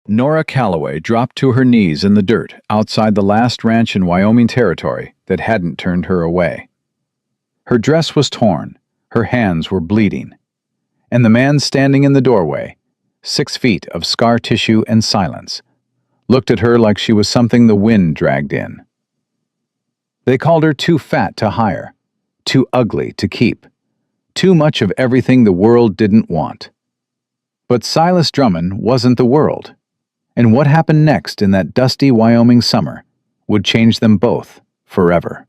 Nora Calloway dropped to her knees in the dirt outside the last ranch in Wyoming territory that hadn't turned her away. Her dress was torn, her hands were bleeding, and the man standing in the doorway, 6 feet of scar tissue and silence, looked at her like she was something the wind dragged in. They called her too fat to hire, too ugly to keep, too much of everything the world didn't want. But Silas Drummond wasn't the world, and what happened next in that dusty Wyoming summer would change them both forever.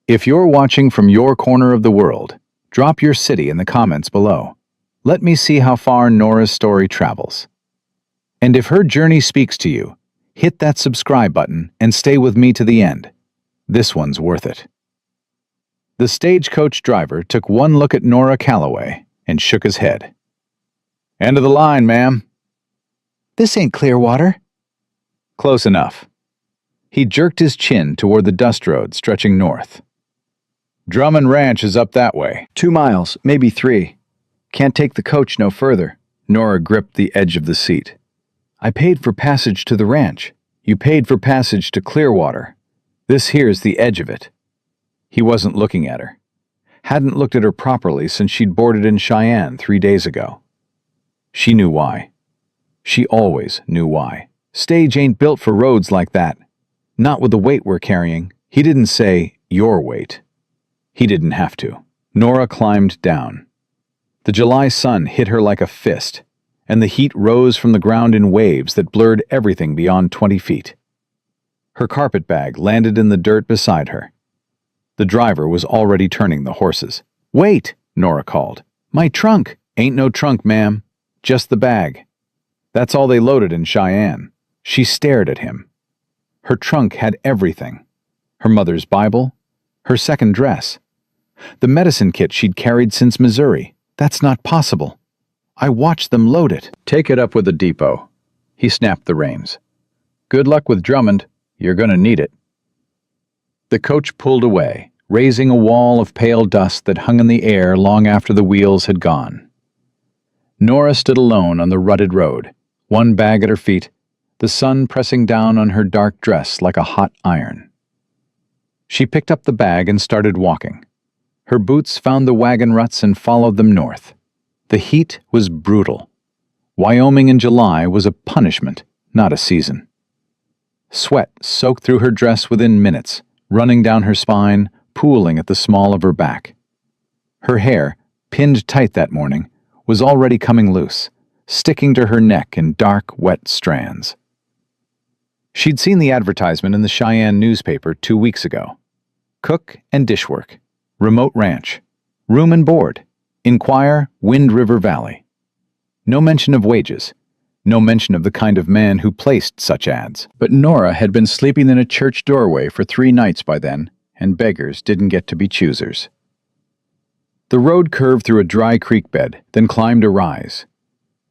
If you're watching from your corner of the world, drop your city in the comments below. Let me see how far Nora's story travels. And if her journey speaks to you, hit that subscribe button and stay with me to the end. This one's worth it. The stagecoach driver took one look at Nora Calloway and shook his head. "End of the line, ma'am." This ain't Clearwater. Close enough. He jerked his chin toward the dust road stretching north. "Drummond Ranch is up that way." 2 miles, maybe 3. Can't take the coach no further. Nora gripped the edge of the seat. I paid for passage to the ranch. "You paid for passage to Clearwater. This here's the edge of it." He wasn't looking at her. Hadn't looked at her properly since she'd boarded in Cheyenne 3 days ago. She knew why. She always knew why. Stage ain't built for roads like that. Not with the weight we're carrying. He didn't say, your weight. He didn't have to. Nora climbed down. The July sun hit her like a fist, and the heat rose from the ground in waves that blurred everything beyond 20 feet. Her carpet bag landed in the dirt beside her. The driver was already turning the horses. "Wait," Nora called. "My trunk." "Ain't no trunk, ma'am. Just the bag. That's all they loaded in Cheyenne." She stared at him. Her trunk had everything. Her mother's Bible, her second dress, the medicine kit she'd carried since Missouri. "That's not possible. I watched them load it." "Take it up with the depot." He snapped the reins. "Good luck with Drummond. You're gonna need it." The coach pulled away, raising a wall of pale dust that hung in the air long after the wheels had gone. Nora stood alone on the rutted road, one bag at her feet, the sun pressing down on her dark dress like a hot iron. She picked up the bag and started walking. Her boots found the wagon ruts and followed them north. The heat was brutal. Wyoming in July was a punishment, not a season. Sweat soaked through her dress within minutes, running down her spine, pooling at the small of her back. Her hair, pinned tight that morning, was already coming loose, sticking to her neck in dark, wet strands. She'd seen the advertisement in the Cheyenne newspaper 2 weeks ago. Cook and dishwork, remote ranch, room and board, inquire Wind River Valley. No mention of wages, no mention of the kind of man who placed such ads. But Nora had been sleeping in a church doorway for 3 nights by then, and beggars didn't get to be choosers. The road curved through a dry creek bed, then climbed a rise.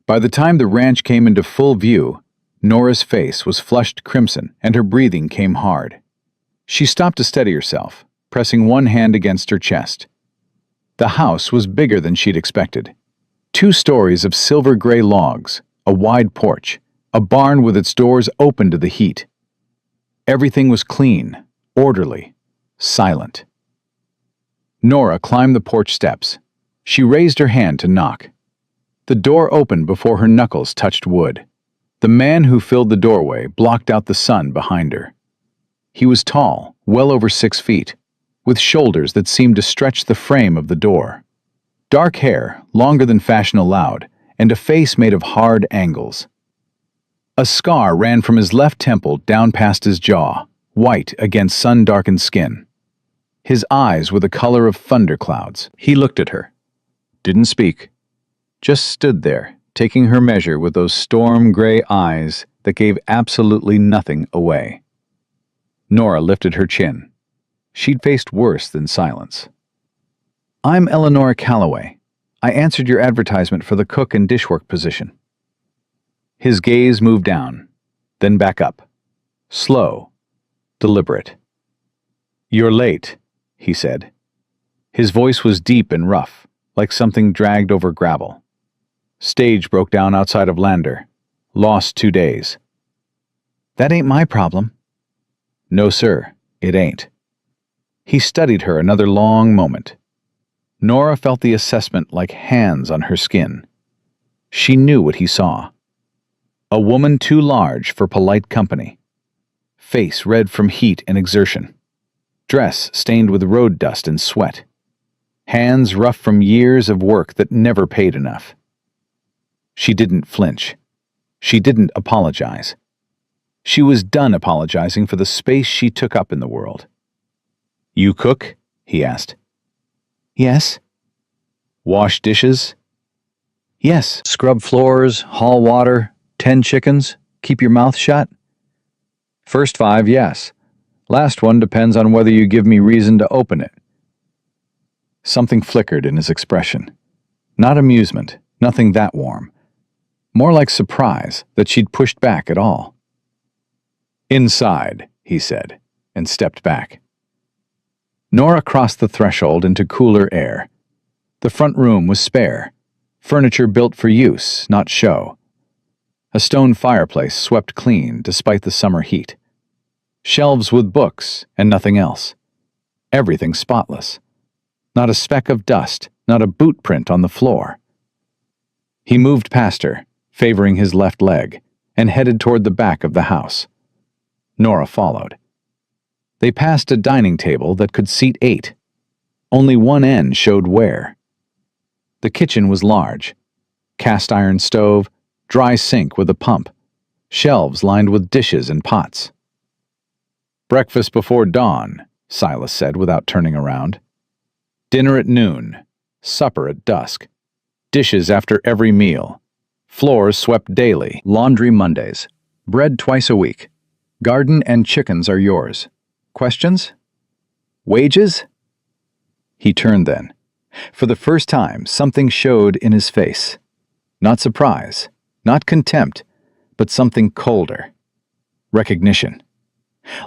By the time the ranch came into full view, Nora's face was flushed crimson and her breathing came hard. She stopped to steady herself, pressing one hand against her chest. The house was bigger than she'd expected. 2 stories of silver-gray logs, a wide porch, a barn with its doors open to the heat. Everything was clean, orderly, silent. Nora climbed the porch steps. She raised her hand to knock. The door opened before her knuckles touched wood. The man who filled the doorway blocked out the sun behind her. He was tall, well over 6 feet, with shoulders that seemed to stretch the frame of the door. Dark hair, longer than fashion allowed, and a face made of hard angles. A scar ran from his left temple down past his jaw, white against sun-darkened skin. His eyes were the color of thunderclouds. He looked at her. Didn't speak. Just stood there, taking her measure with those storm-gray eyes that gave absolutely nothing away. Nora lifted her chin. She'd faced worse than silence. "I'm Eleanor Calloway. I answered your advertisement for the cook and dishwork position." His gaze moved down, then back up. Slow, deliberate. "You're late," he said. His voice was deep and rough, like something dragged over gravel. "Stage broke down outside of Lander. Lost 2 days. That ain't my problem. No, sir, it ain't. He studied her another long moment. Nora felt the assessment like hands on her skin. She knew what he saw. A woman too large for polite company. Face red from heat and exertion. Dress stained with road dust and sweat. Hands rough from years of work that never paid enough. She didn't flinch. She didn't apologize. She was done apologizing for the space she took up in the world. You cook? He asked. Yes. Wash dishes? Yes. Scrub floors, haul water, 10 chickens, keep your mouth shut? First 5, yes. Last one depends on whether you give me reason to open it. Something flickered in his expression. Not amusement, nothing that warm. More like surprise that she'd pushed back at all. Inside, he said, and stepped back. Nora crossed the threshold into cooler air. The front room was spare, furniture built for use, not show. A stone fireplace swept clean despite the summer heat. Shelves with books and nothing else. Everything spotless. Not a speck of dust, not a boot print on the floor. He moved past her, favoring his left leg, and headed toward the back of the house. Nora followed. They passed a dining table that could seat 8. Only one end showed where. The kitchen was large. Cast iron stove, dry sink with a pump, shelves lined with dishes and pots. Breakfast before dawn, Silas said without turning around. Dinner at noon, supper at dusk, dishes after every meal, floors swept daily, Laundry Mondays, bread twice a week. Garden and chickens are yours. Questions? Wages? He turned then. For the first time, something showed in his face. Not surprise, not contempt, but something colder. Recognition.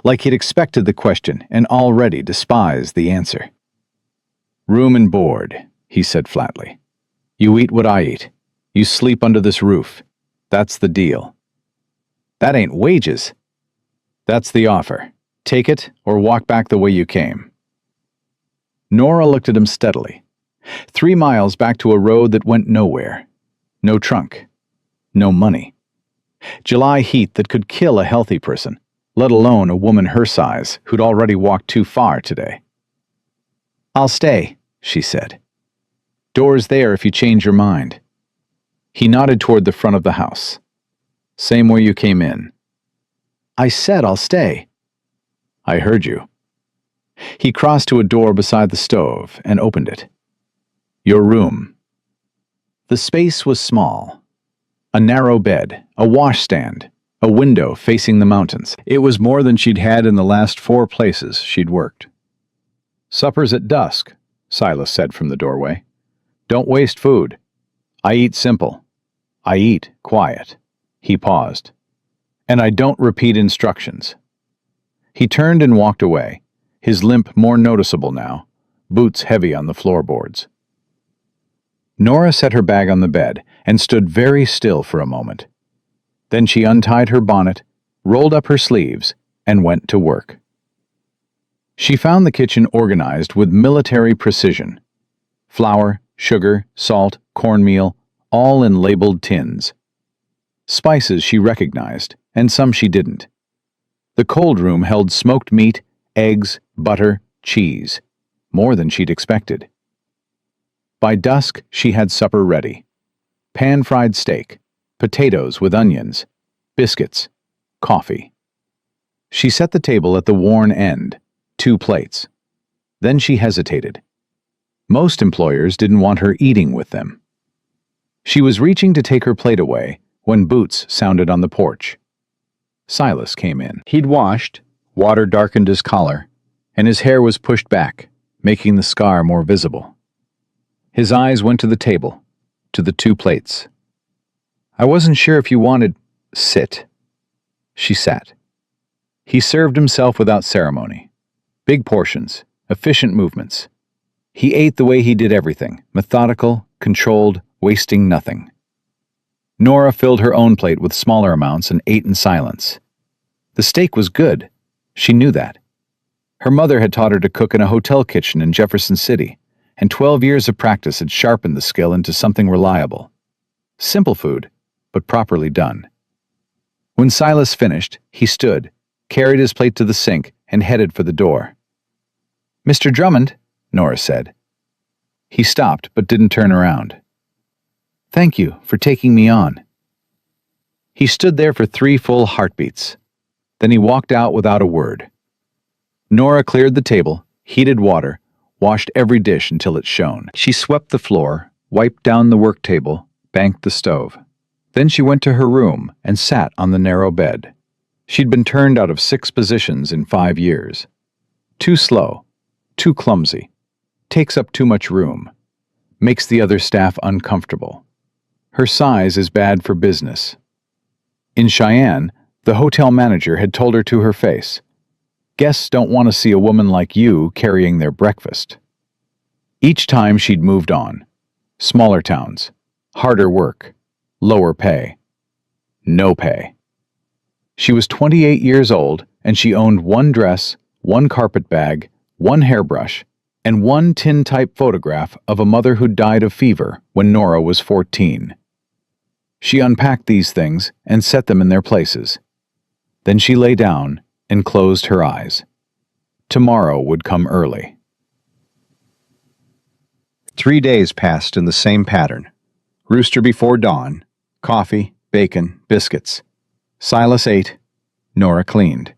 Like he'd expected the question and already despised the answer. Room and board, he said flatly. You eat what I eat. You sleep under this roof. That's the deal. That ain't wages. That's the offer. Take it or walk back the way you came. Nora looked at him steadily. 3 miles back to a road that went nowhere. No trunk. No money. July heat that could kill a healthy person, let alone a woman her size who'd already walked too far today. I'll stay, she said. Door's there if you change your mind. He nodded toward the front of the house. Same way you came in. I said I'll stay. I heard you. He crossed to a door beside the stove and opened it. Your room. The space was small. A narrow bed, a washstand, a window facing the mountains. It was more than she'd had in the last 4 places she'd worked. Supper's at dusk, Silas said from the doorway. Don't waste food. I eat simple. I eat quiet. He paused. And I don't repeat instructions. He turned and walked away, his limp more noticeable now, boots heavy on the floorboards. Nora set her bag on the bed and stood very still for a moment. Then she untied her bonnet, rolled up her sleeves, and went to work. She found the kitchen organized with military precision. Flour, sugar, salt, cornmeal, all in labeled tins. Spices she recognized, and some she didn't. The cold room held smoked meat, eggs, butter, cheese, more than she'd expected. By dusk, she had supper ready. Pan-fried steak, potatoes with onions, biscuits, coffee. She set the table at the worn end, 2 plates. Then she hesitated. Most employers didn't want her eating with them. She was reaching to take her plate away when boots sounded on the porch. Silas came in. He'd washed, water darkened his collar, and his hair was pushed back, making the scar more visible. His eyes went to the table, to the 2 plates. I wasn't sure if you wanted... Sit. She sat. He served himself without ceremony. Big portions, efficient movements. He ate the way he did everything, methodical, controlled, wasting nothing. Nora filled her own plate with smaller amounts and ate in silence. The steak was good. She knew that. Her mother had taught her to cook in a hotel kitchen in Jefferson City, and 12 years of practice had sharpened the skill into something reliable. Simple food, but properly done. When Silas finished, he stood, carried his plate to the sink, and headed for the door. "Mr. Drummond," Nora said. He stopped but didn't turn around. "Thank you for taking me on." He stood there for 3 full heartbeats. Then he walked out without a word. Nora cleared the table, heated water, washed every dish until it shone. She swept the floor, wiped down the work table, banked the stove. Then she went to her room and sat on the narrow bed. She'd been turned out of 6 positions in 5 years. Too slow, too clumsy, takes up too much room, makes the other staff uncomfortable. Her size is bad for business. In Cheyenne, the hotel manager had told her to her face, "Guests don't want to see a woman like you carrying their breakfast." Each time she'd moved on. Smaller towns, harder work, lower pay, no pay. She was 28 years old, and she owned 1 dress, 1 carpet bag, 1 hairbrush, and 1 tin-type photograph of a mother who died of fever when Nora was 14. She unpacked these things and set them in their places. Then she lay down and closed her eyes. Tomorrow would come early. 3 days passed in the same pattern. Rooster before dawn, coffee, bacon, biscuits. Silas ate, Nora cleaned.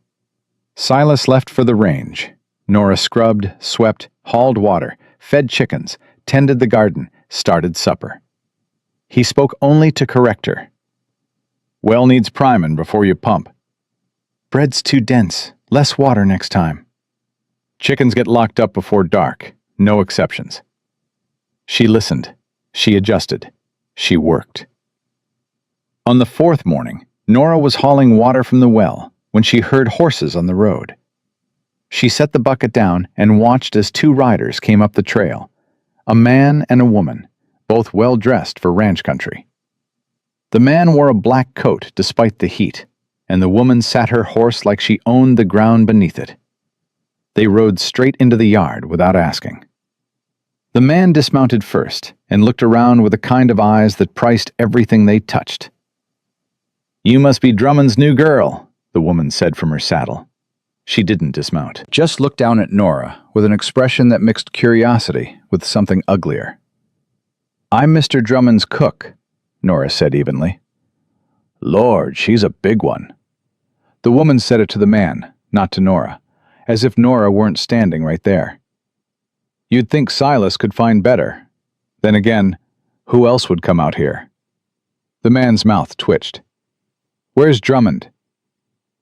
Silas left for the range. Nora scrubbed, swept, hauled water, fed chickens, tended the garden, started supper. He spoke only to correct her. "Well needs primin' before you pump." "Bread's too dense. Less water next time." "Chickens get locked up before dark. No exceptions." She listened. She adjusted. She worked. On the 4th morning, Nora was hauling water from the well when she heard horses on the road. She set the bucket down and watched as 2 riders came up the trail, a man and a woman, both well-dressed for ranch country. The man wore a black coat despite the heat, and the woman sat her horse like she owned the ground beneath it. They rode straight into the yard without asking. The man dismounted first and looked around with a kind of eyes that priced everything they touched. "You must be Drummond's new girl," the woman said from her saddle. She didn't dismount. Just looked down at Nora with an expression that mixed curiosity with something uglier. "I'm Mr. Drummond's cook," Nora said evenly. "Lord, she's a big one." The woman said it to the man, not to Nora, as if Nora weren't standing right there. You'd think Silas could find better. Then again, who else would come out here? The man's mouth twitched. "Where's Drummond?"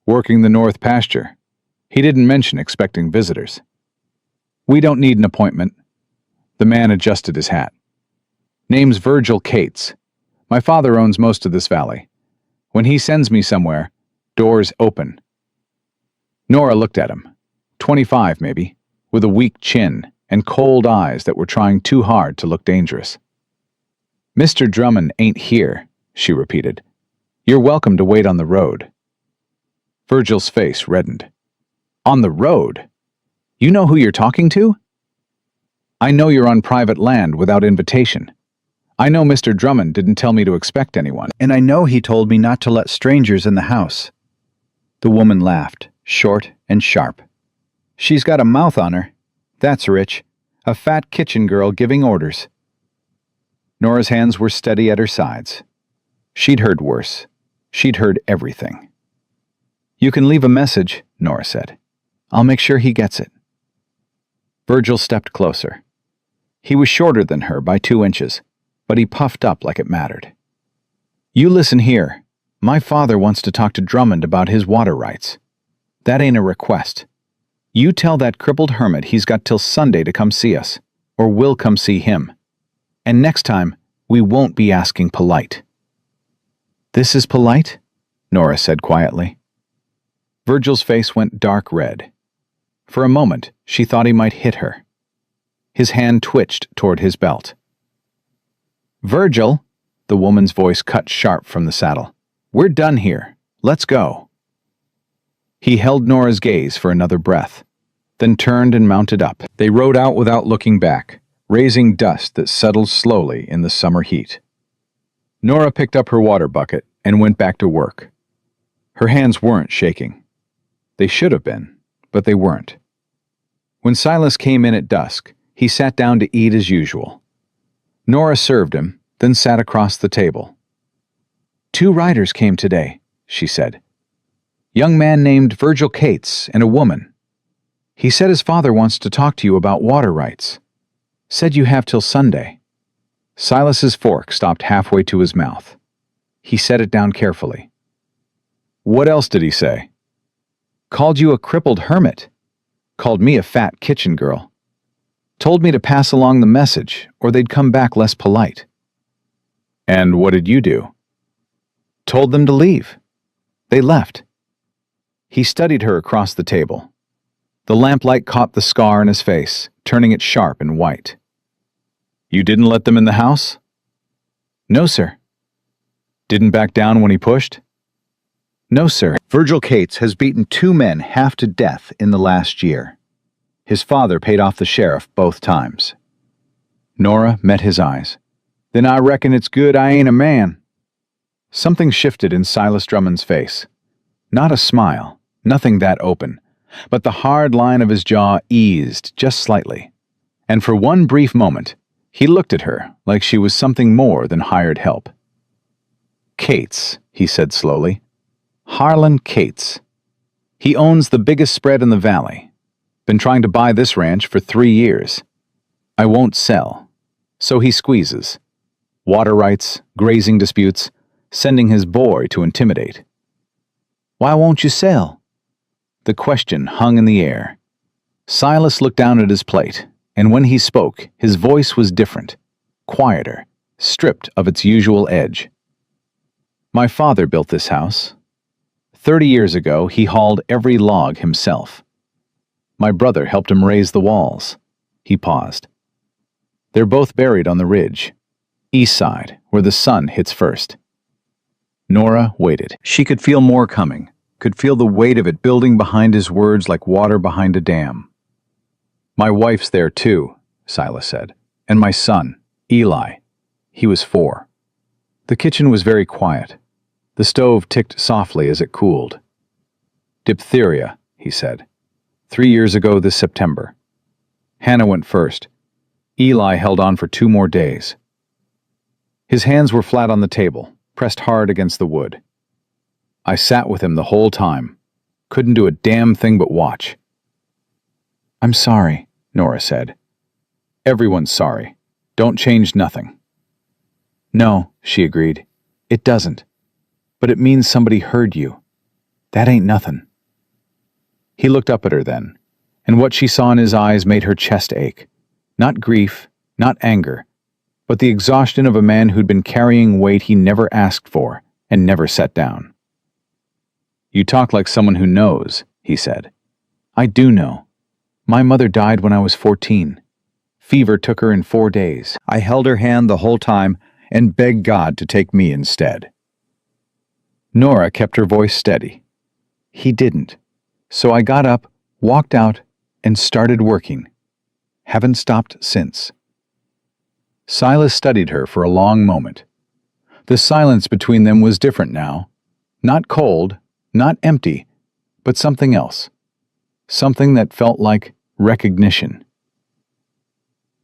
"Working the north pasture. He didn't mention expecting visitors." "We don't need an appointment." The man adjusted his hat. "Name's Virgil Cates. My father owns most of this valley. When he sends me somewhere, doors open." Nora looked at him. 25 maybe, with a weak chin and cold eyes that were trying too hard to look dangerous. "Mr. Drummond ain't here," she repeated. "You're welcome to wait on the road." Virgil's face reddened. "On the road? You know who you're talking to?" "I know you're on private land without invitation. I know Mr. Drummond didn't tell me to expect anyone, and I know he told me not to let strangers in the house." The woman laughed, short and sharp. "She's got a mouth on her. That's rich. A fat kitchen girl giving orders." Nora's hands were steady at her sides. She'd heard worse. She'd heard everything. "You can leave a message," Nora said. "I'll make sure he gets it." Virgil stepped closer. He was shorter than her by 2 inches, but he puffed up like it mattered. "You listen here. My father wants to talk to Drummond about his water rights. That ain't a request. You tell that crippled hermit he's got till Sunday to come see us, or we'll come see him. And next time, we won't be asking polite." "This is polite?" Nora said quietly. Virgil's face went dark red. For a moment, she thought he might hit her. His hand twitched toward his belt. "Virgil," The woman's voice cut sharp from the saddle. "We're done here. Let's go." He held Nora's gaze for another breath, then turned and mounted up. They rode out without looking back, raising dust that settled slowly in the summer heat. Nora picked up her water bucket and went back to work. Her hands weren't shaking. They should have been, but they weren't. When Silas came in at dusk, he sat down to eat as usual. Nora served him, then sat across the table. "2 riders came today," she said. "Young man named Virgil Cates and a woman. He said his father wants to talk to you about water rights. Said you have till Sunday." Silas's fork stopped halfway to his mouth. He set it down carefully. "What else did he say?" "Called you a crippled hermit. Called me a fat kitchen girl. Told me to pass along the message, or they'd come back less polite." "And what did you do?" "Told them to leave. They left." He studied her across the table. The lamplight caught the scar in his face, turning it sharp and white. "You didn't let them in the house?" "No, sir." "Didn't back down when he pushed?" "No, sir." Virgil Cates has beaten 2 men half to death in the last year. His father paid off the sheriff both times. Nora met his eyes. "Then I reckon it's good I ain't a man." Something shifted in Silas Drummond's face. Not a smile, nothing that open, but the hard line of his jaw eased just slightly. And for one brief moment, he looked at her like she was something more than hired help. "Cates," he said slowly. "Harlan Cates. He owns the biggest spread in the valley. Been trying to buy this ranch for 3 years. I won't sell. So he squeezes. Water rights, grazing disputes, sending his boy to intimidate." "Why won't you sell?" The question hung in the air. Silas looked down at his plate, and when he spoke, his voice was different, quieter, stripped of its usual edge. "My father built this house. 30 years ago, he hauled every log himself. My brother helped him raise the walls." He paused. "They're both buried on the ridge, east side, where the sun hits first." Nora waited. She could feel more coming, could feel the weight of it building behind his words like water behind a dam. "My wife's there too," Silas said, "and my son, Eli. He was 4. The kitchen was very quiet. The stove ticked softly as it cooled. "Diphtheria," he said. 3 years ago this September. Hannah went first. Eli held on for 2 more days." His hands were flat on the table, pressed hard against the wood. "I sat with him the whole time. Couldn't do a damn thing but watch." "I'm sorry," Nora said. "Everyone's sorry. Don't change nothing." "No," she agreed. "It doesn't. But it means somebody heard you. That ain't nothing." He looked up at her then, and what she saw in his eyes made her chest ache. Not grief, not anger, but the exhaustion of a man who'd been carrying weight he never asked for and never set down. "You talk like someone who knows," he said. "I do know. My mother died when I was 14. Fever took her in 4 days. I held her hand the whole time and begged God to take me instead." Nora kept her voice steady. "He didn't. So I got up, walked out, and started working. Haven't stopped since." Silas studied her for a long moment. The silence between them was different now. Not cold, not empty, but something else. Something that felt like recognition.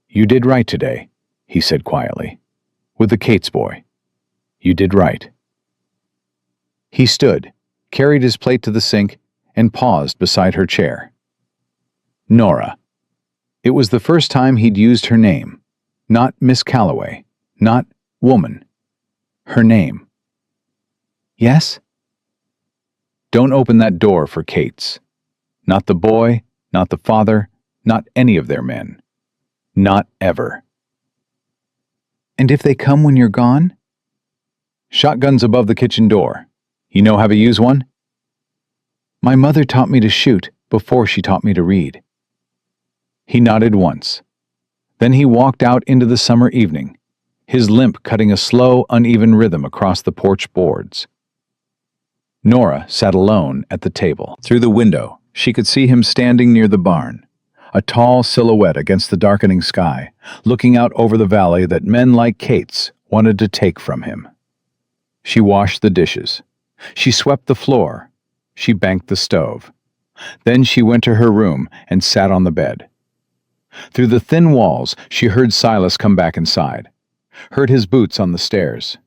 "You did right today," he said quietly. "With the Cates boy. You did right." He stood, carried his plate to the sink, and paused beside her chair. Nora. It was the first time he'd used her name. Not Miss Calloway, not woman. Her name. "Yes?" "Don't open that door for Cates. Not the boy, not the father, not any of their men. Not ever." "And if they come when you're gone?" "Shotgun's above the kitchen door. You know how to use one?" "My mother taught me to shoot before she taught me to read." He nodded once. Then he walked out into the summer evening, his limp cutting a slow, uneven rhythm across the porch boards. Nora sat alone at the table. Through the window, she could see him standing near the barn, a tall silhouette against the darkening sky, looking out over the valley that men like Kate's wanted to take from him. She washed the dishes. She swept the floor. She banked the stove. Then she went to her room and sat on the bed. Through the thin walls, she heard Silas come back inside, heard his boots on the stairs,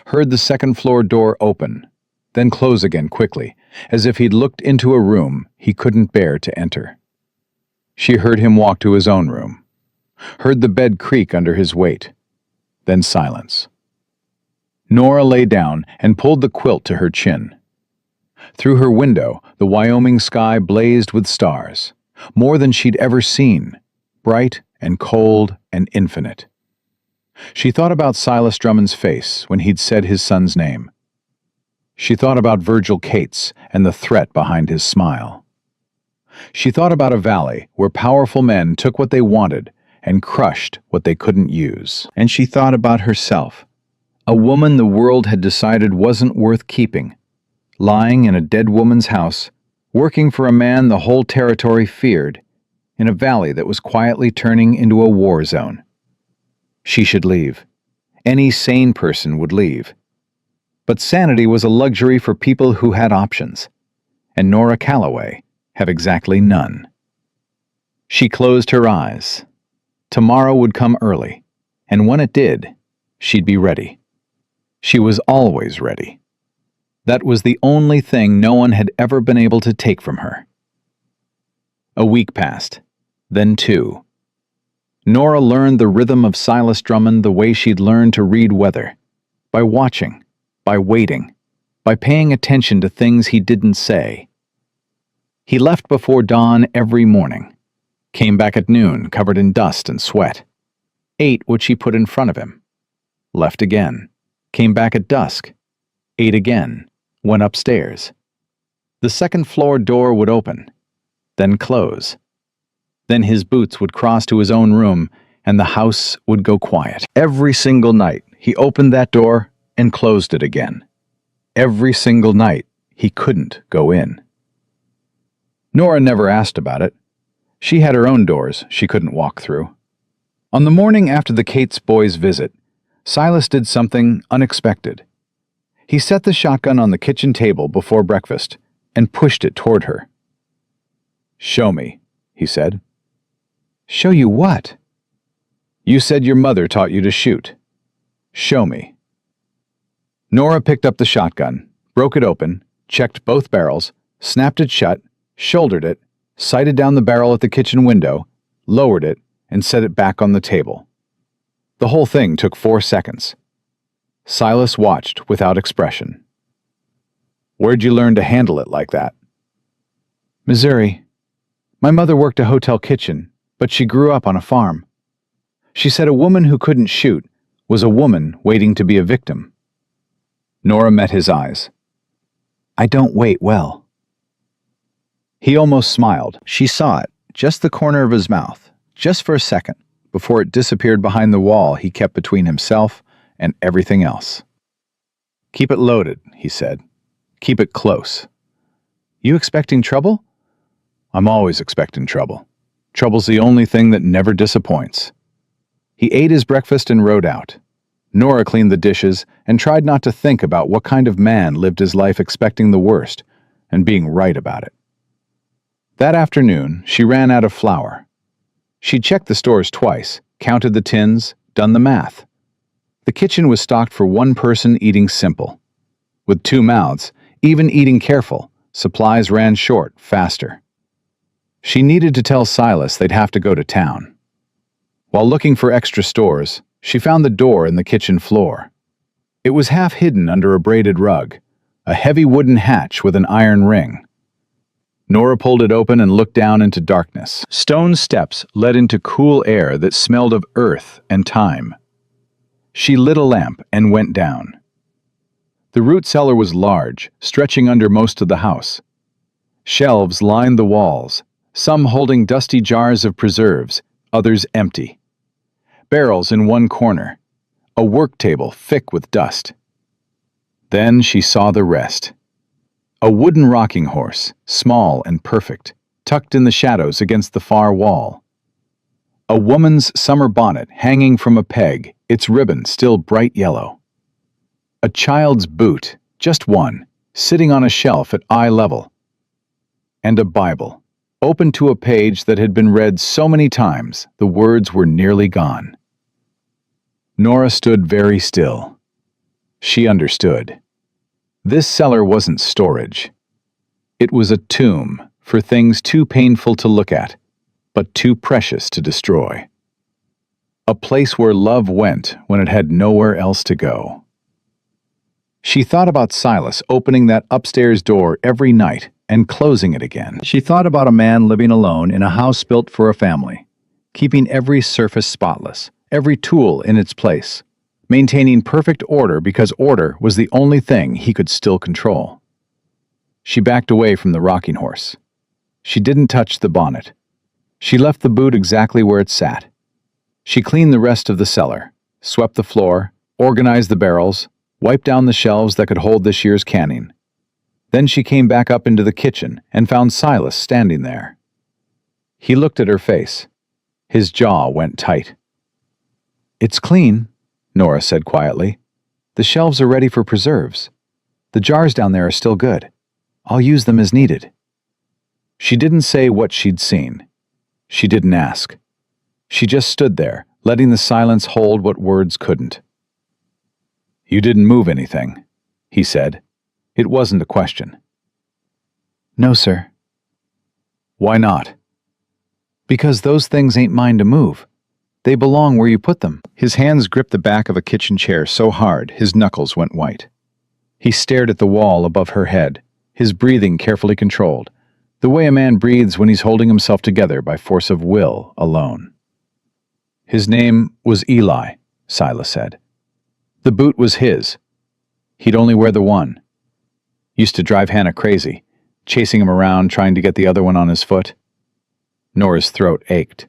heard the second-floor door open, then close again quickly, as if he'd looked into a room he couldn't bear to enter. She heard him walk to his own room, heard the bed creak under his weight, then silence. Nora lay down and pulled the quilt to her chin. Through her window, the Wyoming sky blazed with stars, more than she'd ever seen, bright and cold and infinite. She thought about Silas Drummond's face when he'd said his son's name. She thought about Virgil Cates and the threat behind his smile. She thought about a valley where powerful men took what they wanted and crushed what they couldn't use. And she thought about herself, a woman the world had decided wasn't worth keeping, lying in a dead woman's house, working for a man the whole territory feared, in a valley that was quietly turning into a war zone. She should leave. Any sane person would leave. But sanity was a luxury for people who had options, and Nora Calloway have exactly none. She closed her eyes. Tomorrow would come early, and when it did, she'd be ready. She was always ready. That was the only thing no one had ever been able to take from her. A week passed, then 2. Nora learned the rhythm of Silas Drummond the way she'd learned to read weather, by watching, by waiting, by paying attention to things he didn't say. He left before dawn every morning, came back at noon covered in dust and sweat, ate what she put in front of him, left again, came back at dusk, ate again, went upstairs. The second-floor door would open, then close. Then his boots would cross to his own room, and the house would go quiet. Every single night, he opened that door and closed it again. Every single night, he couldn't go in. Nora never asked about it. She had her own doors she couldn't walk through. On the morning after the Cates boys' visit, Silas did something unexpected. He set the shotgun on the kitchen table before breakfast and pushed it toward her. "Show me," he said. "Show you what?" "You said your mother taught you to shoot. Show me." Nora picked up the shotgun, broke it open, checked both barrels, snapped it shut, shouldered it, sighted down the barrel at the kitchen window, lowered it, and set it back on the table. The whole thing took 4 seconds. Silas watched without expression. "Where'd you learn to handle it like that?" "Missouri. My mother worked a hotel kitchen, but she grew up on a farm. She said a woman who couldn't shoot was a woman waiting to be a victim." Nora met his eyes. "I don't wait well." He almost smiled. She saw it, just the corner of his mouth, just for a second, before it disappeared behind the wall he kept between himself and everything else. "Keep it loaded," he said. "Keep it close." "You expecting trouble?" "I'm always expecting trouble. Trouble's the only thing that never disappoints." He ate his breakfast and rode out. Nora cleaned the dishes and tried not to think about what kind of man lived his life expecting the worst and being right about it. That afternoon, she ran out of flour. She'd checked the stores twice, counted the tins, done the math. The kitchen was stocked for one person eating simple. With 2 mouths, even eating careful, supplies ran short faster. She needed to tell Silas they'd have to go to town. While looking for extra stores, she found the door in the kitchen floor. It was half hidden under a braided rug, a heavy wooden hatch with an iron ring. Nora pulled it open and looked down into darkness. Stone steps led into cool air that smelled of earth and time. She lit a lamp and went down. The root cellar was large, stretching under most of the house. Shelves lined the walls, some holding dusty jars of preserves, others empty. Barrels in one corner, a work table thick with dust. Then she saw the rest. A wooden rocking horse, small and perfect, tucked in the shadows against the far wall. A woman's summer bonnet hanging from a peg, its ribbon still bright yellow. A child's boot, just one, sitting on a shelf at eye level. And a Bible, open to a page that had been read so many times the words were nearly gone. Nora stood very still. She understood. This cellar wasn't storage. It was a tomb for things too painful to look at, but too precious to destroy. A place where love went when it had nowhere else to go. She thought about Silas opening that upstairs door every night and closing it again. She thought about a man living alone in a house built for a family, keeping every surface spotless, every tool in its place, maintaining perfect order because order was the only thing he could still control. She backed away from the rocking horse. She didn't touch the bonnet. She left the boot exactly where it sat. She cleaned the rest of the cellar, swept the floor, organized the barrels, wiped down the shelves that could hold this year's canning. Then she came back up into the kitchen and found Silas standing there. He looked at her face. His jaw went tight. "It's clean," Nora said quietly. "The shelves are ready for preserves. The jars down there are still good. I'll use them as needed." She didn't say what she'd seen. She didn't ask. She just stood there, letting the silence hold what words couldn't. "You didn't move anything," he said. It wasn't a question. "No, sir." "Why not?" "Because those things ain't mine to move. They belong where you put them." His hands gripped the back of a kitchen chair so hard his knuckles went white. He stared at the wall above her head, his breathing carefully controlled, the way a man breathes when he's holding himself together by force of will alone. His name was Eli, Silas said. The boot was his. He'd only wear the one. Used to drive Hannah crazy, chasing him around trying to get the other one on his foot. Nora's throat ached.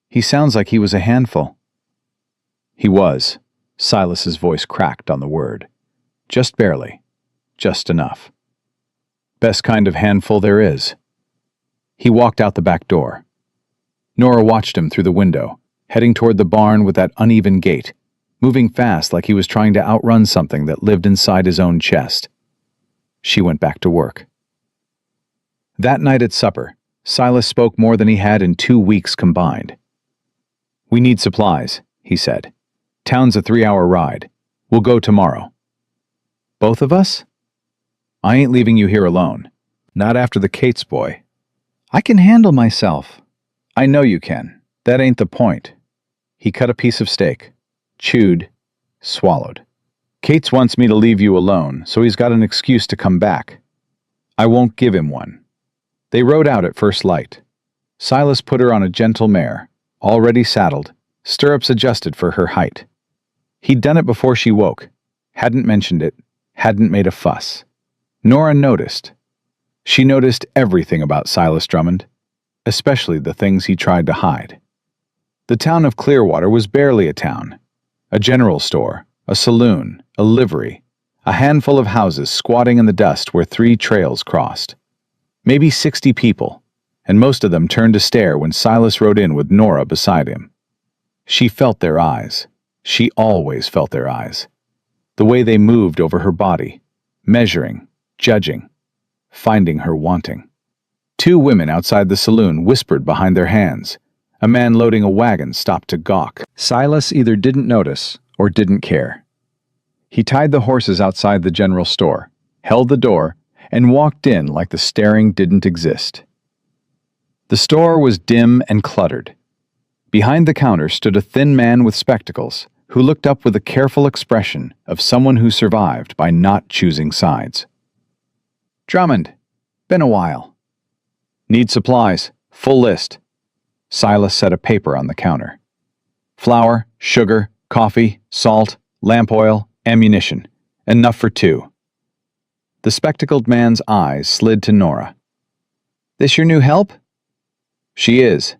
"He sounds like he was a handful." "He was." Silas's voice cracked on the word. "Just barely. Just enough. Best kind of handful there is." He walked out the back door. Nora watched him through the window, heading toward the barn with that uneven gait, moving fast like he was trying to outrun something that lived inside his own chest. She went back to work. That night at supper, Silas spoke more than he had in 2 weeks combined. "We need supplies," he said. "Town's a 3-hour ride. We'll go tomorrow." "Both of us?" "I ain't leaving you here alone. Not after the Cates boy." "I can handle myself." "I know you can. That ain't the point." He cut a piece of steak, chewed, swallowed. "Cates wants me to leave you alone, so he's got an excuse to come back. I won't give him one." They rode out at first light. Silas put her on a gentle mare, already saddled, stirrups adjusted for her height. He'd done it before she woke, hadn't mentioned it, hadn't made a fuss. Nora noticed. She noticed everything about Silas Drummond, especially the things he tried to hide. The town of Clearwater was barely a town. A general store, a saloon, a livery, a handful of houses squatting in the dust where 3 trails crossed. Maybe 60 people, and most of them turned to stare when Silas rode in with Nora beside him. She felt their eyes. She always felt their eyes. The way they moved over her body, measuring, judging, finding her wanting. 2 women outside the saloon whispered behind their hands. A man loading a wagon stopped to gawk. Silas either didn't notice or didn't care. He tied the horses outside the general store, held the door, and walked in like the staring didn't exist. The store was dim and cluttered. Behind the counter stood a thin man with spectacles who looked up with a careful expression of someone who survived by not choosing sides. "Drummond, been a while." "Need supplies, full list." Silas set a paper on the counter. "Flour, sugar, coffee, salt, lamp oil, ammunition. Enough for 2. The spectacled man's eyes slid to Nora. "This your new help?" "She is."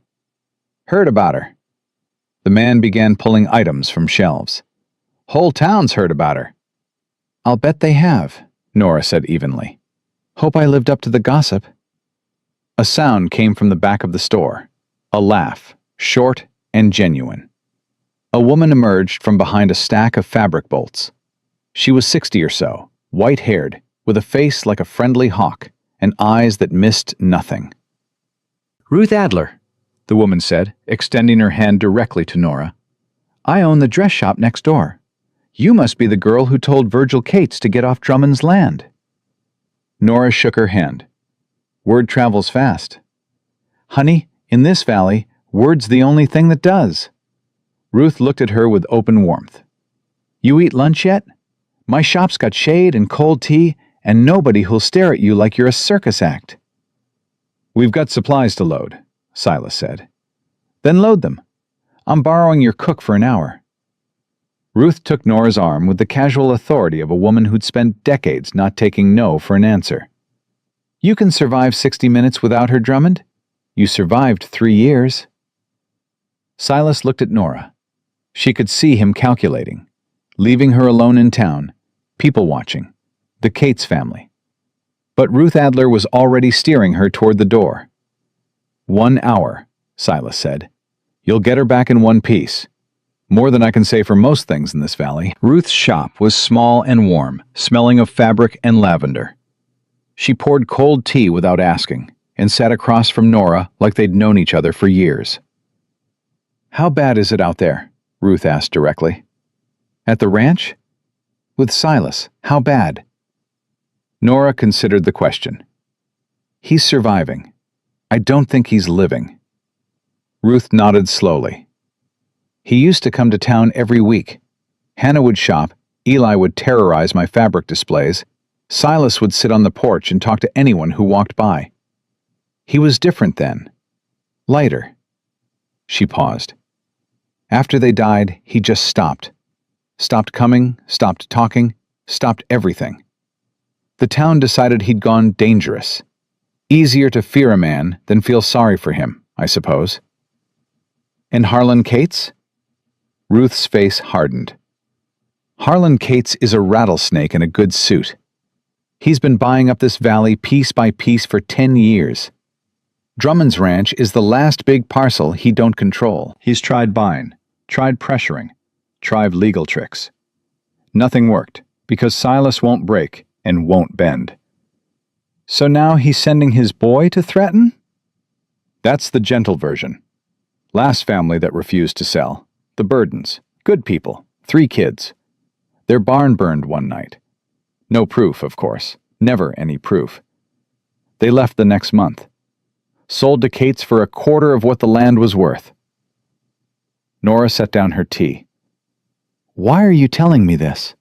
"Heard about her." The man began pulling items from shelves. Whole town's heard about her. I'll bet they have, Nora said evenly. Hope I lived up to the gossip. A sound came from the back of the store. A laugh, short and genuine. A woman emerged from behind a stack of fabric bolts. She was 60 or so, white-haired, with a face like a friendly hawk and eyes that missed nothing. Ruth Adler, the woman said, extending her hand directly to Nora. I own the dress shop next door. You must be the girl who told Virgil Cates to get off Drummond's land. Nora shook her hand. Word travels fast. Honey, in this valley, word's the only thing that does. Ruth looked at her with open warmth. You eat lunch yet? My shop's got shade and cold tea and nobody who'll stare at you like you're a circus act. We've got supplies to load, Silas said. Then load them. I'm borrowing your cook for an hour. Ruth took Nora's arm with the casual authority of a woman who'd spent decades not taking no for an answer. You can survive 60 minutes without her, Drummond. You survived 3 years. Silas looked at Nora. She could see him calculating, leaving her alone in town, people watching, the Cates family. But Ruth Adler was already steering her toward the door. 1 hour, Silas said. You'll get her back in one piece. More than I can say for most things in this valley. Ruth's shop was small and warm, smelling of fabric and lavender. She poured cold tea without asking, and sat across from Nora like they'd known each other for years. How bad is it out there? Ruth asked directly. At the ranch? With Silas, how bad? Nora considered the question. He's surviving. I don't think he's living. Ruth nodded slowly. He used to come to town every week. Hannah would shop, Eli would terrorize my fabric displays, Silas would sit on the porch and talk to anyone who walked by. He was different then. Lighter. She paused. After they died, he just stopped. Stopped coming, stopped talking, stopped everything. The town decided he'd gone dangerous. Easier to fear a man than feel sorry for him, I suppose. And Harlan Cates? Ruth's face hardened. Harlan Cates is a rattlesnake in a good suit. He's been buying up this valley piece by piece for 10 years. Drummond's ranch is the last big parcel he don't control. He's tried buying, tried pressuring, tried legal tricks. Nothing worked, because Silas won't break and won't bend. So now he's sending his boy to threaten? That's the gentle version. Last family that refused to sell. The Burdens. Good people. 3 kids. Their barn burned one night. No proof, of course. Never any proof. They left the next month. Sold to Cates for 1/4 of what the land was worth. Nora set down her tea. Why are you telling me this?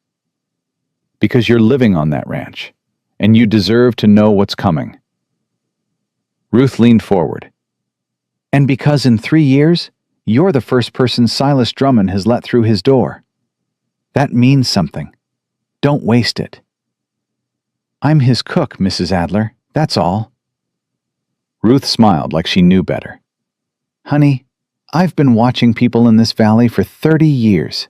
Because you're living on that ranch, and you deserve to know what's coming. Ruth leaned forward. And because in 3 years, you're the first person Silas Drummond has let through his door. That means something. Don't waste it. I'm his cook, Mrs. Adler, that's all. Ruth smiled like she knew better. Honey, I've been watching people in this valley for 30 years.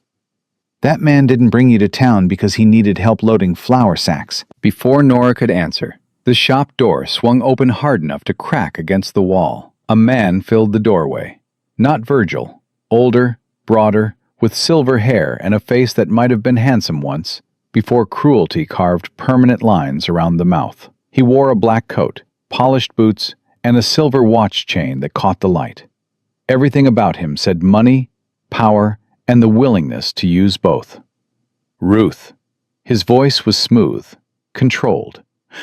That man didn't bring you to town because he needed help loading flour sacks. Before Nora could answer, the shop door swung open hard enough to crack against the wall. A man filled the doorway. Not Virgil. Older, broader, with silver hair and a face that might have been handsome once, before cruelty carved permanent lines around the mouth. He wore a black coat, polished boots, and a silver watch chain that caught the light. Everything about him said money, power, and the willingness to use both. Ruth. His voice was smooth, controlled,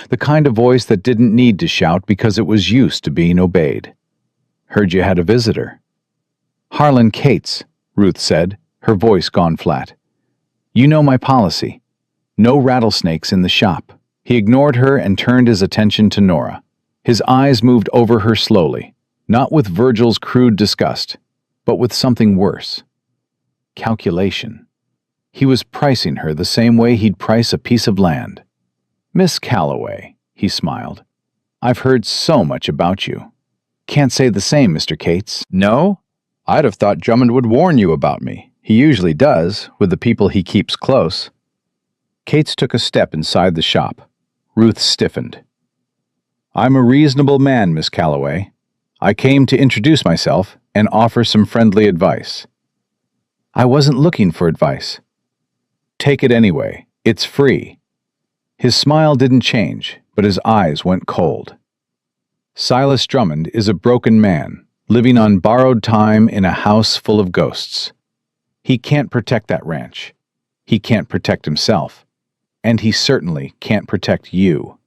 the kind of voice that didn't need to shout because it was used to being obeyed. Heard you had a visitor. Harlan Cates, Ruth said, her voice gone flat. You know my policy. No rattlesnakes in the shop. He ignored her and turned his attention to Nora. His eyes moved over her slowly, not with Virgil's crude disgust, but with something worse. Calculation. He was pricing her the same way he'd price a piece of land. Miss Calloway, he smiled. I've heard so much about you. Can't say the same, Mr. Cates. No? I'd have thought Drummond would warn you about me. He usually does, with the people he keeps close. Kate's took a step inside the shop. Ruth stiffened. "I'm a reasonable man, Miss Calloway. I came to introduce myself and offer some friendly advice." "I wasn't looking for advice." "Take it anyway. It's free." His smile didn't change, but his eyes went cold. Silas Drummond is a broken man, living on borrowed time in a house full of ghosts. He can't protect that ranch. He can't protect himself. And he certainly can't protect you.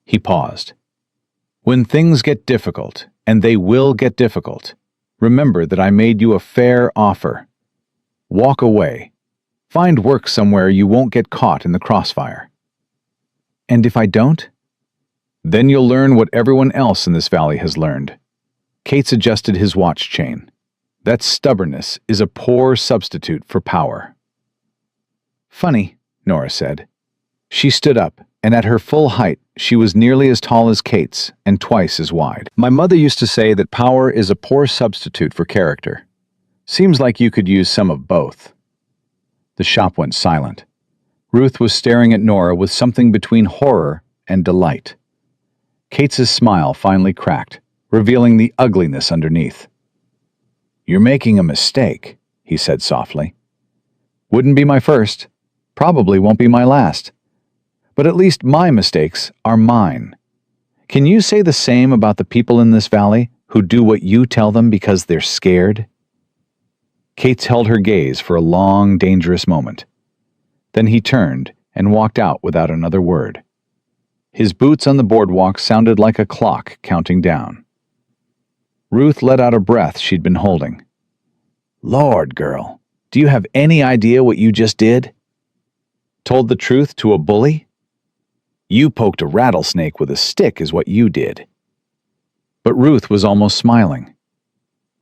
He paused. "When things get difficult, and they will get difficult, remember that I made you a fair offer. Walk away. Find work somewhere you won't get caught in the crossfire." "And if I don't?" "Then you'll learn what everyone else in this valley has learned." Cates adjusted his watch chain. "That stubbornness is a poor substitute for power." "Funny," Nora said. She stood up, and at her full height, she was nearly as tall as Kate's and twice as wide. "My mother used to say that power is a poor substitute for character. Seems like you could use some of both." The shop went silent. Ruth was staring at Nora with something between horror and delight. Kate's smile finally cracked, revealing the ugliness underneath. "You're making a mistake," he said softly. "Wouldn't be my first. Probably won't be my last. But at least my mistakes are mine. Can you say the same about the people in this valley who do what you tell them because they're scared?" Kates held her gaze for a long, dangerous moment. Then he turned and walked out without another word. His boots on the boardwalk sounded like a clock counting down. Ruth let out a breath she'd been holding. "Lord, girl, do you have any idea what you just did?" "Told the truth to a bully?" "You poked a rattlesnake with a stick is what you did." But Ruth was almost smiling.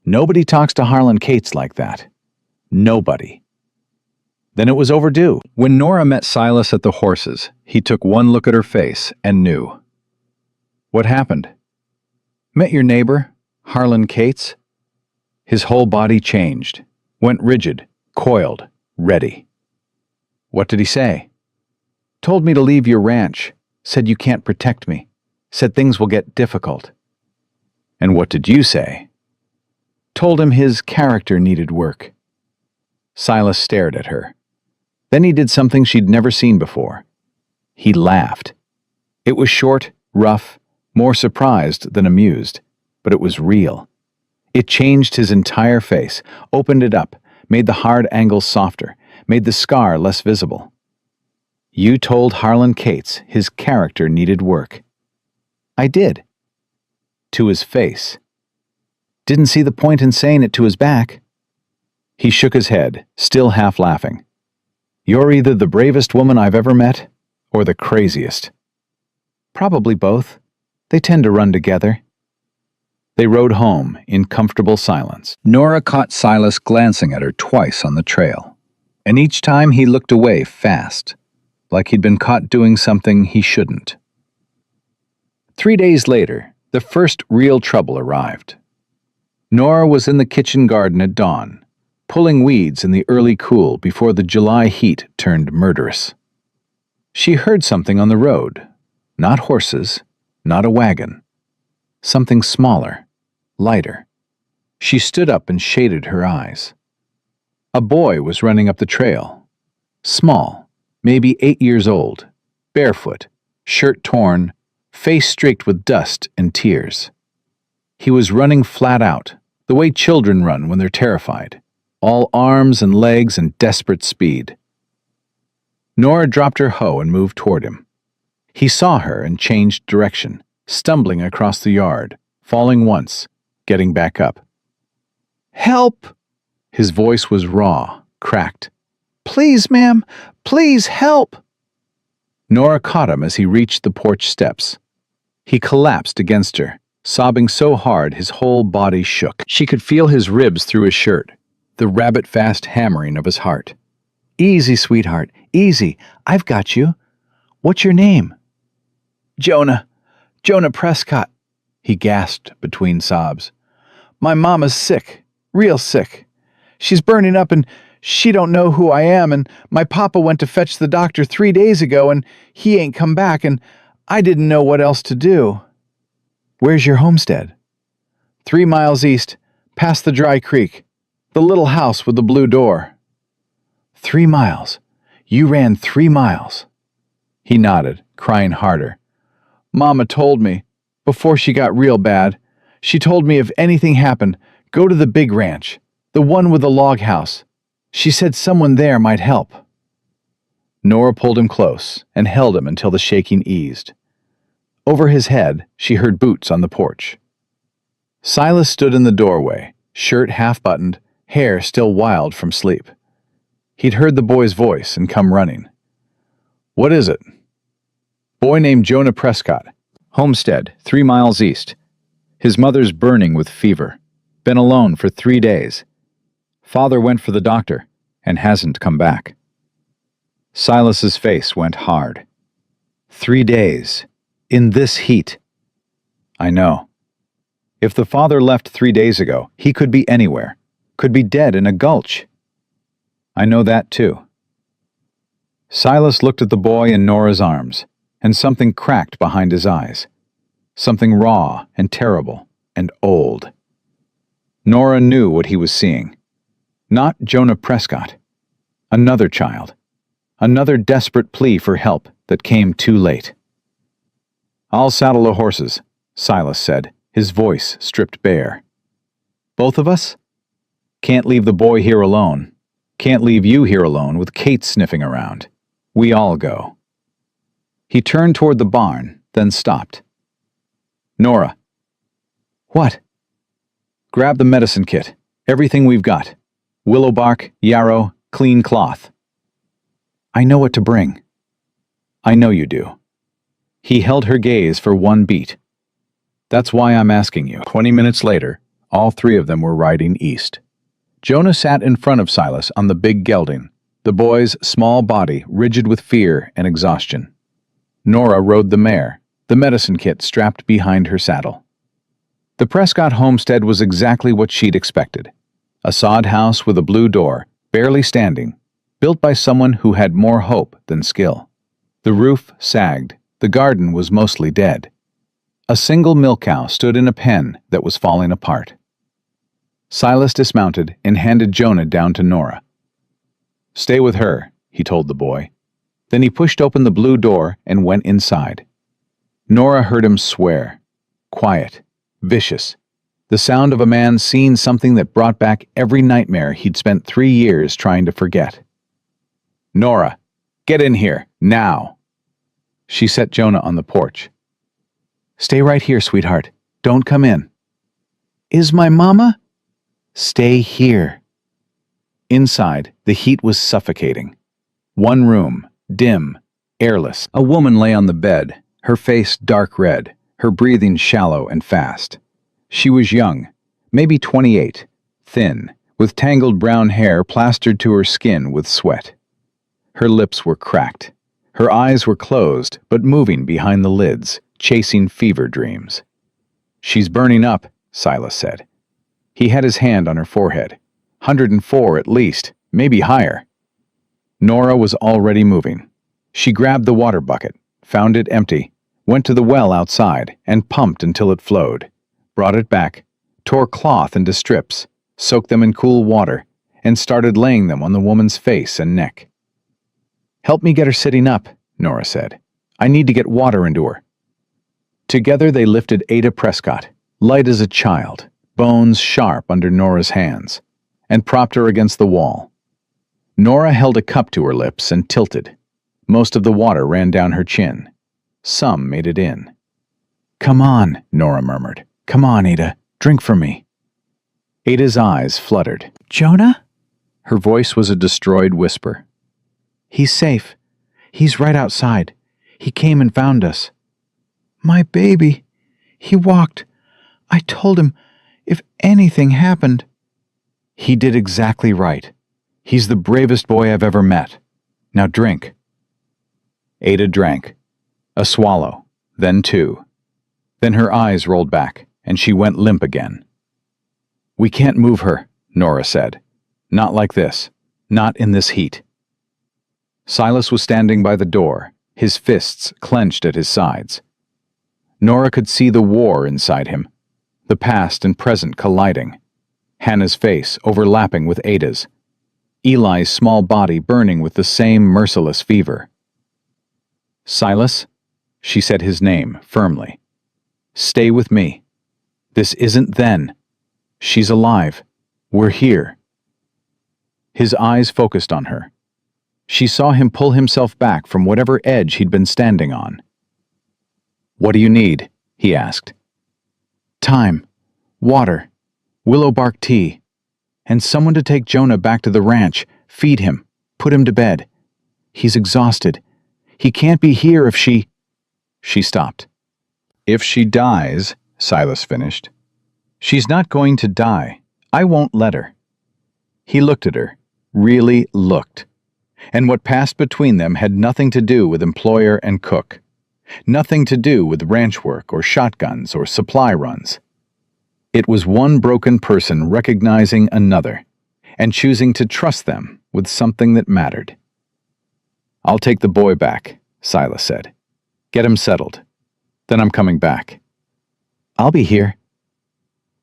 Nobody talks to Harlan Cates like that. Nobody. Then it was overdue. When Nora met Silas at the horses, he took one look at her face and knew. "What happened?" "Met your neighbor, Harlan Cates." His whole body changed, went rigid, coiled, ready. "What did he say?" "Told me to leave your ranch. Said you can't protect me. Said things will get difficult." "And what did you say?" "Told him his character needed work." Silas stared at her. Then he did something she'd never seen before. He laughed. It was short, rough, more surprised than amused, but it was real. It changed his entire face, opened it up, made the hard angles softer, made the scar less visible. "You told Harlan Cates his character needed work." "I did." To his face. "Didn't see the point in saying it to his back." He shook his head, still half laughing. "You're either the bravest woman I've ever met, or the craziest." "Probably both. They tend to run together." They rode home in comfortable silence. Nora caught Silas glancing at her twice on the trail, and each time he looked away fast, like he'd been caught doing something he shouldn't. 3 days later, the first real trouble arrived. Nora was in the kitchen garden at dawn, pulling weeds in the early cool before the July heat turned murderous. She heard something on the road. Not horses, not a wagon. Something smaller, lighter. She stood up and shaded her eyes. A boy was running up the trail. Small, maybe 8 years old, barefoot, shirt torn, face streaked with dust and tears. He was running flat out, the way children run when they're terrified, all arms and legs and desperate speed. Nora dropped her hoe and moved toward him. He saw her and changed direction, stumbling across the yard, falling once, getting back up. "Help!" His voice was raw, cracked. "Please, ma'am, please help!" Nora caught him as he reached the porch steps. He collapsed against her, sobbing so hard his whole body shook. She could feel his ribs through his shirt, the rabbit-fast hammering of his heart. "Easy, sweetheart, easy. I've got you. What's your name?" "Jonah Prescott," he gasped between sobs. "My mama's sick, real sick. She's burning up and She don't know who I am, and my papa went to fetch the doctor 3 days ago, and he ain't come back, and I didn't know what else to do." "Where's your homestead?" 3 miles east, past the dry creek. The little house with the blue door." 3 miles? You ran 3 miles? He nodded, crying harder. "Mama told me, before she got real bad, she told me if anything happened, go to the big ranch, the one with the log house. She said someone there might help." Nora pulled him close and held him until the shaking eased. Over his head, she heard boots on the porch. Silas stood in the doorway, shirt half-buttoned, hair still wild from sleep. He'd heard the boy's voice and come running. "What is it?" "Boy named Jonah Prescott. Homestead, 3 miles east. His mother's burning with fever. Been alone for 3 days. Father went for the doctor and hasn't come back." Silas's face went hard. 3 days. In this heat. "I know. If the father left 3 days ago, he could be anywhere. Could be dead in a gulch." "I know that too." Silas looked at the boy in Nora's arms, and something cracked behind his eyes. Something raw and terrible and old. Nora knew what he was seeing. Not Jonah Prescott. Another child. Another desperate plea for help that came too late. "I'll saddle the horses," Silas said, his voice stripped bare. "Both of us? Can't leave the boy here alone. Can't leave you here alone with Kate sniffing around. We all go." He turned toward the barn, then stopped. "Nora." "What?" "Grab the medicine kit. Everything we've got. Willow bark, yarrow, clean cloth." "I know what to bring." "I know you do." He held her gaze for one beat. "That's why I'm asking you." 20 minutes later, all three of them were riding east. Jonah sat in front of Silas on the big gelding, the boy's small body rigid with fear and exhaustion. Nora rode the mare, the medicine kit strapped behind her saddle. The Prescott homestead was exactly what she'd expected. A sod house with a blue door, barely standing, built by someone who had more hope than skill. The roof sagged, the garden was mostly dead. A single milk cow stood in a pen that was falling apart. Silas dismounted and handed Jonah down to Nora. "Stay with her," he told the boy. Then he pushed open the blue door and went inside. Nora heard him swear. Quiet, vicious. The sound of a man seeing something that brought back every nightmare he'd spent 3 years trying to forget. "Nora, get in here, now." She set Jonah on the porch. "Stay right here, sweetheart. Don't come in." "Is my mama?" "Stay here." Inside, the heat was suffocating. One room, dim, airless. A woman lay on the bed, her face dark red, her breathing shallow and fast. She was young, maybe 28, thin, with tangled brown hair plastered to her skin with sweat. Her lips were cracked. Her eyes were closed, but moving behind the lids, chasing fever dreams. "She's burning up," Silas said. He had his hand on her forehead. 104 at least, maybe higher. Nora was already moving. She grabbed the water bucket, found it empty, went to the well outside, and pumped until it flowed. Brought it back, tore cloth into strips, soaked them in cool water, and started laying them on the woman's face and neck. "Help me get her sitting up," Nora said. "I need to get water into her." Together they lifted Ada Prescott, light as a child, bones sharp under Nora's hands, and propped her against the wall. Nora held a cup to her lips and tilted. Most of the water ran down her chin. Some made it in. "Come on," Nora murmured. "Come on, Ada. Drink for me." Ada's eyes fluttered. "Jonah?" Her voice was a destroyed whisper. "He's safe. He's right outside. He came and found us." "My baby. He walked. I told him if anything happened." "He did exactly right. He's the bravest boy I've ever met. Now drink." Ada drank. A swallow, then two. Then her eyes rolled back, and she went limp again. "We can't move her," Nora said. "Not like this. Not in this heat. Silas was standing by the door, his fists clenched at his sides. Nora could see the war inside him, the past and present colliding, Hannah's face overlapping with Ada's, Eli's small body burning with the same merciless fever. "Silas," she said his name firmly. "Stay with me. This isn't then. She's alive. We're here." His eyes focused on her. She saw him pull himself back from whatever edge he'd been standing on. "What do you need?" he asked. "Time, water, willow bark tea, and someone to take Jonah back to the ranch, feed him, put him to bed. He's exhausted. He can't be here if she—" She stopped. "If she dies," Silas finished. "She's not going to die. I won't let her." He looked at her, really looked. And what passed between them had nothing to do with employer and cook. Nothing to do with ranch work or shotguns or supply runs. It was one broken person recognizing another and choosing to trust them with something that mattered. "I'll take the boy back," Silas said. "Get him settled. Then I'm coming back." "I'll be here."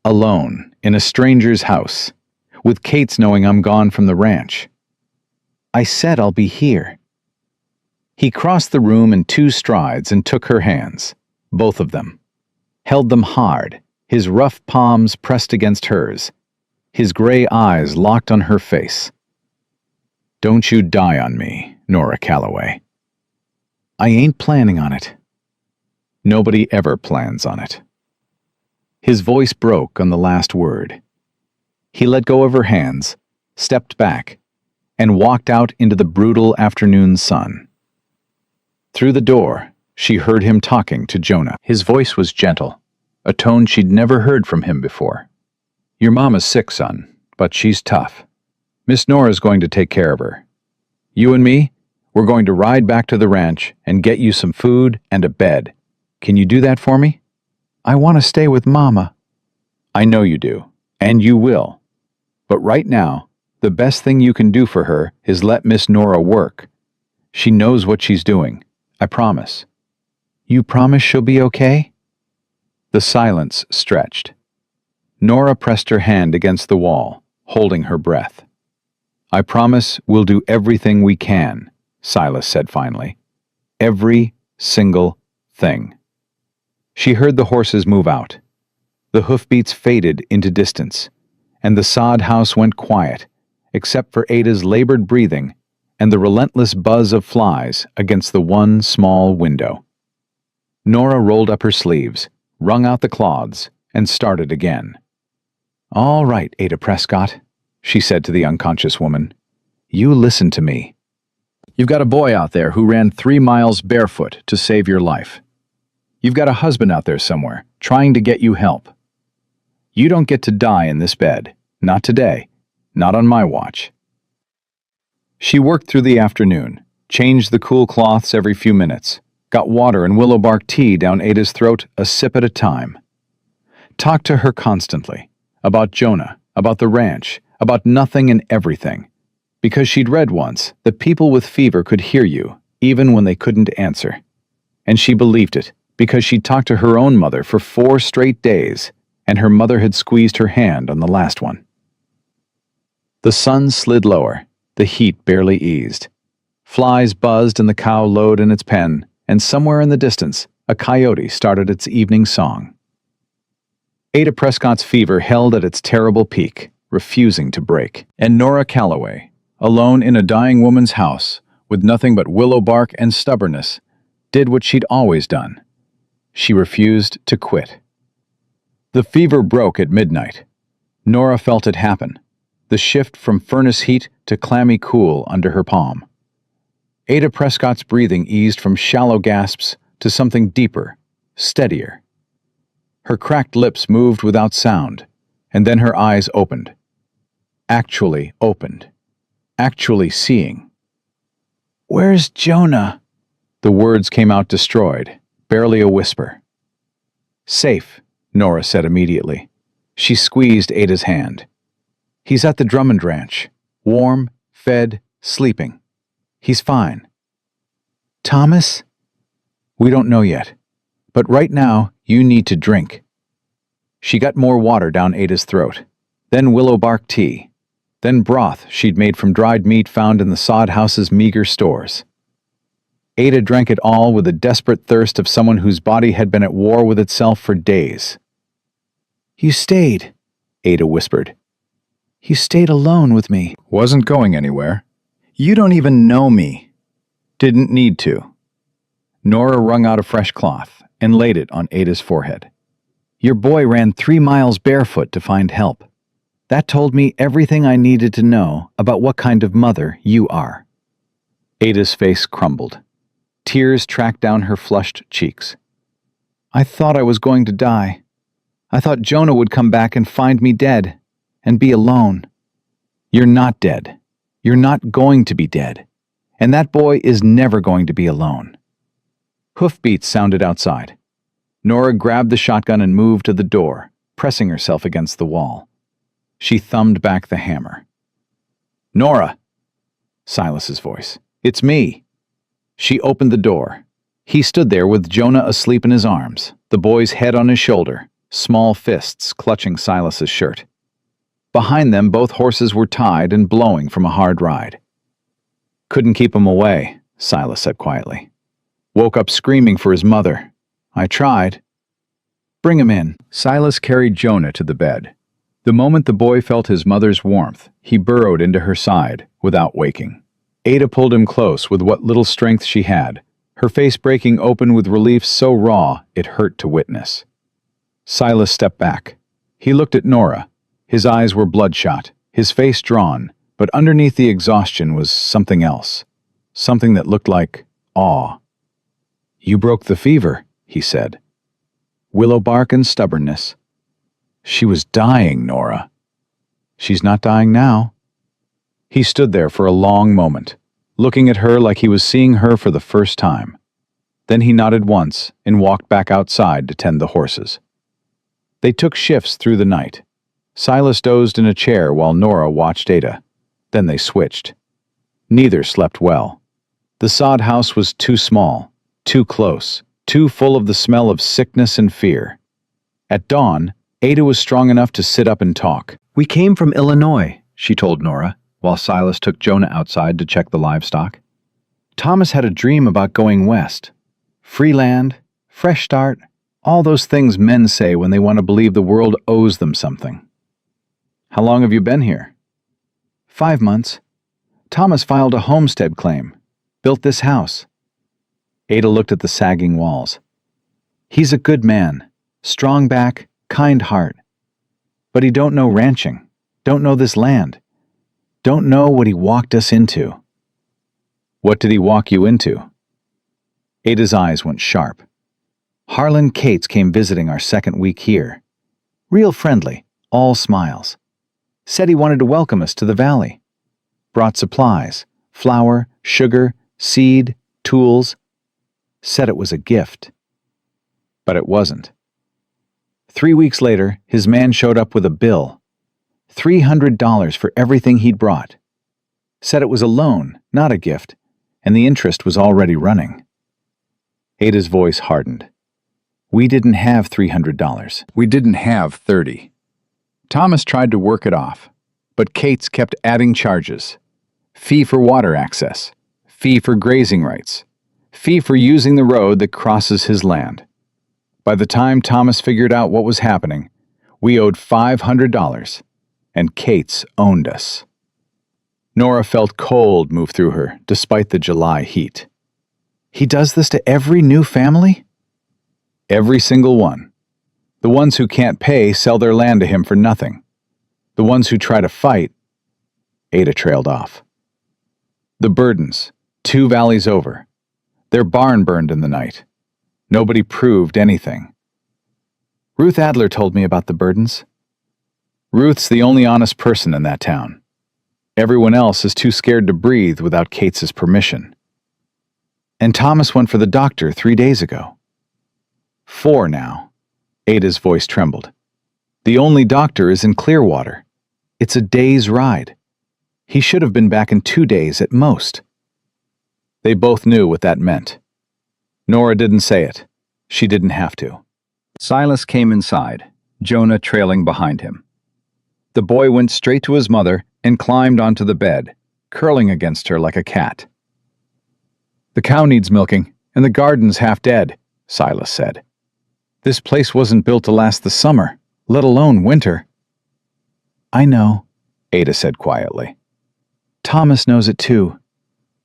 "Alone, in a stranger's house, with Kate's knowing I'm gone from the ranch." "I said I'll be here." He crossed the room in 2 strides and took her hands, both of them, held them hard, his rough palms pressed against hers, his gray eyes locked on her face. "Don't you die on me, Nora Calloway." "I ain't planning on it." "Nobody ever plans on it." His voice broke on the last word. He let go of her hands, stepped back, and walked out into the brutal afternoon sun. Through the door, she heard him talking to Jonah. His voice was gentle, a tone she'd never heard from him before. "Your mama's sick, son, but she's tough. Miss Nora's going to take care of her. You and me, we're going to ride back to the ranch and get you some food and a bed. Can you do that for me?" "I want to stay with Mama." "I know you do, and you will. But right now, the best thing you can do for her is let Miss Nora work. She knows what she's doing, I promise." "You promise she'll be okay?" The silence stretched. Nora pressed her hand against the wall, holding her breath. "I promise we'll do everything we can," Silas said finally. "Every single thing." She heard the horses move out. The hoofbeats faded into distance, and the sod house went quiet, except for Ada's labored breathing and the relentless buzz of flies against the one small window. Nora rolled up her sleeves, wrung out the cloths, and started again. "All right, Ada Prescott," she said to the unconscious woman. "You listen to me. You've got a boy out there who ran 3 miles barefoot to save your life. You've got a husband out there somewhere, trying to get you help. You don't get to die in this bed. Not today. Not on my watch." She worked through the afternoon, changed the cool cloths every few minutes, got water and willow bark tea down Ada's throat a sip at a time. Talked to her constantly, about Jonah, about the ranch, about nothing and everything, because she'd read once that people with fever could hear you, even when they couldn't answer. And she believed it, because she'd talked to her own mother for 4 straight days, and her mother had squeezed her hand on the last one. The sun slid lower, the heat barely eased. Flies buzzed and the cow lowed in its pen, and somewhere in the distance, a coyote started its evening song. Ada Prescott's fever held at its terrible peak, refusing to break. And Nora Calloway, alone in a dying woman's house, with nothing but willow bark and stubbornness, did what she'd always done. She refused to quit. The fever broke at midnight. Nora felt it happen, the shift from furnace heat to clammy cool under her palm. Ada Prescott's breathing eased from shallow gasps to something deeper, steadier. Her cracked lips moved without sound, and then her eyes opened. Actually opened. Actually seeing. "Where's Jonah?" The words came out destroyed, barely a whisper. "Safe," Nora said immediately. She squeezed Ada's hand. "He's at the Drummond Ranch. Warm, fed, sleeping. He's fine. Thomas? We don't know yet. But right now, you need to drink. She got more water down Ada's throat, then willow bark tea, then broth she'd made from dried meat found in the sod house's meager stores. Ada drank it all with the desperate thirst of someone whose body had been at war with itself for days. You stayed, Ada whispered. You stayed alone with me. Wasn't going anywhere. You don't even know me. Didn't need to. Nora wrung out a fresh cloth and laid it on Ada's forehead. Your boy ran 3 miles barefoot to find help. That told me everything I needed to know about what kind of mother you are. Ada's face crumbled. Tears tracked down her flushed cheeks. I thought I was going to die. I thought Jonah would come back and find me dead, and be alone. You're not dead. You're not going to be dead. And that boy is never going to be alone. Hoofbeats sounded outside. Nora grabbed the shotgun and moved to the door, pressing herself against the wall. She thumbed back the hammer. Nora! Silas's voice. It's me. She opened the door. He stood there with Jonah asleep in his arms, the boy's head on his shoulder, small fists clutching Silas's shirt. Behind them, both horses were tied and blowing from a hard ride. Couldn't keep him away, Silas said quietly. Woke up screaming for his mother. I tried. Bring him in. Silas carried Jonah to the bed. The moment the boy felt his mother's warmth, he burrowed into her side without waking. Ada pulled him close with what little strength she had, her face breaking open with relief so raw it hurt to witness. Silas stepped back. He looked at Nora. His eyes were bloodshot, his face drawn, but underneath the exhaustion was something else. Something that looked like awe. You broke the fever, he said. Willow bark and stubbornness. She was dying, Nora. She's not dying now. He stood there for a long moment, looking at her like he was seeing her for the first time. Then he nodded once and walked back outside to tend the horses. They took shifts through the night. Silas dozed in a chair while Nora watched Ada. Then they switched. Neither slept well. The sod house was too small, too close, too full of the smell of sickness and fear. At dawn, Ada was strong enough to sit up and talk. We came from Illinois, she told Nora, while Silas took Jonah outside to check the livestock. Thomas had a dream about going west. Free land, fresh start, all those things men say when they want to believe the world owes them something. How long have you been here? 5 months. Thomas filed a homestead claim, built this house. Ada looked at the sagging walls. He's a good man, strong back, kind heart. But he don't know ranching, don't know this land, don't know what he walked us into. What did he walk you into? Ada's eyes went sharp. Harlan Cates came visiting our second week here. Real friendly, all smiles. Said he wanted to welcome us to the valley. Brought supplies, flour, sugar, seed, tools. Said it was a gift. But it wasn't. 3 weeks later, his man showed up with a bill. $300 for everything he'd brought. Said it was a loan, not a gift, and the interest was already running. Ada's voice hardened. We didn't have $300. We didn't have 30. Thomas tried to work it off, but Cates kept adding charges. Fee for water access, fee for grazing rights, fee for using the road that crosses his land. By the time Thomas figured out what was happening, we owed $500, and Cates owned us. Nora felt cold move through her, despite the July heat. He does this to every new family? Every single one. The ones who can't pay sell their land to him for nothing. The ones who try to fight. Ada trailed off. The Burdens, 2 valleys over. Their barn burned in the night. Nobody proved anything. Ruth Adler told me about the Burdens. Ruth's the only honest person in that town. Everyone else is too scared to breathe without Cates's permission. And Thomas went for the doctor 3 days ago. 4 now. Ada's voice trembled. The only doctor is in Clearwater. It's a day's ride. He should have been back in 2 days at most. They both knew what that meant. Nora didn't say it. She didn't have to. Silas came inside, Jonah trailing behind him. The boy went straight to his mother and climbed onto the bed, curling against her like a cat. "The cow needs milking, and the garden's half dead," Silas said. "This place wasn't built to last the summer, let alone winter." "I know," Ada said quietly. "Thomas knows it too.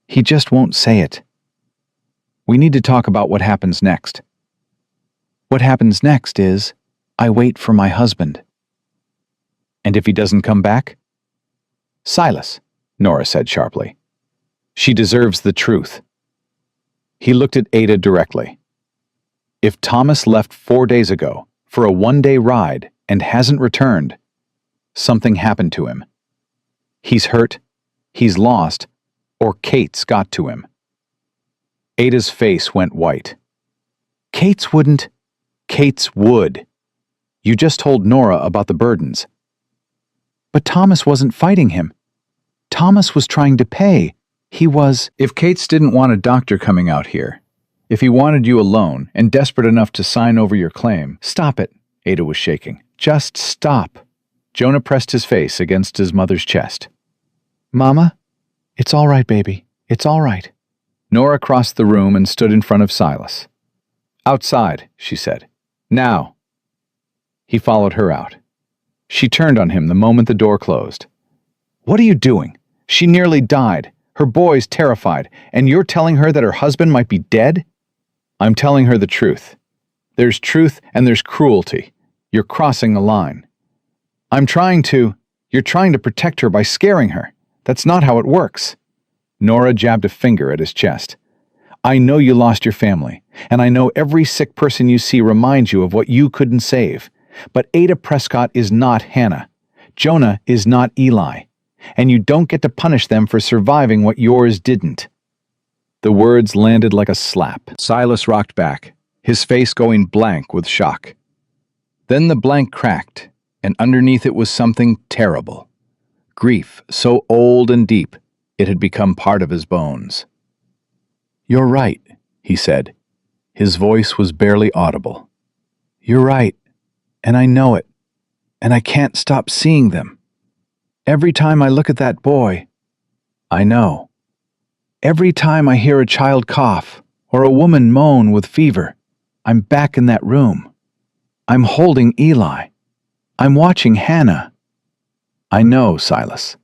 He just won't say it. We need to talk about what happens next. What happens next is, I wait for my husband." "And if he doesn't come back?" "Silas," Nora said sharply. "She deserves the truth." He looked at Ada directly. "If Thomas left 4 days ago for a one-day ride and hasn't returned, something happened to him. He's hurt, he's lost, or Kate's got to him." Ada's face went white. "Kate's wouldn't." "Kate's would. You just told Nora about the burdens." "But Thomas wasn't fighting him. Thomas was trying to pay. He was—" "If Kate's didn't want a doctor coming out here, if he wanted you alone and desperate enough to sign over your claim—" "Stop it," Ada was shaking. "Just stop." Jonah pressed his face against his mother's chest. "Mama, it's all right, baby. It's all right." Nora crossed the room and stood in front of Silas. "Outside," she said. "Now." He followed her out. She turned on him the moment the door closed. "What are you doing? She nearly died. Her boy's terrified, and you're telling her that her husband might be dead?" "I'm telling her the truth. There's truth and there's cruelty. You're crossing the line." You're trying to protect her by scaring her. That's not how it works." Nora jabbed a finger at his chest. "I know you lost your family, and I know every sick person you see reminds you of what you couldn't save. But Ada Prescott is not Hannah. Jonah is not Eli. And you don't get to punish them for surviving what yours didn't." The words landed like a slap. Silas rocked back, his face going blank with shock. Then the blank cracked, and underneath it was something terrible. Grief so old and deep, it had become part of his bones. "You're right," he said. His voice was barely audible. "You're right, and I know it, and I can't stop seeing them. Every time I look at that boy, I know. Every time I hear a child cough or a woman moan with fever, I'm back in that room. I'm holding Eli. I'm watching Hannah." "I know, Silas."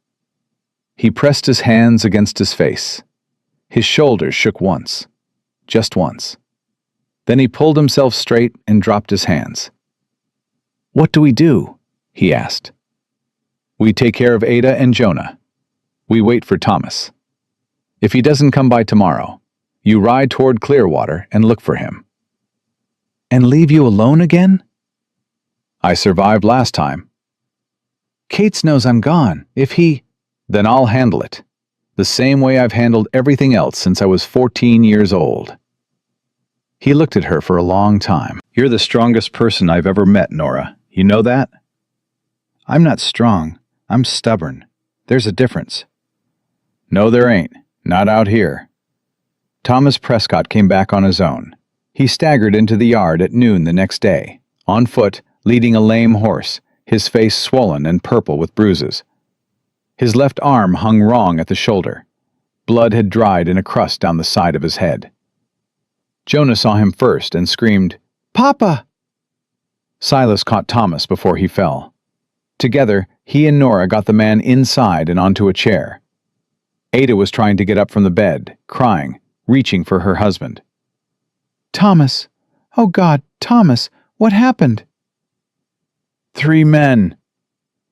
He pressed his hands against his face. His shoulders shook once, just once. Then he pulled himself straight and dropped his hands. "What do we do?" he asked. "We take care of Ada and Jonah. We wait for Thomas. If he doesn't come by tomorrow, you ride toward Clearwater and look for him." "And leave you alone again?" "I survived last time." "Kate's knows I'm gone. If he—" "Then I'll handle it. The same way I've handled everything else since I was 14 years old." He looked at her for a long time. "You're the strongest person I've ever met, Nora. You know that?" "I'm not strong. I'm stubborn. There's a difference." "No, there ain't. Not out here." Thomas Prescott came back on his own. He staggered into the yard at noon the next day, on foot, leading a lame horse, his face swollen and purple with bruises. His left arm hung wrong at the shoulder. Blood had dried in a crust down the side of his head. Jonah saw him first and screamed, "Papa!" Silas caught Thomas before he fell. Together, he and Nora got the man inside and onto a chair. Ada was trying to get up from the bed, crying, reaching for her husband. "Thomas! Oh God, Thomas! What happened?" "3 men."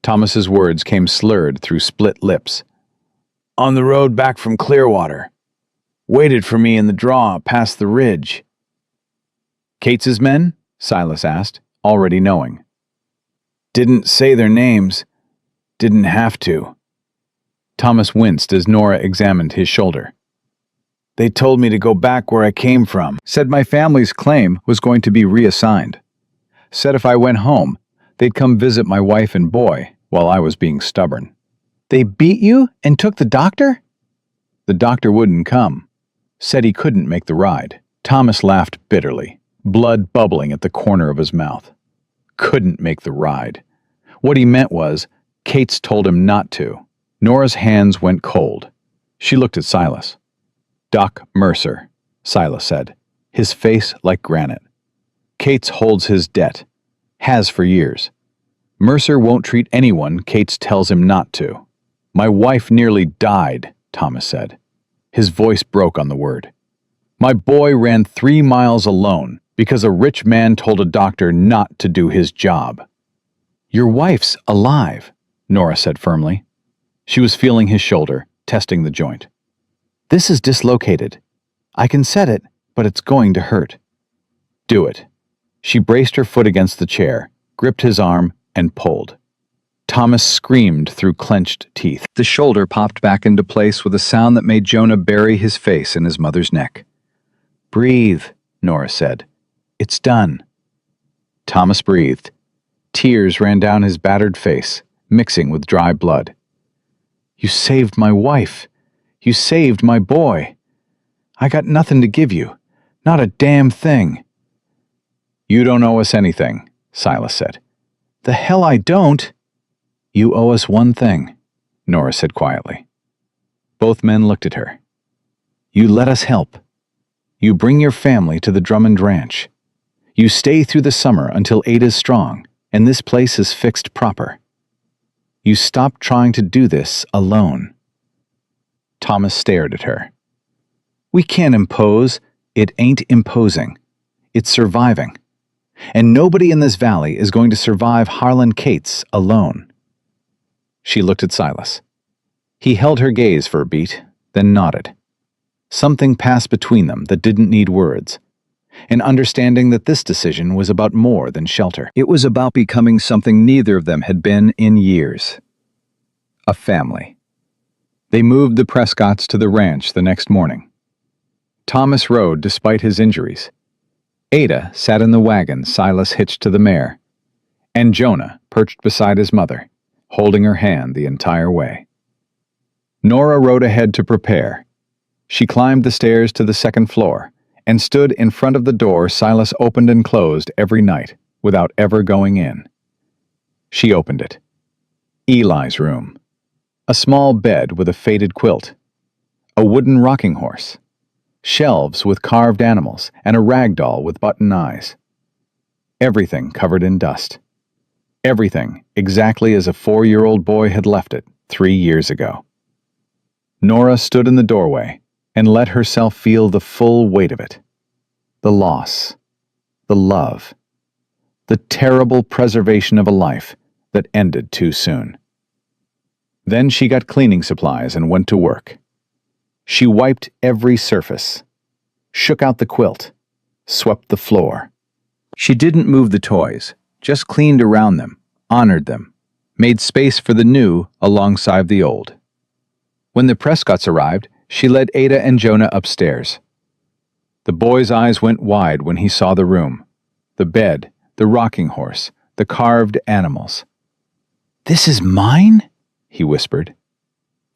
Thomas's words came slurred through split lips. "On the road back from Clearwater. Waited for me in the draw past the ridge." "Kate's men?" Silas asked, already knowing. "Didn't say their names. Didn't have to." Thomas winced as Nora examined his shoulder. "They told me to go back where I came from. Said my family's claim was going to be reassigned. Said if I went home, they'd come visit my wife and boy while I was being stubborn." They beat you and took the doctor? The doctor wouldn't come. Said he couldn't make the ride. Thomas laughed bitterly, blood bubbling at the corner of his mouth. Couldn't make the ride. What he meant was, Kate's told him not to. Nora's hands went cold. She looked at Silas. Doc Mercer, Silas said, his face like granite. Kate's holds his debt. Has for years. Mercer won't treat anyone Kate's tells him not to. My wife nearly died, Thomas said. His voice broke on the word. My boy ran 3 miles alone because a rich man told a doctor not to do his job. Your wife's alive, Nora said firmly. She was feeling his shoulder, testing the joint. This is dislocated. I can set it, but it's going to hurt. Do it. She braced her foot against the chair, gripped his arm, and pulled. Thomas screamed through clenched teeth. The shoulder popped back into place with a sound that made Jonah bury his face in his mother's neck. Breathe, Nora said. It's done. Thomas breathed. Tears ran down his battered face, mixing with dry blood. You saved my wife. You saved my boy. I got nothing to give you. Not a damn thing. You don't owe us anything, Silas said. The hell I don't. You owe us one thing, Nora said quietly. Both men looked at her. You let us help. You bring your family to the Drummond Ranch. You stay through the summer until Ada's strong, and this place is fixed proper. You stop trying to do this alone. Thomas stared at her. We can't impose. It ain't imposing. It's surviving. And nobody in this valley is going to survive Harlan Cates alone. She looked at Silas. He held her gaze for a beat, then nodded. Something passed between them that didn't need words. An understanding that this decision was about more than shelter. It was about becoming something neither of them had been in years. A family. They moved the Prescotts to the ranch the next morning. Thomas rode despite his injuries. Ada sat in the wagon Silas hitched to the mare, and Jonah perched beside his mother, holding her hand the entire way. Nora rode ahead to prepare. She climbed the stairs to the second floor and stood in front of the door Silas opened and closed every night without ever going in. She opened it. Eli's room. A small bed with a faded quilt. A wooden rocking horse. Shelves with carved animals and a rag doll with button eyes. Everything covered in dust. Everything exactly as a 4-year-old boy had left it 3 years ago. Nora stood in the doorway and let herself feel the full weight of it. The loss, the love, the terrible preservation of a life that ended too soon. Then she got cleaning supplies and went to work. She wiped every surface, shook out the quilt, swept the floor. She didn't move the toys, just cleaned around them, honored them, made space for the new alongside the old. When the Prescotts arrived, she led Ada and Jonah upstairs. The boy's eyes went wide when he saw the room, the bed, the rocking horse, the carved animals. "This is mine?" he whispered.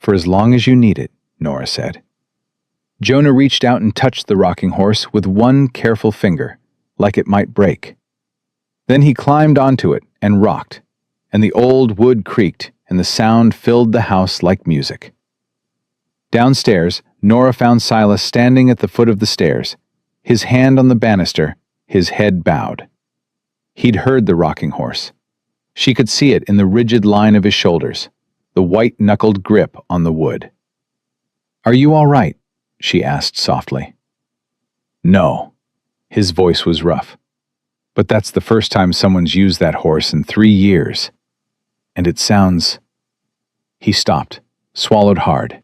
"For as long as you need it," Nora said. Jonah reached out and touched the rocking horse with one careful finger, like it might break. Then he climbed onto it and rocked, and the old wood creaked, and the sound filled the house like music. Downstairs, Nora found Silas standing at the foot of the stairs, his hand on the banister, his head bowed. He'd heard the rocking horse. She could see it in the rigid line of his shoulders, the white-knuckled grip on the wood. "Are you all right?" she asked softly. "No." His voice was rough. "But that's the first time someone's used that horse in 3 years. And it sounds..." He stopped, swallowed hard.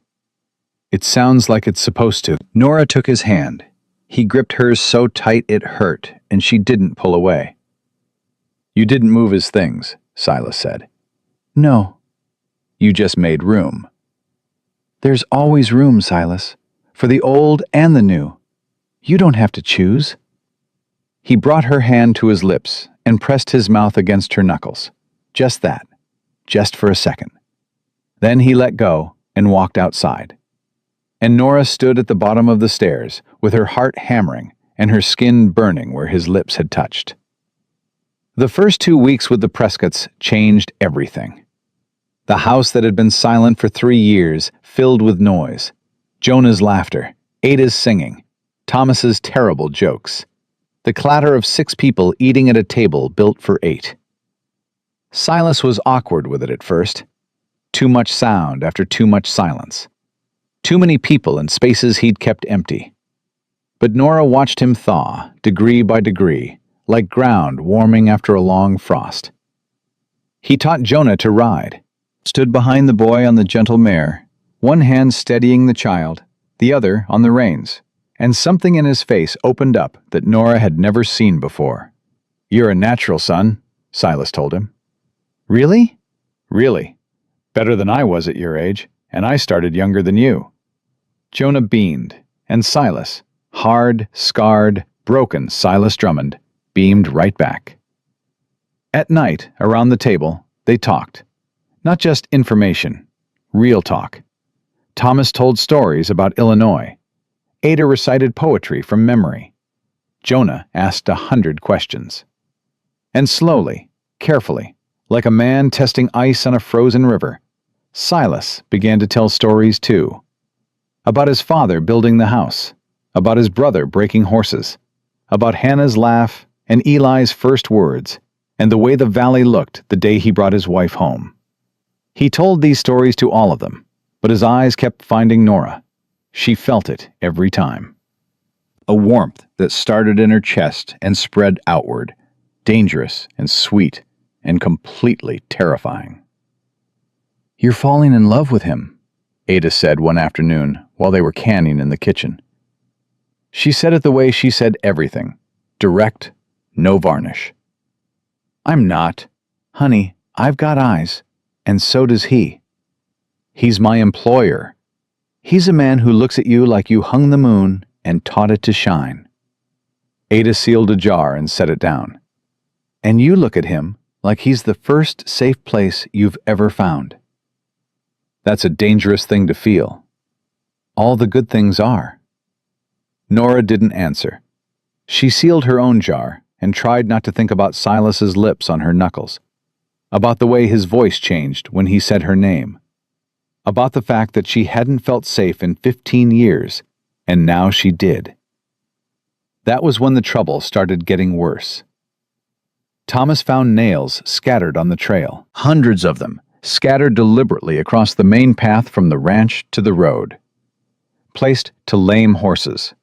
"It sounds like it's supposed to." Nora took his hand. He gripped hers so tight it hurt, and she didn't pull away. "You didn't move his things," Silas said. "No." "You just made room." "There's always room, Silas, for the old and the new. You don't have to choose." He brought her hand to his lips and pressed his mouth against her knuckles. Just that, just for a second. Then he let go and walked outside. And Nora stood at the bottom of the stairs, with her heart hammering and her skin burning where his lips had touched. The first 2 weeks with the Prescotts changed everything. The house that had been silent for 3 years filled with noise. Jonah's laughter, Ada's singing, Thomas's terrible jokes. The clatter of 6 people eating at a table built for 8. Silas was awkward with it at first. Too much sound after too much silence. Too many people in spaces he'd kept empty. But Nora watched him thaw, degree by degree, like ground warming after a long frost. He taught Jonah to ride, stood behind the boy on the gentle mare, one hand steadying the child, the other on the reins, and something in his face opened up that Nora had never seen before. "You're a natural, son," Silas told him. "Really?" "Really. Better than I was at your age, and I started younger than you." Jonah beamed, and Silas, hard, scarred, broken Silas Drummond, beamed right back. At night, around the table, they talked. Not just information, real talk. Thomas told stories about Illinois. Ada recited poetry from memory. Jonah asked 100 questions. And slowly, carefully, like a man testing ice on a frozen river, Silas began to tell stories too. About his father building the house, about his brother breaking horses, about Hannah's laugh and Eli's first words, and the way the valley looked the day he brought his wife home. He told these stories to all of them, but his eyes kept finding Nora. She felt it every time. A warmth that started in her chest and spread outward, dangerous and sweet and completely terrifying. "You're falling in love with him," Ada said one afternoon while they were canning in the kitchen. She said it the way she said everything, direct, no varnish. "I'm not. Honey, I've got eyes, and so does he. He's my employer. He's a man who looks at you like you hung the moon and taught it to shine." Ada sealed a jar and set it down. "And you look at him like he's the first safe place you've ever found." That's a dangerous thing to feel. All the good things are. Nora didn't answer. She sealed her own jar and tried not to think about Silas's lips on her knuckles, about the way his voice changed when he said her name, about the fact that she hadn't felt safe in 15 years, and now she did. That was when the trouble started getting worse. Thomas found nails scattered on the trail, hundreds of them, scattered deliberately across the main path from the ranch to the road, placed to lame horses.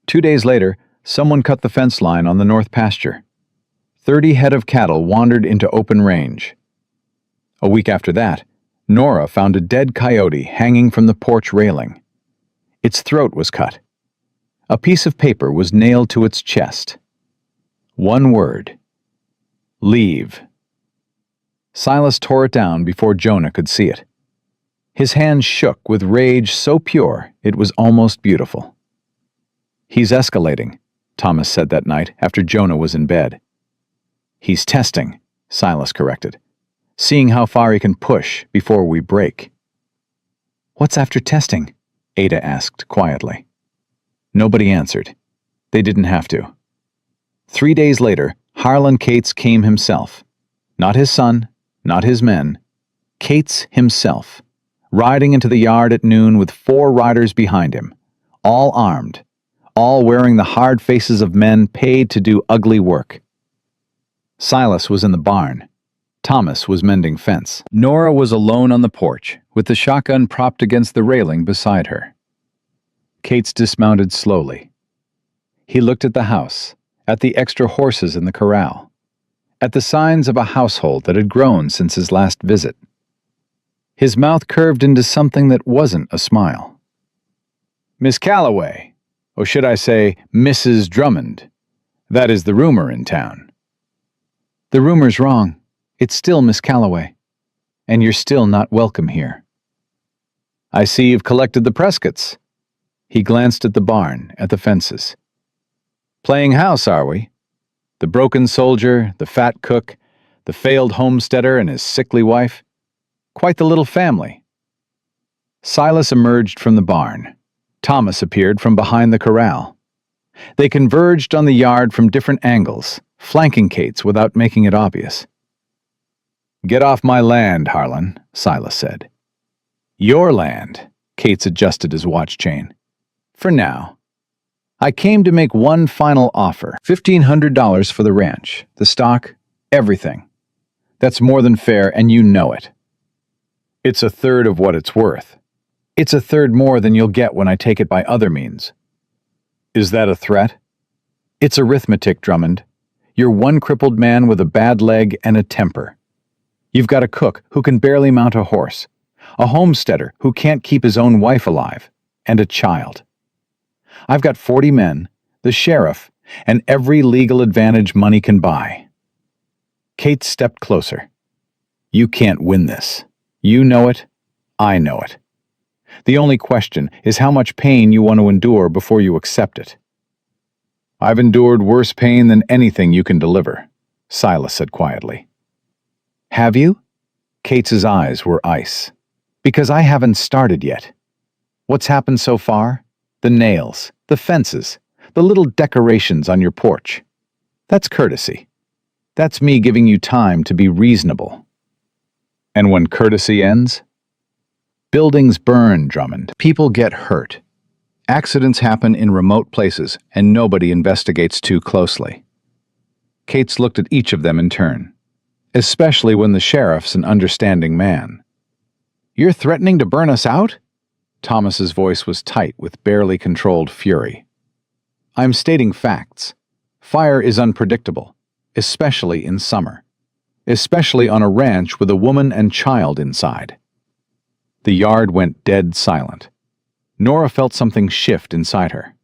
2 days later, someone cut the fence line on the north pasture. 30 head of cattle wandered into open range. A week after that, Nora found a dead coyote hanging from the porch railing. Its throat was cut. A piece of paper was nailed to its chest. One word: leave. Silas tore it down before Jonah could see it. His hands shook with rage so pure it was almost beautiful. "He's escalating," Thomas said that night after Jonah was in bed. "He's testing," Silas corrected, "seeing how far he can push before we break." "What's after testing?" Ada asked quietly. Nobody answered. They didn't have to. 3 days later, Harlan Cates came himself. Not his son, not his men. Cates himself, riding into the yard at noon with 4 riders behind him, all armed, all wearing the hard faces of men paid to do ugly work. Silas was in the barn. Thomas was mending fence. Nora was alone on the porch, with the shotgun propped against the railing beside her. Cates dismounted slowly. He looked at the house, at the extra horses in the corral, at the signs of a household that had grown since his last visit. His mouth curved into something that wasn't a smile. "Miss Calloway, or should I say Mrs. Drummond? That is the rumor in town." "The rumor's wrong. It's still Miss Calloway. And you're still not welcome here." "I see you've collected the Prescotts." He glanced at the barn, at the fences. "Playing house, are we? The broken soldier, the fat cook, the failed homesteader and his sickly wife?" Quite the little family. Silas emerged from the barn. Thomas appeared from behind the corral. They converged on the yard from different angles, flanking Kate's without making it obvious. "Get off my land, Harlan," Silas said. "Your land," Kate's adjusted his watch chain. "For now. I came to make one final offer. $1,500 for the ranch, the stock, everything. That's more than fair, and you know it. It's a third of what it's worth. It's a third more than you'll get when I take it by other means." "Is that a threat?" "It's arithmetic, Drummond. You're one crippled man with a bad leg and a temper. You've got a cook who can barely mount a horse, a homesteader who can't keep his own wife alive, and a child. I've got 40 men, the sheriff, and every legal advantage money can buy." Kate stepped closer. "You can't win this. You know it. I know it. The only question is how much pain you want to endure before you accept it." "I've endured worse pain than anything you can deliver," Silas said quietly. "Have you?" Kate's eyes were ice. "Because I haven't started yet. What's happened so far? The nails, the fences, the little decorations on your porch. That's courtesy. That's me giving you time to be reasonable. And when courtesy ends? Buildings burn, Drummond. People get hurt. Accidents happen in remote places, and nobody investigates too closely." Kate's looked at each of them in turn, especially when the sheriff's an understanding man. "You're threatening to burn us out?" Thomas's voice was tight with barely controlled fury. "I'm stating facts. Fire is unpredictable, especially in summer, especially on a ranch with a woman and child inside." The yard went dead silent. Nora felt something shift inside her.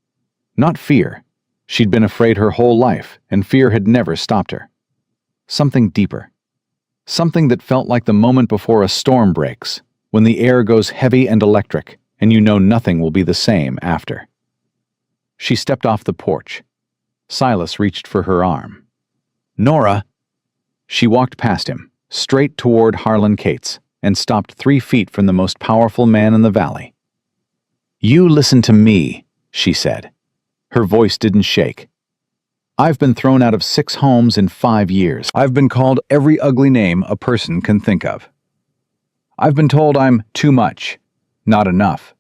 Not fear. She'd been afraid her whole life, and fear had never stopped her. Something deeper. Something that felt like the moment before a storm breaks, when the air goes heavy and electric, and you know nothing will be the same after. She stepped off the porch. Silas reached for her arm. "Nora!" She walked past him, straight toward Harlan Cates, and stopped 3 feet from the most powerful man in the valley. "You listen to me," she said. Her voice didn't shake. "I've been thrown out of 6 homes in 5 years. I've been called every ugly name a person can think of. I've been told I'm too much, not enough,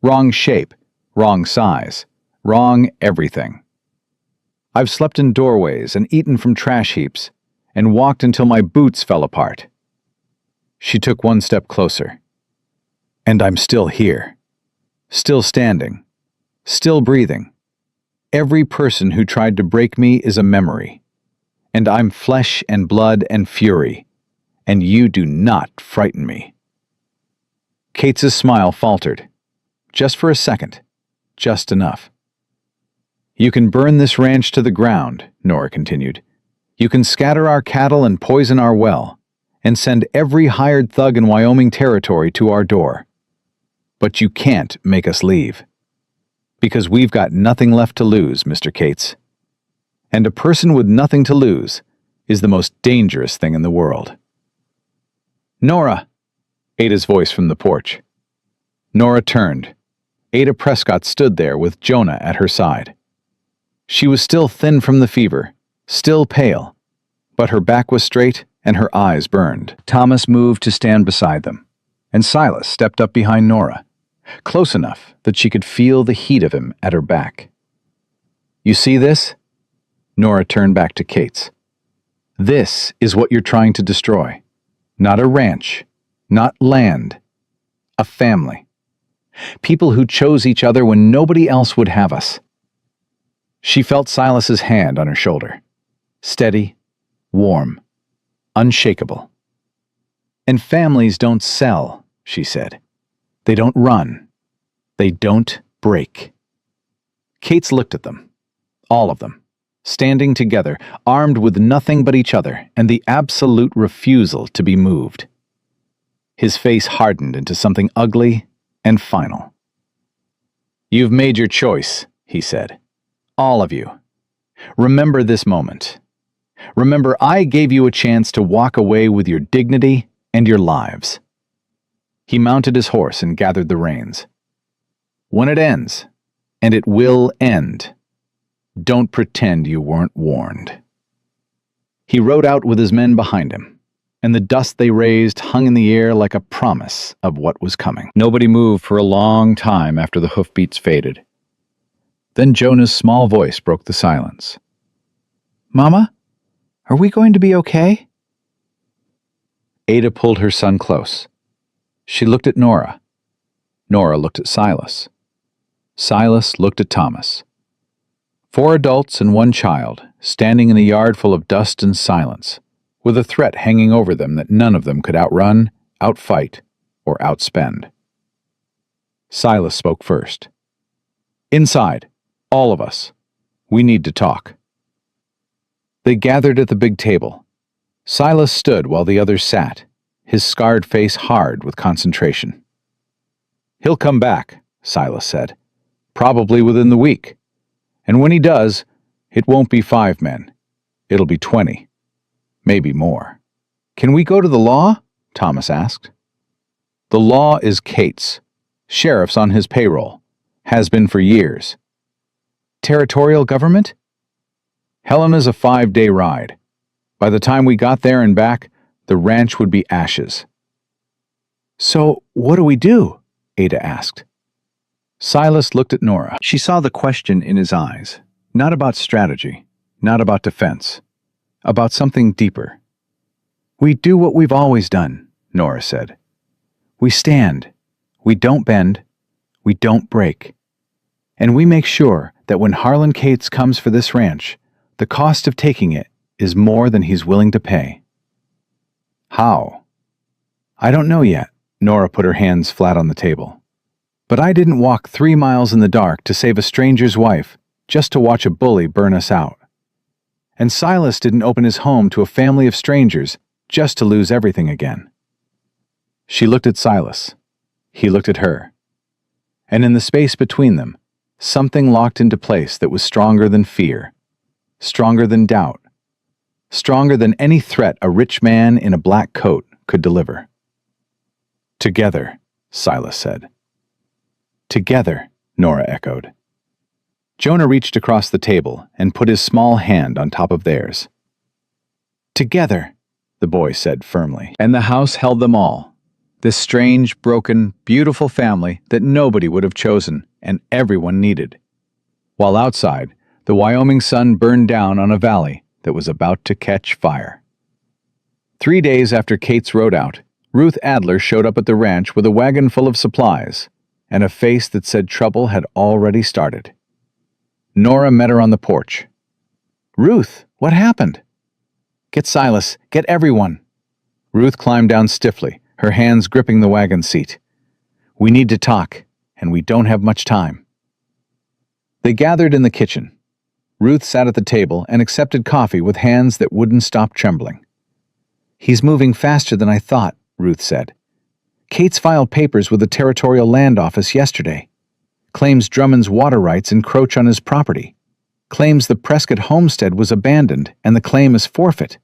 wrong shape, wrong size, wrong everything. I've slept in doorways and eaten from trash heaps and walked until my boots fell apart." She took 1 step closer. "And I'm still here. Still standing. Still breathing. Every person who tried to break me is a memory. And I'm flesh and blood and fury. And you do not frighten me." Kate's smile faltered. Just for a second. Just enough. "You can burn this ranch to the ground," Nora continued. "You can scatter our cattle and poison our well, and send every hired thug in Wyoming territory to our door. But you can't make us leave. Because we've got nothing left to lose, Mr. Cates. And a person with nothing to lose is the most dangerous thing in the world." "Nora!" Ada's voice from the porch. Nora turned. Ada Prescott stood there with Jonah at her side. She was still thin from the fever, still pale, but her back was straight and her eyes burned. Thomas moved to stand beside them, and Silas stepped up behind Nora, close enough that she could feel the heat of him at her back. "You see this?" Nora turned back to Kate's. "This is what you're trying to destroy. Not a ranch, not land. A family. People who chose each other when nobody else would have us." She felt Silas's hand on her shoulder. Steady, warm, unshakable. "And families don't sell," she said. "They don't run. They don't break." Kate's looked at them, all of them, standing together, armed with nothing but each other and the absolute refusal to be moved. His face hardened into something ugly and final. "You've made your choice," he said. "All of you. Remember this moment. Remember, I gave you a chance to walk away with your dignity and your lives. He mounted his horse and gathered the reins. When it ends, and it will end, don't pretend you weren't warned. He rode out with his men behind him, and the dust they raised hung in the air like a promise of what was coming. Nobody moved for a long time after the hoofbeats faded. Then Jonah's small voice broke the silence. "Mama, are we going to be okay?" Ada pulled her son close. She looked at Nora. Nora looked at Silas. Silas looked at Thomas. 4 adults and 1 child, standing in a yard full of dust and silence, with a threat hanging over them that none of them could outrun, outfight, or outspend. Silas spoke first. "Inside, all of us. We need to talk." They gathered at the big table. Silas stood while the others sat, his scarred face hard with concentration. "He'll come back," Silas said, "probably within the week. And when he does, it won't be 5 men. It'll be 20. Maybe more." "Can we go to the law?" Thomas asked. "The law is Kate's. Sheriff's on his payroll. Has been for years." "Territorial government?" "Helena's a 5-day ride. By the time we got there and back, the ranch would be ashes." "So what do we do?" Ada asked. Silas looked at Nora. She saw the question in his eyes, not about strategy, not about defense, about something deeper. "We do what we've always done," Nora said. "We stand. We don't bend. We don't break. And we make sure that when Harlan Cates comes for this ranch, the cost of taking it is more than he's willing to pay." "How?" "I don't know yet." Nora put her hands flat on the table. "But I didn't walk 3 miles in the dark to save a stranger's wife just to watch a bully burn us out. And Silas didn't open his home to a family of strangers just to lose everything again." She looked at Silas. He looked at her. And in the space between them, something locked into place that was stronger than fear, stronger than doubt, stronger than any threat a rich man in a black coat could deliver. "Together," Silas said. "Together," Nora echoed. Jonah reached across the table and put his small hand on top of theirs. "Together," the boy said firmly. And the house held them all. This strange, broken, beautiful family that nobody would have chosen and everyone needed. While outside, the Wyoming sun burned down on a valley that was about to catch fire. 3 days after Kate's rode out, Ruth Adler showed up at the ranch with a wagon full of supplies and a face that said trouble had already started. Nora met her on the porch. "Ruth, what happened?" "Get Silas, get everyone." Ruth climbed down stiffly, her hands gripping the wagon seat. "We need to talk, and we don't have much time." They gathered in the kitchen. Ruth sat at the table and accepted coffee with hands that wouldn't stop trembling. "He's moving faster than I thought," Ruth said. "Kate's filed papers with the Territorial Land Office yesterday. Claims Drummond's water rights encroach on his property. Claims the Prescott homestead was abandoned and the claim is forfeit.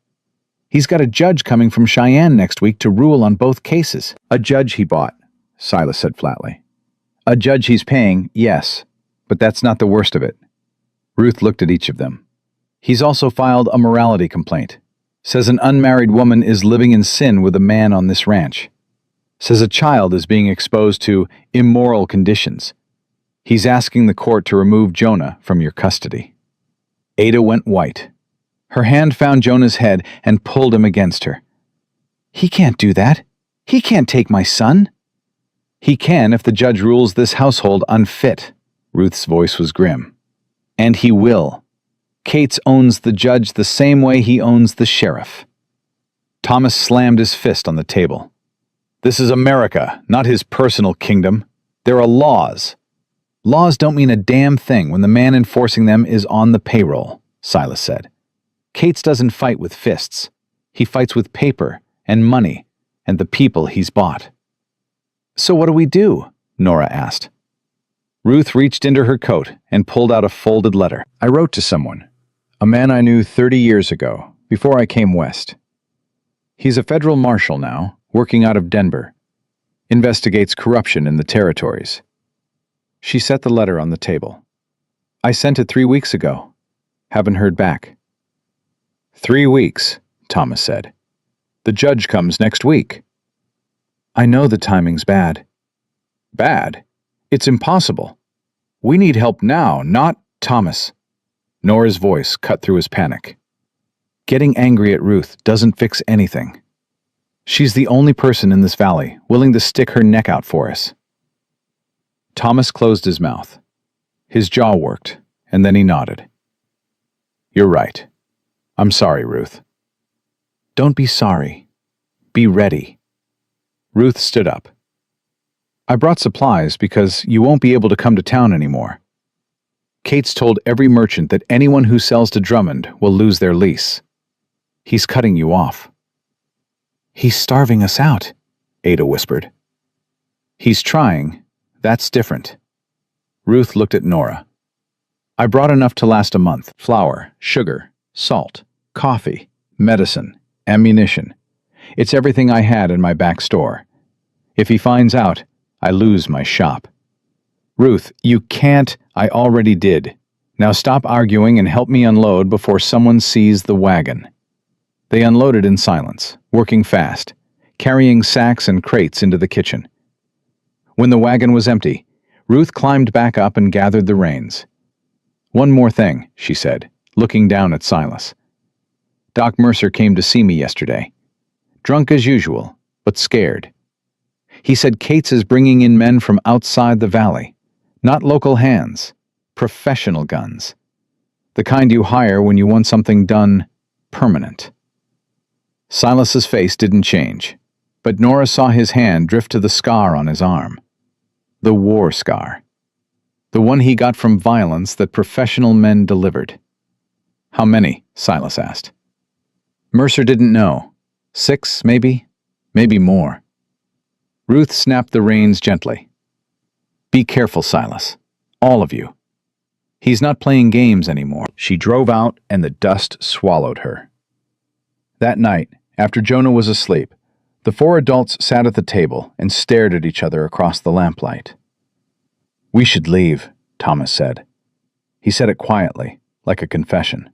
He's got a judge coming from Cheyenne next week to rule on both cases." "A judge he bought," Silas said flatly. "A judge he's paying, yes, but that's not the worst of it." Ruth looked at each of them. "He's also filed a morality complaint. Says an unmarried woman is living in sin with a man on this ranch. Says a child is being exposed to immoral conditions. He's asking the court to remove Jonah from your custody." Ada went white. Her hand found Jonah's head and pulled him against her. "He can't do that. He can't take my son." "He can if the judge rules this household unfit." Ruth's voice was grim. "And he will. Kate's owns the judge the same way he owns the sheriff." Thomas slammed his fist on the table. "This is America, not his personal kingdom. There are laws. Laws don't mean a damn thing when the man enforcing them is on the payroll," Silas said. "Kate's doesn't fight with fists. He fights with paper and money and the people he's bought." "So what do we do?" Nora asked. Ruth reached into her coat and pulled out a folded letter. "I wrote to someone, a man I knew 30 years ago, before I came west. He's a federal marshal now, working out of Denver. Investigates corruption in the territories. She set the letter on the table. I sent it 3 weeks ago. Haven't heard back. 3 weeks, Thomas said. The judge comes next week. I know the timing's bad. Bad? It's impossible. We need help now, not Thomas. Nora's voice cut through his panic. Getting angry at Ruth doesn't fix anything. She's the only person in this valley willing to stick her neck out for us. Thomas closed his mouth. His jaw worked, and then he nodded. You're right. I'm sorry, Ruth. Don't be sorry. Be ready. Ruth stood up. I brought supplies because you won't be able to come to town anymore. Kate's told every merchant that anyone who sells to Drummond will lose their lease. He's cutting you off. He's starving us out, Ada whispered. He's trying. That's different. Ruth looked at Nora. I brought enough to last a month. Flour, sugar, salt, coffee, medicine, ammunition. It's everything I had in my back store. If he finds out, I lose my shop. Ruth, you can't. I already did. Now stop arguing and help me unload before someone sees the wagon. They unloaded in silence, working fast, carrying sacks and crates into the kitchen. When the wagon was empty, Ruth climbed back up and gathered the reins. One more thing, she said, looking down at Silas. Doc Mercer came to see me yesterday. Drunk as usual, but scared. He said Kate's is bringing in men from outside the valley, not local hands, professional guns. The kind you hire when you want something done permanent. Silas's face didn't change, but Nora saw his hand drift to the scar on his arm. The war scar. The one he got from violence that professional men delivered. How many? Silas asked. Mercer didn't know. 6, maybe? Maybe more. Ruth snapped the reins gently. Be careful, Silas. All of you. He's not playing games anymore. She drove out and the dust swallowed her. That night, after Jonah was asleep, the 4 adults sat at the table and stared at each other across the lamplight. We should leave, Thomas said. He said it quietly, like a confession.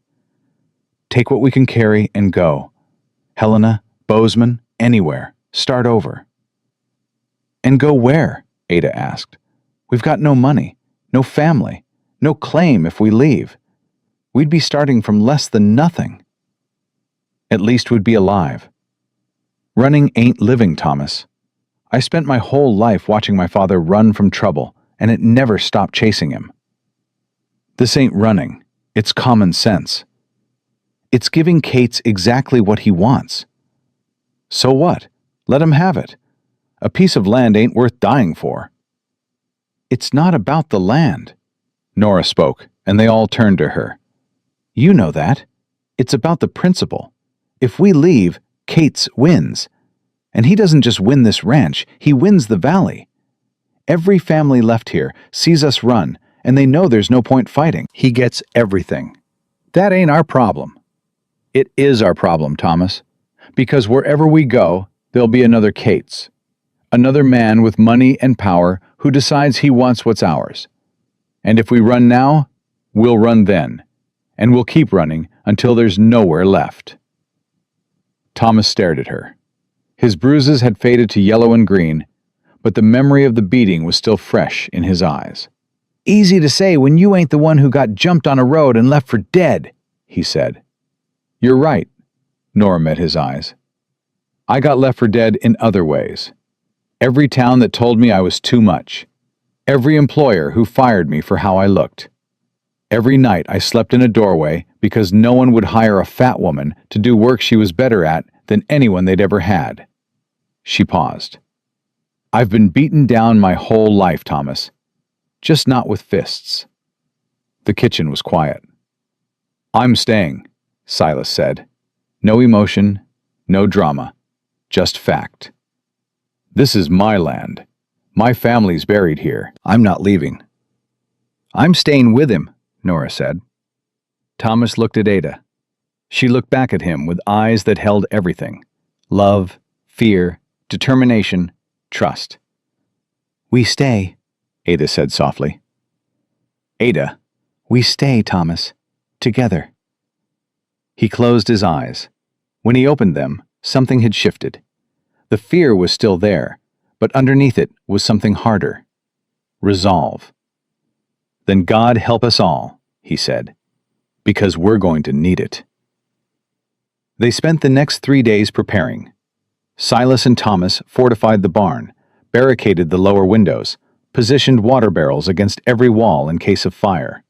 Take what we can carry and go. Helena, Bozeman, anywhere. Start over. And go where? Ada asked. We've got no money, no family, no claim if we leave. We'd be starting from less than nothing. At least we'd be alive. Running ain't living, Thomas. I spent my whole life watching my father run from trouble, and it never stopped chasing him. This ain't running. It's common sense. It's giving Kate's exactly what he wants. So what? Let him have it. A piece of land ain't worth dying for. It's not about the land. Nora spoke, and they all turned to her. You know that. It's about the principle. If we leave, Kate's wins. And he doesn't just win this ranch, he wins the valley. Every family left here sees us run, and they know there's no point fighting. He gets everything. That ain't our problem. It is our problem, Thomas. Because wherever we go, there'll be another Kate's. Another man with money and power who decides he wants what's ours. And if we run now, we'll run then. And we'll keep running until there's nowhere left. Thomas stared at her. His bruises had faded to yellow and green, but the memory of the beating was still fresh in his eyes. Easy to say when you ain't the one who got jumped on a road and left for dead, he said. You're right, Nora met his eyes. I got left for dead in other ways. Every town that told me I was too much. Every employer who fired me for how I looked. Every night I slept in a doorway because no one would hire a fat woman to do work she was better at than anyone they'd ever had. She paused. I've been beaten down my whole life, Thomas. Just not with fists. The kitchen was quiet. I'm staying, Silas said. No emotion, no drama, just fact. This is my land. My family's buried here. I'm not leaving. I'm staying with him, Nora said. Thomas looked at Ada. She looked back at him with eyes that held everything. Love, fear, determination, trust. We stay, Ada said softly. Ada. We stay, Thomas. Together. He closed his eyes. When he opened them, something had shifted. The fear was still there, but underneath it was something harder. Resolve. Then God help us all, he said, because we're going to need it. They spent the next 3 days preparing. Silas and Thomas fortified the barn, barricaded the lower windows, positioned water barrels against every wall in case of fire.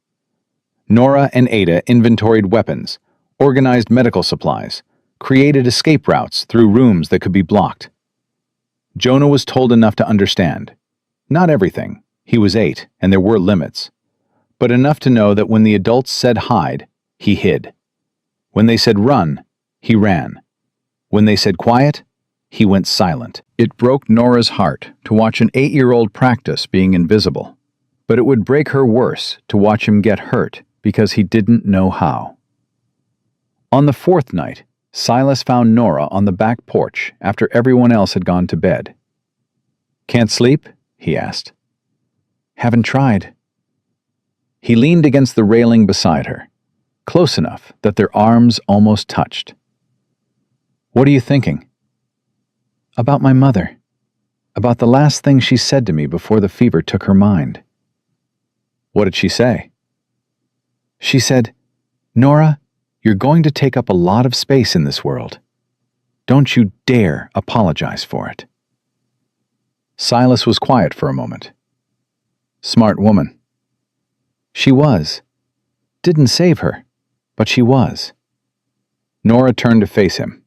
Nora and Ada inventoried weapons, organized medical supplies, created escape routes through rooms that could be blocked. Jonah was told enough to understand. Not everything. He was 8, and there were limits. But enough to know that when the adults said hide, he hid. When they said run, he ran. When they said quiet, he went silent. It broke Nora's heart to watch an 8-year-old practice being invisible, but it would break her worse to watch him get hurt because he didn't know how. On the 4th night, Silas found Nora on the back porch after everyone else had gone to bed. "Can't sleep?" he asked. "Haven't tried." He leaned against the railing beside her, close enough that their arms almost touched. "What are you thinking?" "About my mother. About the last thing she said to me before the fever took her mind." "What did she say?" "She said, 'Nora, you're going to take up a lot of space in this world. Don't you dare apologize for it.'" Silas was quiet for a moment. "Smart woman." "She was. Didn't save her, but she was." Nora turned to face him.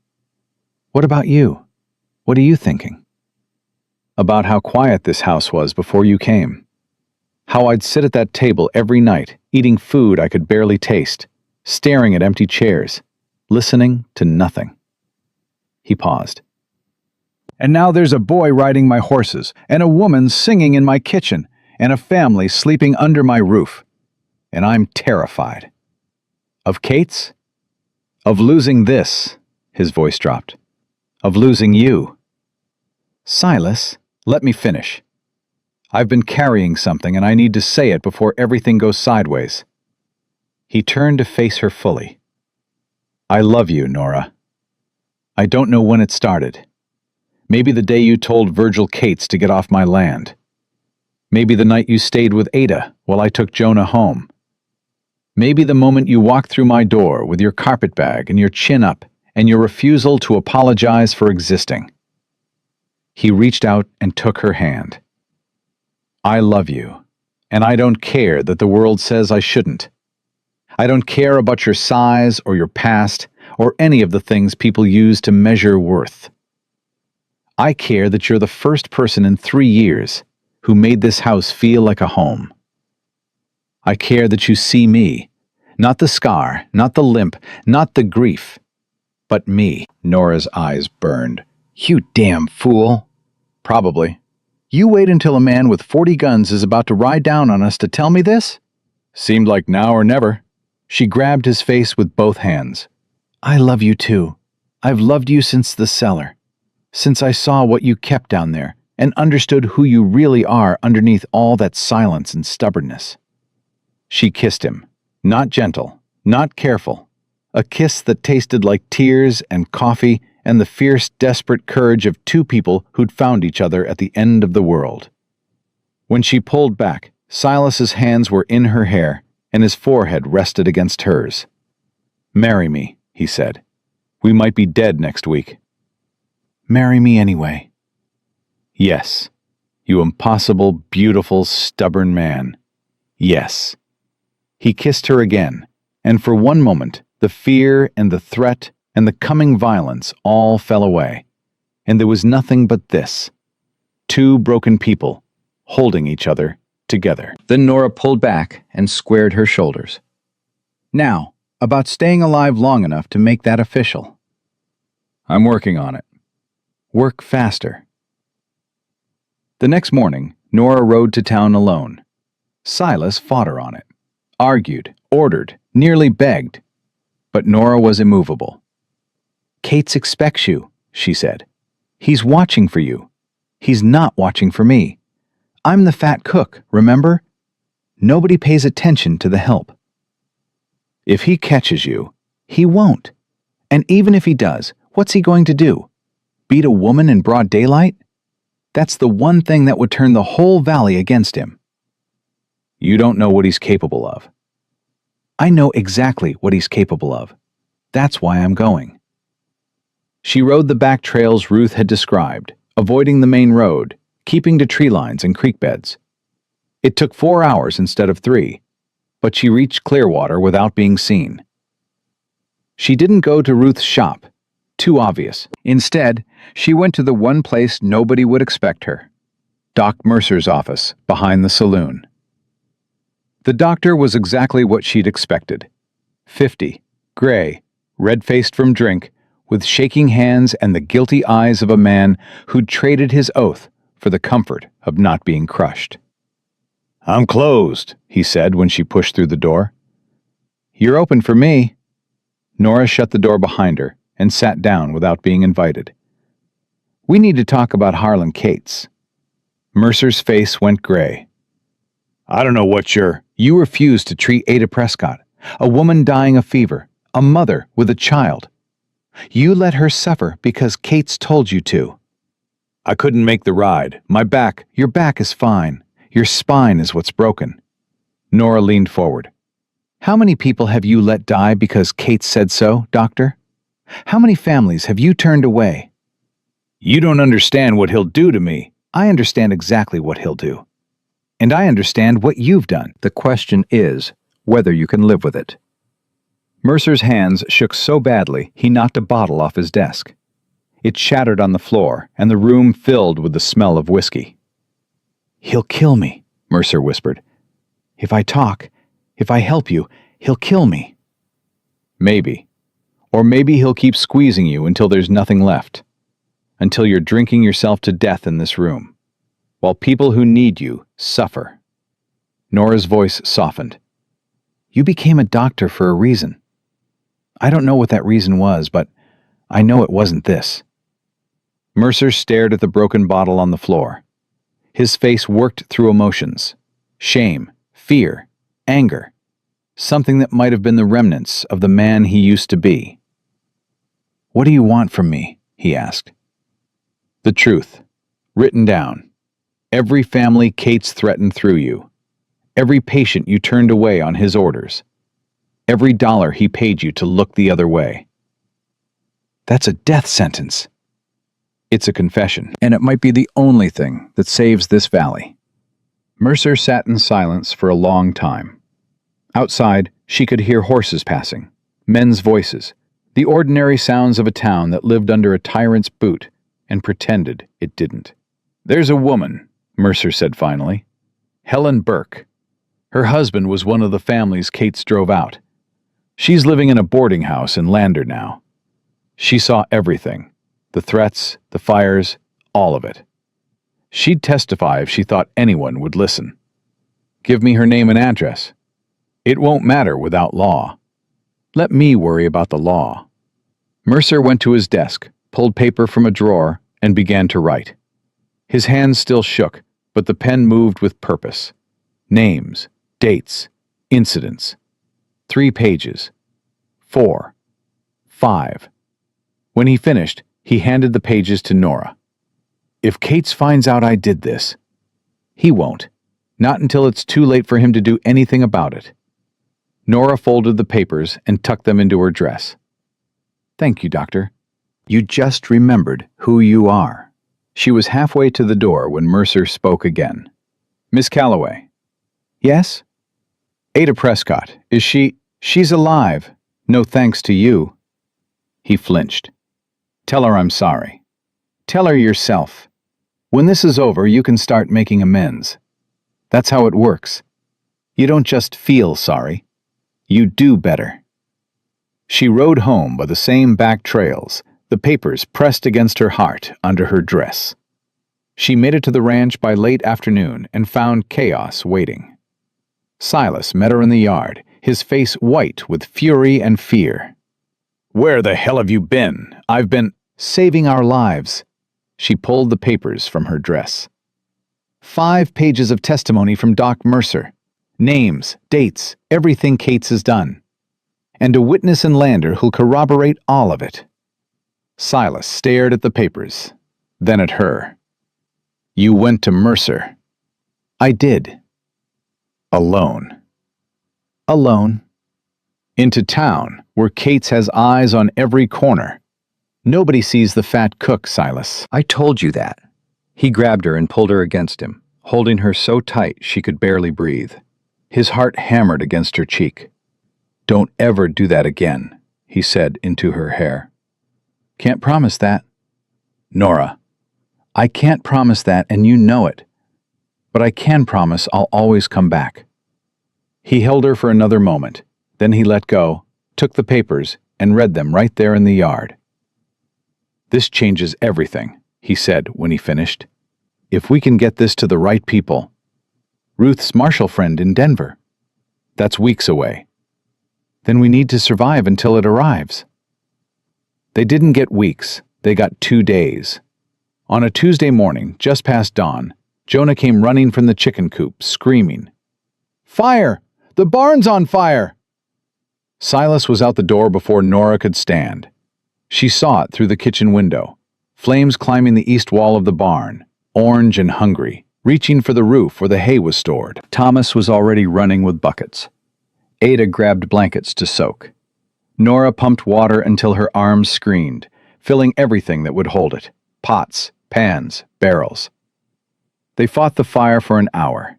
"What about you? What are you thinking?" "About how quiet this house was before you came. How I'd sit at that table every night, eating food I could barely taste, staring at empty chairs, listening to nothing." He paused. "And now there's a boy riding my horses, and a woman singing in my kitchen, and a family sleeping under my roof. And I'm terrified. Of Kate's? Of losing this," his voice dropped. "Of losing you." "Silas, let me finish. I've been carrying something and I need to say it before everything goes sideways." He turned to face her fully. "I love you, Nora. I don't know when it started. Maybe the day you told Virgil Cates to get off my land. Maybe the night you stayed with Ada while I took Jonah home. Maybe the moment you walked through my door with your carpet bag and your chin up and your refusal to apologize for existing." He reached out and took her hand. "I love you, and I don't care that the world says I shouldn't. I don't care about your size or your past or any of the things people use to measure worth. I care that you're the first person in 3 years who made this house feel like a home. I care that you see me, not the scar, not the limp, not the grief, but me." Nora's eyes burned. "You damn fool." "Probably. You wait until a man with 40 guns is about to ride down on us to tell me this?" "Seemed like now or never." She grabbed his face with both hands. "I love you too. I've loved you since the cellar. Since I saw what you kept down there and understood who you really are underneath all that silence and stubbornness." She kissed him, not gentle, not careful, a kiss that tasted like tears and coffee and the fierce, desperate courage of 2 people who'd found each other at the end of the world. When she pulled back, Silas's hands were in her hair and his forehead rested against hers. "Marry me," he said. "We might be dead next week." "Marry me anyway." "Yes, you impossible, beautiful, stubborn man. Yes." He kissed her again, and for one moment, the fear and the threat and the coming violence all fell away, and there was nothing but this. 2 broken people, holding each other together. Then Nora pulled back and squared her shoulders. "Now, about staying alive long enough to make that official." "I'm working on it." "Work faster." The next morning, Nora rode to town alone. Silas fought her on it. Argued, ordered, nearly begged. But Nora was immovable. "Kates expects you," she said. "He's watching for you. He's not watching for me. I'm the fat cook, remember? Nobody pays attention to the help. If he catches you, he won't. And even if he does, what's he going to do? Beat a woman in broad daylight? That's the one thing that would turn the whole valley against him. You don't know what he's capable of. I know exactly what he's capable of. That's why I'm going. She rode the back trails Ruth had described, avoiding the main road, keeping to tree lines and creek beds. It took 4 hours instead of 3, but she reached Clearwater without being seen. She didn't go to Ruth's shop. Too obvious. Instead, she went to the one place nobody would expect her. Doc Mercer's office, behind the saloon. The doctor was exactly what she'd expected. 50, gray, red-faced from drink, with shaking hands and the guilty eyes of a man who'd traded his oath for the comfort of not being crushed. "I'm closed," he said when she pushed through the door. "You're open for me." Nora shut the door behind her and sat down without being invited. "We need to talk about Harlan Cates." Mercer's face went gray. "I don't know what you're—" "You refused to treat Ada Prescott, a woman dying of fever, a mother with a child. You let her suffer because Cates told you to." "I couldn't make the ride. My back—" "Your back is fine. Your spine is what's broken." Nora leaned forward. "How many people have you let die because Cates said so, Doctor? How many families have you turned away?" "You don't understand what he'll do to me." "I understand exactly what he'll do. And I understand what you've done. The question is whether you can live with it." Mercer's hands shook so badly he knocked a bottle off his desk. It shattered on the floor, and the room filled with the smell of whiskey. "He'll kill me," Mercer whispered. "If I talk, if I help you, he'll kill me." "Maybe. Or maybe he'll keep squeezing you until there's nothing left. Until you're drinking yourself to death in this room, while people who need you suffer." Nora's voice softened. "You became a doctor for a reason. I don't know what that reason was, but I know it wasn't this." Mercer stared at the broken bottle on the floor. His face worked through emotions. Shame, fear, anger. Something that might have been the remnants of the man he used to be. "What do you want from me?" he asked. "The truth. Written down. Every family Cates threatened through you. Every patient you turned away on his orders. Every dollar he paid you to look the other way." "That's a death sentence." "It's a confession, and it might be the only thing that saves this valley." Mercer sat in silence for a long time. Outside, she could hear horses passing, men's voices, the ordinary sounds of a town that lived under a tyrant's boot and pretended it didn't. "There's a woman," Mercer said finally. "Helen Burke. Her husband was one of the families Cates drove out. She's living in a boarding house in Lander now. She saw everything. The threats, the fires, all of it. She'd testify if she thought anyone would listen. Give me her name and address. It won't matter without law. Let me worry about the law." Mercer went to his desk, pulled paper from a drawer, and began to write. His hands still shook, but the pen moved with purpose. Names, dates, incidents. 3 pages. 4. 5. When he finished, he handed the pages to Nora. "If Cates finds out I did this—" "He won't. Not until it's too late for him to do anything about it." Nora folded the papers and tucked them into her dress. "Thank you, Doctor. You just remembered who you are." She was halfway to the door when Mercer spoke again. "Miss Calloway." "Yes?" "Ada Prescott. Is she—" "She's alive. No thanks to you." He flinched. "Tell her I'm sorry. Tell her yourself. When this is over, you can start making amends. That's how it works. You don't just feel sorry. You do better." She rode home by the same back trails, the papers pressed against her heart under her dress. She made it to the ranch by late afternoon and found chaos waiting. Silas met her in the yard, his face white with fury and fear. "Where the hell have you been? I've been—" "Saving our lives." She pulled the papers from her dress. 5 pages of testimony from Doc Mercer. Names, dates, everything Kate's has done. And a witness in Lander who'll corroborate all of it. Silas stared at the papers, then at her. You went to Mercer. I did. Alone. Alone. Into town, where Kate's has eyes on every corner. Nobody sees the fat cook, Silas. I told you that. He grabbed her and pulled her against him, holding her so tight she could barely breathe. His heart hammered against her cheek. Don't ever do that again, he said into her hair. Can't promise that. Nora, I can't promise that and you know it. But I can promise I'll always come back. He held her for another moment. Then he let go, took the papers, and read them right there in the yard. This changes everything, he said when he finished. If we can get this to the right people. Ruth's Marshall friend in Denver. That's weeks away. Then we need to survive until it arrives. They didn't get weeks, they got 2 days. On a Tuesday morning, just past dawn, Jonah came running from the chicken coop, screaming, Fire! The barn's on fire! Silas was out the door before Nora could stand. She saw it through the kitchen window, flames climbing the east wall of the barn, orange and hungry, reaching for the roof where the hay was stored. Thomas was already running with buckets. Ada grabbed blankets to soak. Nora pumped water until her arms screened, filling everything that would hold it, pots, pans, barrels. They fought the fire for an hour.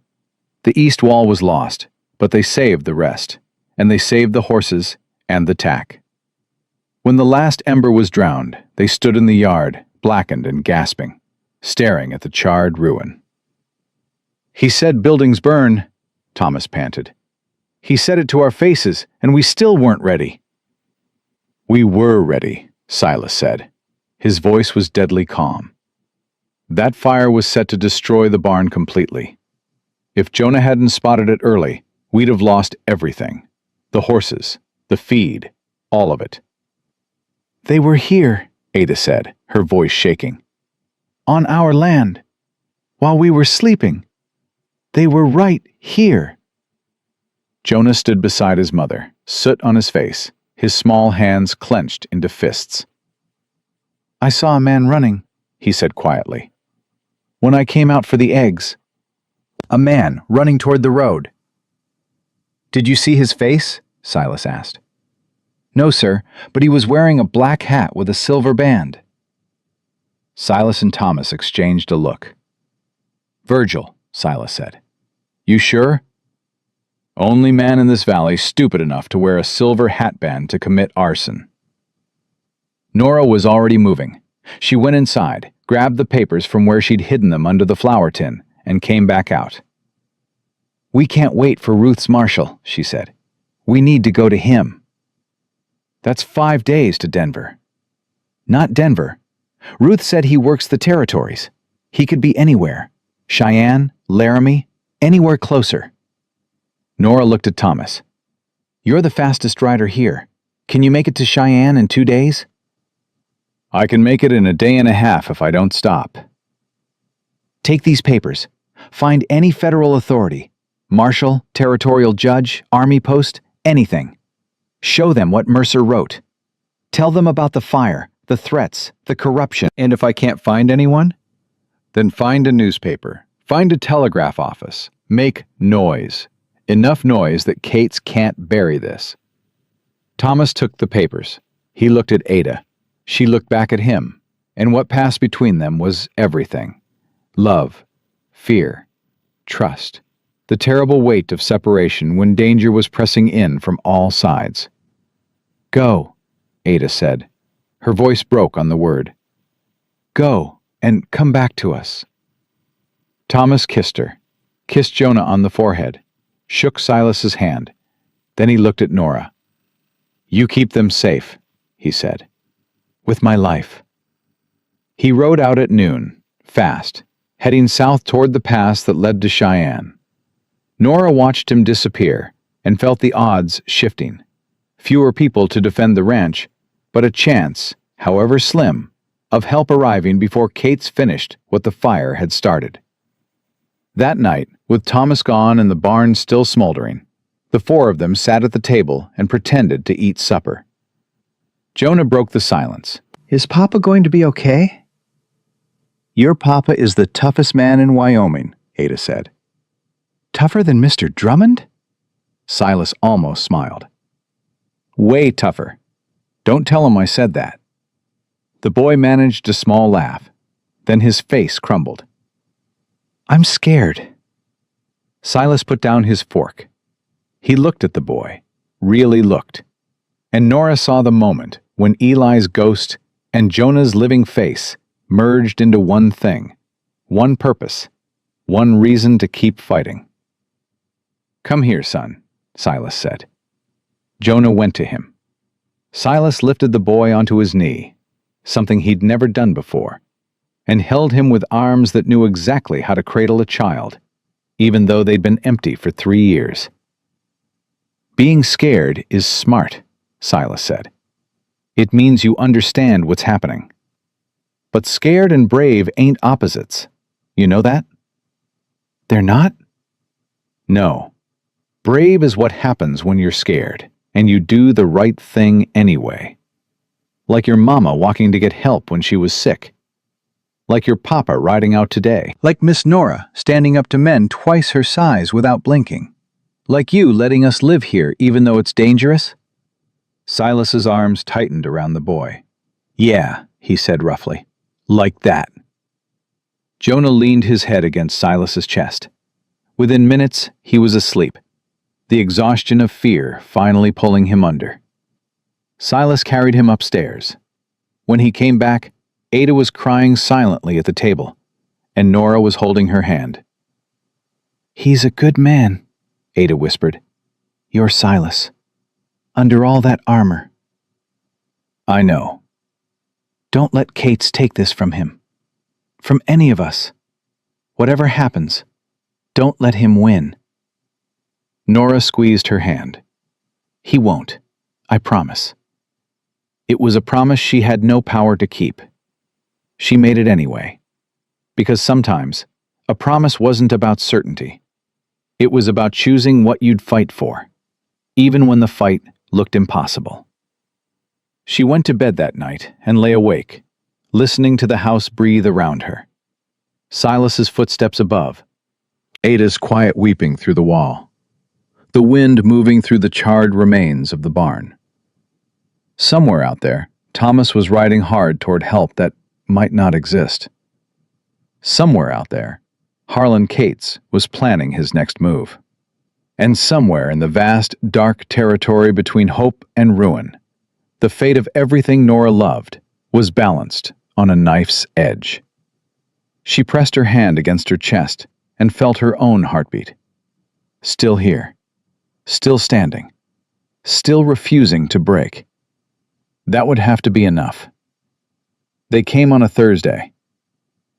The east wall was lost, but they saved the rest, and they saved the horses and the tack. When the last ember was drowned, they stood in the yard, blackened and gasping, staring at the charred ruin. He said buildings burn, Thomas panted. He said it to our faces, and we still weren't ready. We were ready, Silas said. His voice was deadly calm. That fire was set to destroy the barn completely. If Jonah hadn't spotted it early, we'd have lost everything. The horses, the feed, all of it. They were here, Ada said, her voice shaking. On our land. While we were sleeping. They were right here. Jonah stood beside his mother, soot on his face, his small hands clenched into fists. I saw a man running, he said quietly. When I came out for the eggs. A man running toward the road. Did you see his face? Silas asked. No, sir, but he was wearing a black hat with a silver band. Silas and Thomas exchanged a look. Virgil, Silas said. You sure? Only man in this valley stupid enough to wear a silver hatband to commit arson. Nora was already moving. She went inside, grabbed the papers from where she'd hidden them under the flour tin, and came back out. We can't wait for Ruth's Marshall, she said. We need to go to him. That's 5 days to Denver. Not Denver. Ruth said he works the territories. He could be anywhere. Cheyenne, Laramie, anywhere closer. Nora looked at Thomas. You're the fastest rider here. Can you make it to Cheyenne in 2 days? I can make it in a day and a half if I don't stop. Take these papers. Find any federal authority. Marshal, territorial judge, army post, anything. Show them what Mercer wrote. Tell them about the fire, the threats, the corruption. And if I can't find anyone? Then find a newspaper. Find a telegraph office. Make noise. Enough noise that Kate's can't bury this. Thomas took the papers. He looked at Ada. She looked back at him. And what passed between them was everything. Love, fear, trust. The terrible weight of separation when danger was pressing in from all sides. Go, Ada said. Her voice broke on the word. Go, and come back to us. Thomas kissed her, kissed Jonah on the forehead, shook Silas's hand. Then he looked at Nora. You keep them safe, he said. With my life. He rode out at noon, fast, heading south toward the pass that led to Cheyenne. Nora watched him disappear and felt the odds shifting. Fewer people to defend the ranch, but a chance, however slim, of help arriving before Kate's finished what the fire had started. That night, with Thomas gone and the barn still smoldering, the four of them sat at the table and pretended to eat supper. Jonah broke the silence. Is Papa going to be okay? Your Papa is the toughest man in Wyoming, Ada said. Tougher than Mr. Drummond? Silas almost smiled. Way tougher. Don't tell him I said that. The boy managed a small laugh. Then his face crumbled. I'm scared. Silas put down his fork. He looked at the boy, really looked. And Nora saw the moment when Eli's ghost and Jonah's living face merged into one thing, one purpose, one reason to keep fighting. Come here, son, Silas said. Jonah went to him. Silas lifted the boy onto his knee, something he'd never done before, and held him with arms that knew exactly how to cradle a child, even though they'd been empty for 3 years. Being scared is smart, Silas said. It means you understand what's happening. But scared and brave ain't opposites. You know that? They're not? No. Brave is what happens when you're scared, and you do the right thing anyway. Like your mama walking to get help when she was sick. Like your papa riding out today. Like Miss Nora standing up to men twice her size without blinking. Like you letting us live here even though it's dangerous? Silas's arms tightened around the boy. Yeah, he said roughly. Like that. Jonah leaned his head against Silas's chest. Within minutes, he was asleep, the exhaustion of fear finally pulling him under. Silas carried him upstairs. When he came back, Ada was crying silently at the table, and Nora was holding her hand. He's a good man, Ada whispered. You're Silas. Under all that armor. I know. Don't let Kate's take this from him. From any of us. Whatever happens, don't let him win. Nora squeezed her hand. He won't, I promise. It was a promise she had no power to keep. She made it anyway. Because sometimes, a promise wasn't about certainty. It was about choosing what you'd fight for, even when the fight looked impossible. She went to bed that night and lay awake, listening to the house breathe around her. Silas's footsteps above, Ada's quiet weeping through the wall, the wind moving through the charred remains of the barn. Somewhere out there, Thomas was riding hard toward help that might not exist. Somewhere out there, Harlan Cates was planning his next move. And somewhere in the vast, dark territory between hope and ruin, the fate of everything Nora loved was balanced on a knife's edge. She pressed her hand against her chest and felt her own heartbeat. Still here, still standing, still refusing to break. That would have to be enough. They came on a Thursday.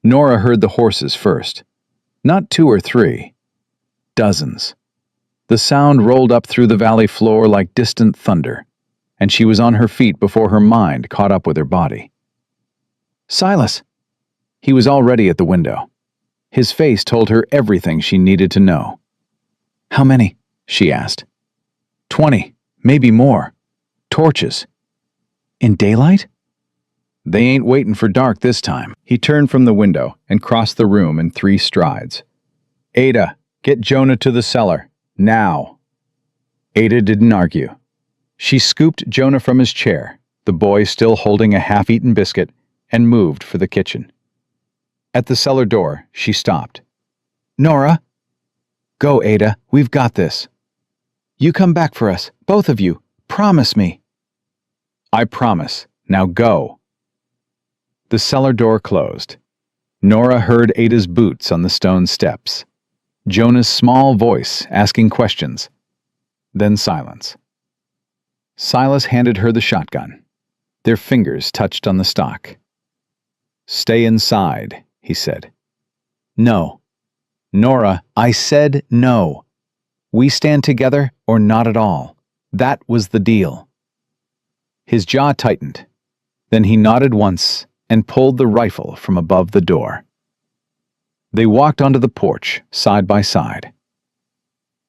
Nora heard the horses first. Not 2 or 3. Dozens. The sound rolled up through the valley floor like distant thunder, and she was on her feet before her mind caught up with her body. Silas! He was already at the window. His face told her everything she needed to know. How many? She asked. 20, maybe more. Torches. In daylight? They ain't waiting for dark this time. He turned from the window and crossed the room in 3 strides. Ada, get Jonah to the cellar. Now. Ada didn't argue. She scooped Jonah from his chair, the boy still holding a half-eaten biscuit, and moved for the kitchen. At the cellar door, she stopped. Nora? Go, Ada. We've got this. You come back for us, both of you. Promise me. I promise. Now go. The cellar door closed. Nora heard Ada's boots on the stone steps. Jonah's small voice asking questions. Then silence. Silas handed her the shotgun. Their fingers touched on the stock. Stay inside, he said. No. Nora, I said no. We stand together or not at all. That was the deal. His jaw tightened. Then he nodded once and pulled the rifle from above the door. They walked onto the porch, side by side.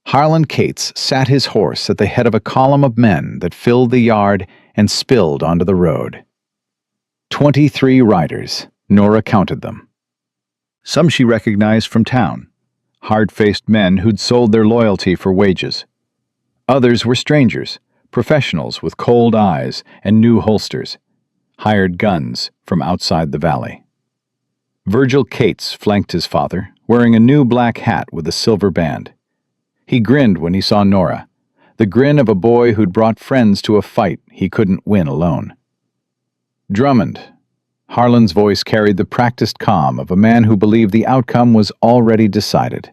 Harlan Cates sat his horse at the head of a column of men that filled the yard and spilled onto the road. 23 riders. Nora counted them. Some she recognized from town, hard-faced men who'd sold their loyalty for wages. Others were strangers, professionals with cold eyes and new holsters, hired guns from outside the valley. Virgil Cates flanked his father, wearing a new black hat with a silver band. He grinned when he saw Nora, the grin of a boy who'd brought friends to a fight he couldn't win alone. Drummond. Harlan's voice carried the practiced calm of a man who believed the outcome was already decided.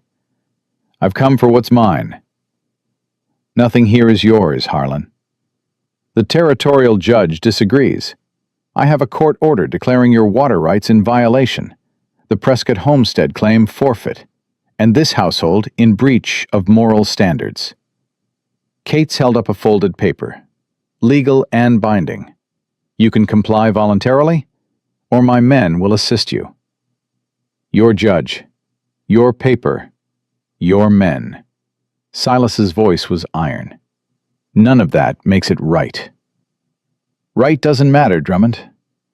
I've come for what's mine. Nothing here is yours, Harlan. The territorial judge disagrees. I have a court order declaring your water rights in violation, the Prescott homestead claim forfeit, and this household in breach of moral standards. Cates held up a folded paper, legal and binding. You can comply voluntarily, or my men will assist you. Your judge, your paper, your men. Silas's voice was iron. None of that makes it right. Right doesn't matter, Drummond.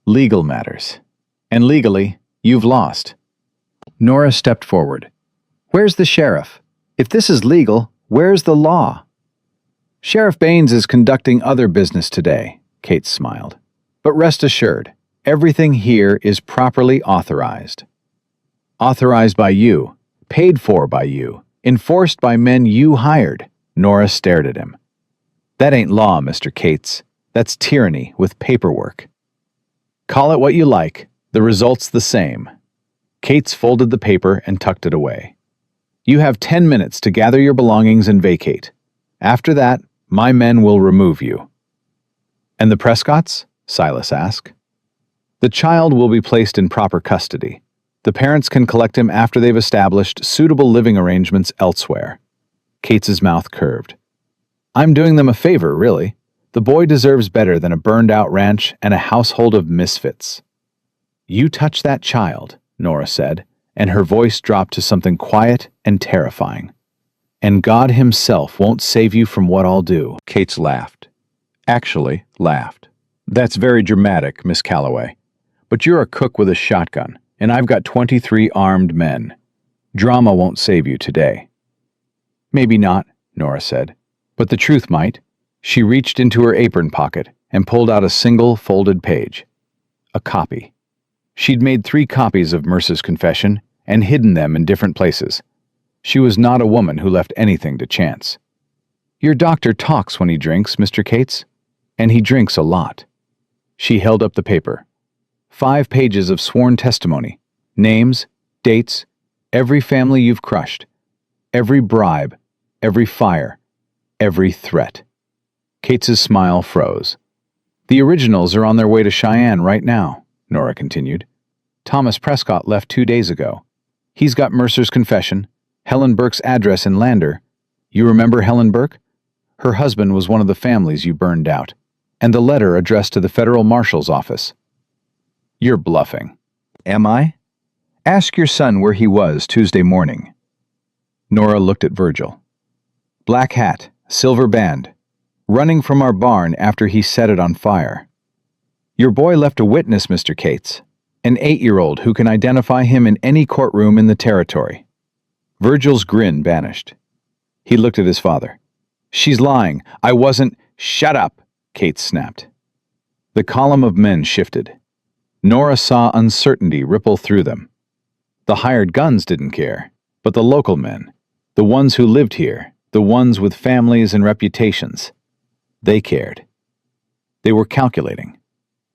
Legal matters. And legally, you've lost. Nora stepped forward. Where's the sheriff? If this is legal, where's the law? Sheriff Baines is conducting other business today, Cates smiled. But rest assured, everything here is properly authorized. Authorized by you, paid for by you, enforced by men you hired. Nora stared at him. That ain't law, Mr. Cates. That's tyranny with paperwork. Call it what you like, the result's the same. Cates folded the paper and tucked it away. You have 10 minutes to gather your belongings and vacate. After that, my men will remove you. And the Prescotts? Silas asked. The child will be placed in proper custody. The parents can collect him after they've established suitable living arrangements elsewhere. Cates's mouth curved. I'm doing them a favor, really. The boy deserves better than a burned-out ranch and a household of misfits. You touch that child, Nora said, and her voice dropped to something quiet and terrifying. And God himself won't save you from what I'll do. Cates laughed. Actually, laughed. That's very dramatic, Miss Calloway. But you're a cook with a shotgun, and I've got 23 armed men. Drama won't save you today. Maybe not, Nora said, but the truth might. She reached into her apron pocket and pulled out a single folded page. A copy. She'd made 3 copies of Mercer's confession and hidden them in different places. She was not a woman who left anything to chance. Your doctor talks when he drinks, Mr. Cates, and he drinks a lot. She held up the paper. 5 pages of sworn testimony, names, dates, every family you've crushed, every bribe, every fire, every threat. Cates's smile froze. The originals are on their way to Cheyenne right now, Nora continued. Thomas Prescott left 2 days ago. He's got Mercer's confession, Helen Burke's address in Lander. You remember Helen Burke? Her husband was one of the families you burned out. And the letter addressed to the federal marshal's office. You're bluffing. Am I? Ask your son where he was Tuesday morning. Nora looked at Virgil. Black hat, silver band, running from our barn after he set it on fire. Your boy left a witness, Mr. Cates, an 8-year-old who can identify him in any courtroom in the territory. Virgil's grin vanished. He looked at his father. She's lying. I wasn't. Shut up, Cates snapped. The column of men shifted. Nora saw uncertainty ripple through them. The hired guns didn't care, but the local men, the ones who lived here, the ones with families and reputations, they cared. They were calculating,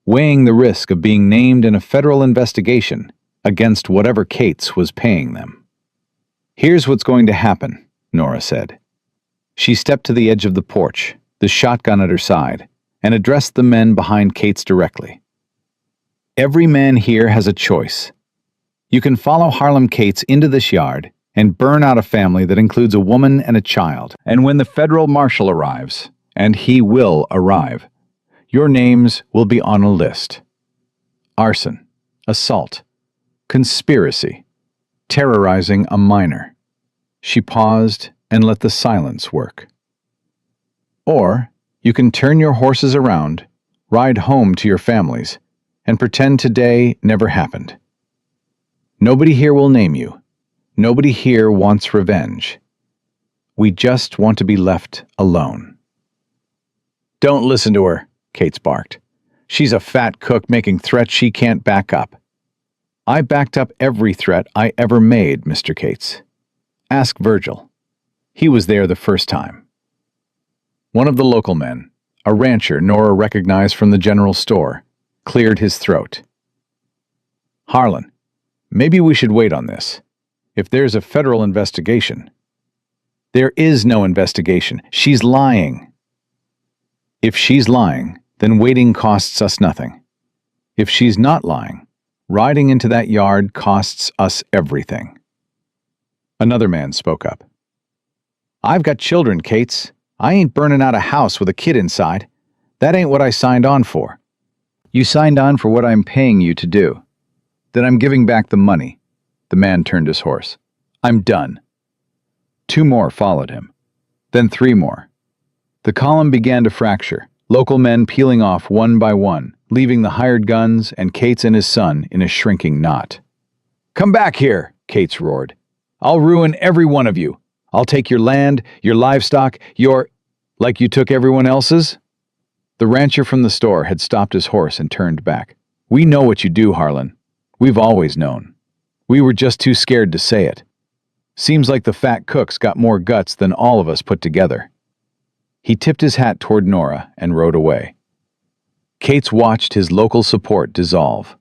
weighing the risk of being named in a federal investigation against whatever Cates was paying them. Here's what's going to happen, Nora said. She stepped to the edge of the porch, the shotgun at her side, and addressed the men behind Cates directly. Every man here has a choice. You can follow Harlan Cates into this yard and burn out a family that includes a woman and a child. And when the federal marshal arrives, and he will arrive, your names will be on a list. Arson, assault, conspiracy, terrorizing a minor. She paused and let the silence work. Or you can turn your horses around, ride home to your families, and pretend today never happened. Nobody here will name you. Nobody here wants revenge. We just want to be left alone. Don't listen to her, Cates barked. She's a fat cook making threats she can't back up. I backed up every threat I ever made, Mr. Cates. Ask Virgil. He was there the first time. One of the local men, a rancher Nora recognized from the general store, cleared his throat. Harlan, maybe we should wait on this. If there's a federal investigation. There is no investigation. She's lying. If she's lying, then waiting costs us nothing. If she's not lying, riding into that yard costs us everything. Another man spoke up. I've got children, Cates. I ain't burning out a house with a kid inside. That ain't what I signed on for. You signed on for what I'm paying you to do. Then I'm giving back the money. The man turned his horse. I'm done. 2 more followed him. Then 3 more. The column began to fracture, local men peeling off one by one, leaving the hired guns and Cates and his son in a shrinking knot. Come back here, Cates roared. I'll ruin every one of you. I'll take your land, your livestock, like you took everyone else's? The rancher from the store had stopped his horse and turned back. We know what you do, Harlan. We've always known. We were just too scared to say it. Seems like the fat cook's got more guts than all of us put together. He tipped his hat toward Nora and rode away. Cates watched his local support dissolve.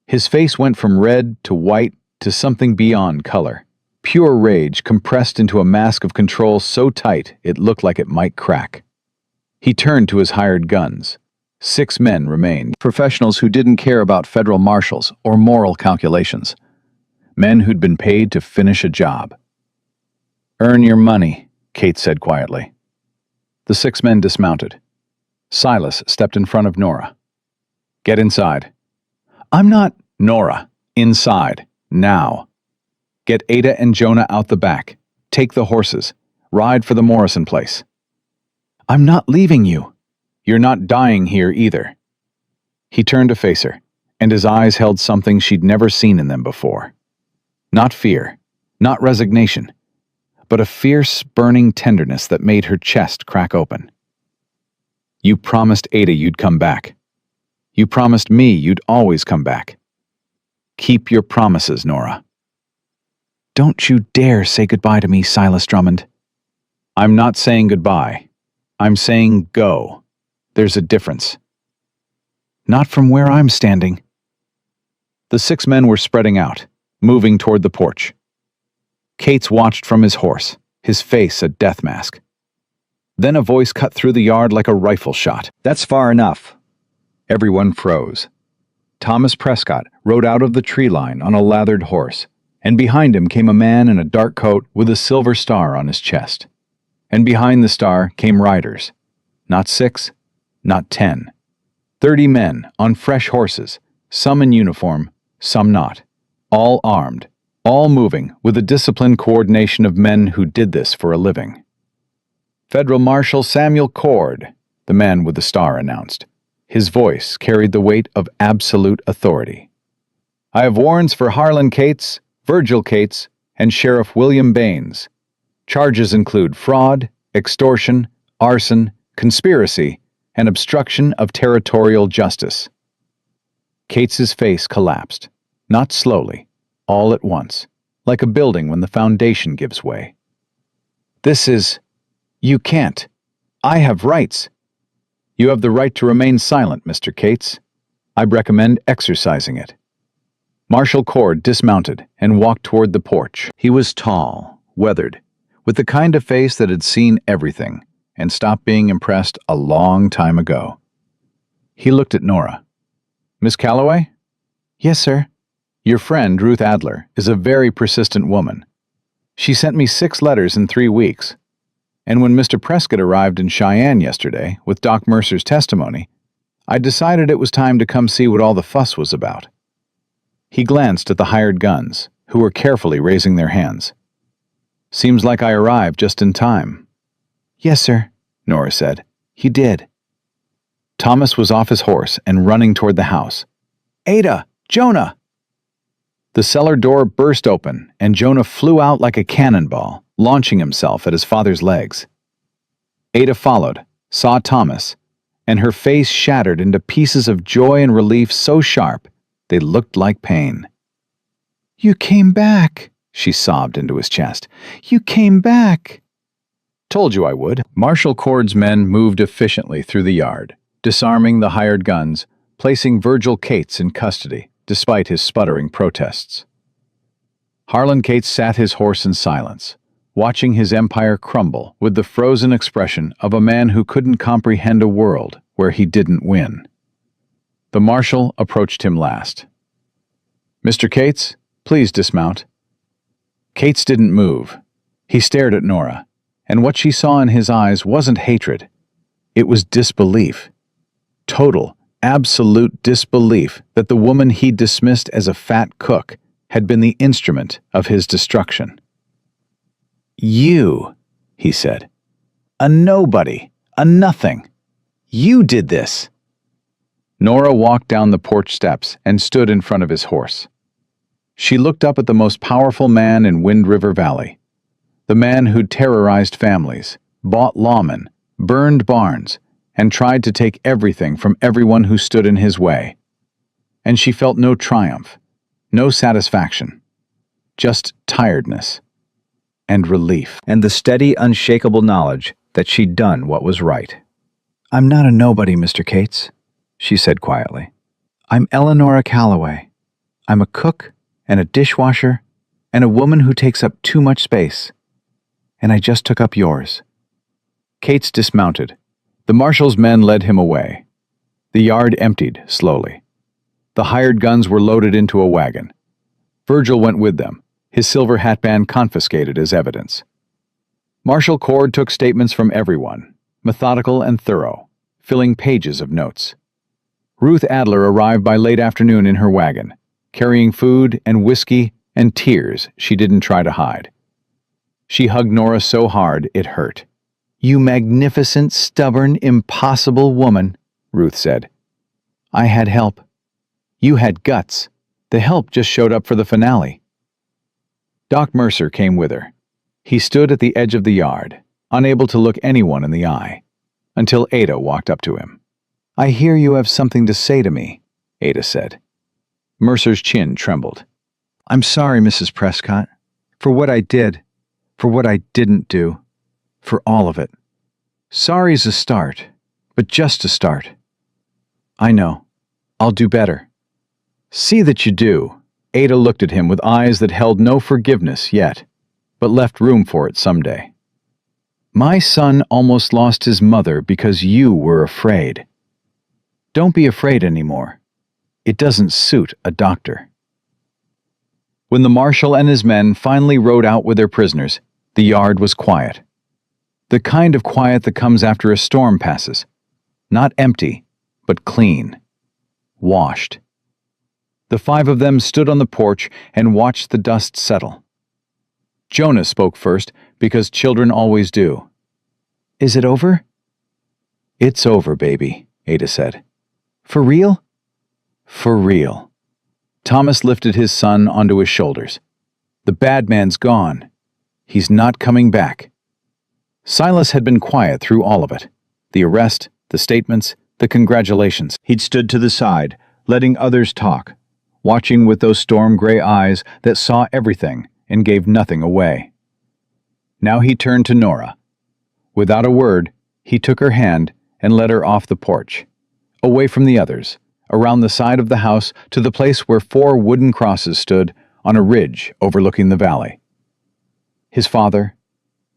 His face went from red to white to something beyond color. Pure rage compressed into a mask of control so tight it looked like it might crack. He turned to his hired guns. 6 men remained, professionals who didn't care about federal marshals or moral calculations. Men who'd been paid to finish a job. Earn your money, Cates said quietly. The 6 men dismounted. Silas stepped in front of Nora. Get inside. I'm not... Nora, inside, now. Get Ada and Jonah out the back. Take the horses. Ride for the Morrison place. I'm not leaving you. You're not dying here either. He turned to face her, and his eyes held something she'd never seen in them before. Not fear, not resignation, but a fierce, burning tenderness that made her chest crack open. You promised Ada you'd come back. You promised me you'd always come back. Keep your promises, Nora. Don't you dare say goodbye to me, Silas Drummond. I'm not saying goodbye. I'm saying go. There's a difference. Not from where I'm standing. The 6 men were spreading out, moving toward the porch. Cates watched from his horse, his face a death mask. Then a voice cut through the yard like a rifle shot. That's far enough. Everyone froze. Thomas Prescott rode out of the tree line on a lathered horse, and behind him came a man in a dark coat with a silver star on his chest. And behind the star came riders. Not 6, not 10. 30 men on fresh horses, some in uniform, some not. All armed, all moving with the disciplined coordination of men who did this for a living. Federal Marshal Samuel Cord, the man with the star announced. His voice carried the weight of absolute authority. I have warrants for Harlan Cates, Virgil Cates, and Sheriff William Baines. Charges include fraud, extortion, arson, conspiracy, and obstruction of territorial justice. Cates's face collapsed, not slowly, all at once, like a building when the foundation gives way. This is... You can't. I have rights. You have the right to remain silent, Mr. Cates. I'd recommend exercising it. Marshal Cord dismounted and walked toward the porch. He was tall, weathered, with the kind of face that had seen everything and stopped being impressed a long time ago. He looked at Nora. Miss Calloway? Yes, sir. Your friend, Ruth Adler, is a very persistent woman. She sent me 6 letters in 3 weeks. And when Mr. Prescott arrived in Cheyenne yesterday with Doc Mercer's testimony, I decided it was time to come see what all the fuss was about. He glanced at the hired guns, who were carefully raising their hands. "Seems like I arrived just in time." "Yes, sir," Nora said. "you did." Thomas was off his horse and running toward the house. "Ada! Jonah!" The cellar door burst open, and Jonah flew out like a cannonball, launching himself at his father's legs. Ada followed, saw Thomas, and her face shattered into pieces of joy and relief so sharp they looked like pain. "You came back," she sobbed into his chest. "You came back." "Told you I would." Marshal Cord's men moved efficiently through the yard, disarming the hired guns, placing Virgil Cates in custody, despite his sputtering protests. Harlan Cates sat his horse in silence, watching his empire crumble with the frozen expression of a man who couldn't comprehend a world where he didn't win. The marshal approached him last. "Mr. Cates, please dismount." Cates didn't move. He stared at Nora, and what she saw in his eyes wasn't hatred. It was disbelief. Total, absolute disbelief that the woman he dismissed as a fat cook had been the instrument of his destruction. "You," he said. "A nobody, a nothing. You did this." Nora walked down the porch steps and stood in front of his horse. She looked up at the most powerful man in Wind River Valley, the man who'd terrorized families, bought lawmen, burned barns, and tried to take everything from everyone who stood in his way. And she felt no triumph, no satisfaction, just tiredness and relief, and the steady, unshakable knowledge that she'd done what was right. "I'm not a nobody, Mr. Cates," she said quietly. "I'm Eleanora Calloway. I'm a cook and a dishwasher and a woman who takes up too much space. And I just took up yours." Cates dismounted. The marshal's men led him away. The yard emptied slowly. The hired guns were loaded into a wagon. Virgil went with them, his silver hatband confiscated as evidence. Marshal Cord took statements from everyone, methodical and thorough, filling pages of notes. Ruth Adler arrived by late afternoon in her wagon, carrying food and whiskey and tears she didn't try to hide. She hugged Nora so hard it hurt. "You magnificent, stubborn, impossible woman," Ruth said. "I had help. You had guts. The help just showed up for the finale." Doc Mercer came with her. He stood at the edge of the yard, unable to look anyone in the eye, until Ada walked up to him. "I hear you have something to say to me," Ada said. Mercer's chin trembled. "I'm sorry, Mrs. Prescott, for what I did, for what I didn't do, for all of it. Sorry's a start, but just a start. I know. I'll do better." "See that you do." Ada looked at him with eyes that held no forgiveness yet, but left room for it someday. "My son almost lost his mother because you were afraid. Don't be afraid anymore. It doesn't suit a doctor." When the marshal and his men finally rode out with their prisoners, the yard was quiet. The kind of quiet that comes after a storm passes. Not empty, but clean. Washed. The five of them stood on the porch and watched the dust settle. Jonah spoke first, because children always do. "Is it over?" "It's over, baby," Ada said. "For real?" "For real." Thomas lifted his son onto his shoulders. "The bad man's gone. He's not coming back." Silas had been quiet through all of it. The arrest, the statements, the congratulations. He'd stood to the side, letting others talk, watching with those storm-gray eyes that saw everything and gave nothing away. Now he turned to Nora. Without a word, he took her hand and led her off the porch, away from the others, around the side of the house to the place where 4 wooden crosses stood on a ridge overlooking the valley. His father,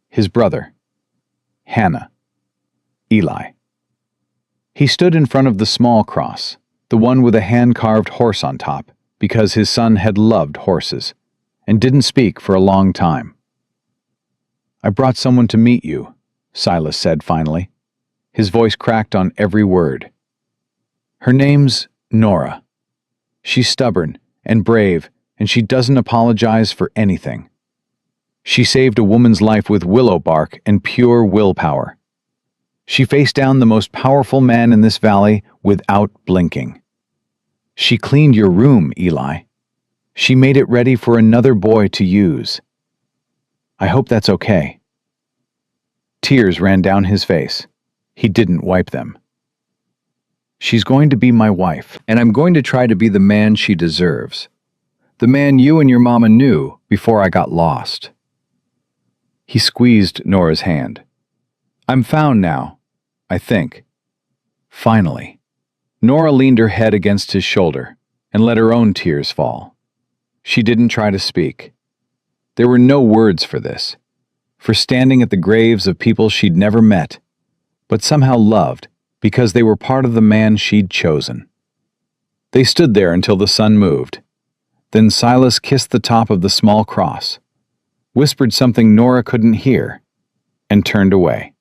his brother, Hannah, Eli. He stood in front of the small cross, the one with a hand-carved horse on top, because his son had loved horses, and didn't speak for a long time. "I brought someone to meet you," Silas said finally. His voice cracked on every word. "Her name's Nora. She's stubborn and brave and she doesn't apologize for anything. She saved a woman's life with willow bark and pure willpower. She faced down the most powerful man in this valley without blinking. She cleaned your room, Eli. She made it ready for another boy to use. I hope that's okay. Tears ran down his face. He didn't wipe them. She's going to be my wife, and I'm going to try to be the man she deserves. The man you and your mama knew before I got lost. He squeezed Nora's hand. I'm found now, I think. Finally. Nora leaned her head against his shoulder and let her own tears fall. She didn't try to speak. There were no words for this, for standing at the graves of people she'd never met, but somehow loved because they were part of the man she'd chosen. They stood there until the sun moved. Then Silas kissed the top of the small cross, whispered something Nora couldn't hear, and turned away.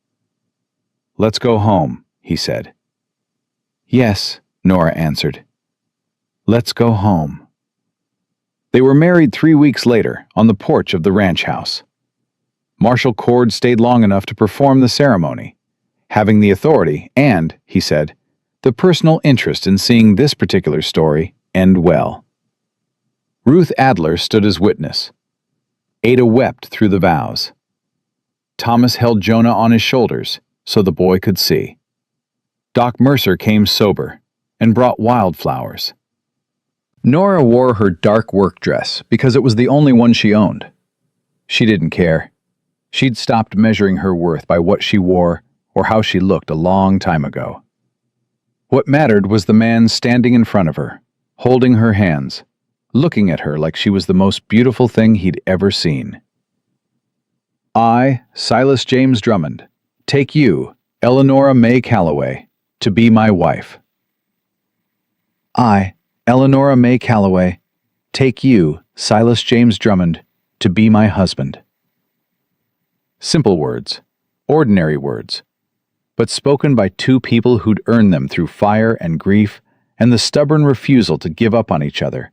Let's go home, he said. Yes, Nora answered. Let's go home. They were married 3 weeks later on the porch of the ranch house. Marshal Cord stayed long enough to perform the ceremony, having the authority and, he said, the personal interest in seeing this particular story end well. Ruth Adler stood as witness. Ada wept through the vows. Thomas held Jonah on his shoulders so the boy could see. Doc Mercer came sober and brought wildflowers. Nora wore her dark work dress because it was the only one she owned. She didn't care. She'd stopped measuring her worth by what she wore or how she looked a long time ago. What mattered was the man standing in front of her, holding her hands, looking at her like she was the most beautiful thing he'd ever seen. I, Silas James Drummond, take you, Eleanora May Calloway, to be my wife. I, Eleanora May Calloway, take you, Silas James Drummond, to be my husband. Simple words, ordinary words, but spoken by two people who'd earned them through fire and grief and the stubborn refusal to give up on each other.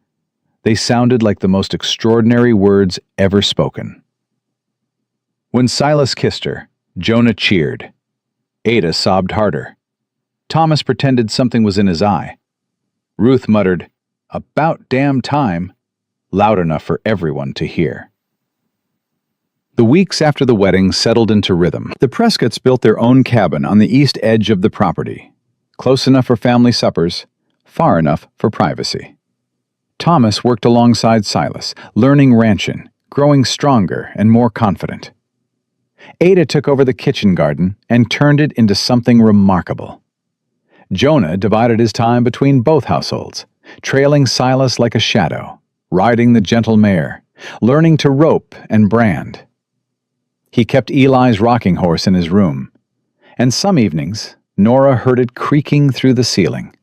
They sounded like the most extraordinary words ever spoken. When Silas kissed her, Jonah cheered. Ada sobbed harder. Thomas pretended something was in his eye. Ruth muttered, "About damn time," loud enough for everyone to hear. The weeks after the wedding settled into rhythm. The Prescotts built their own cabin on the east edge of the property, close enough for family suppers, far enough for privacy. Thomas worked alongside Silas, learning ranchin', growing stronger and more confident. Ada took over the kitchen garden and turned it into something remarkable. Jonah divided his time between both households, trailing Silas like a shadow, riding the gentle mare, learning to rope and brand. He kept Eli's rocking horse in his room, and some evenings Nora heard it creaking through the ceiling,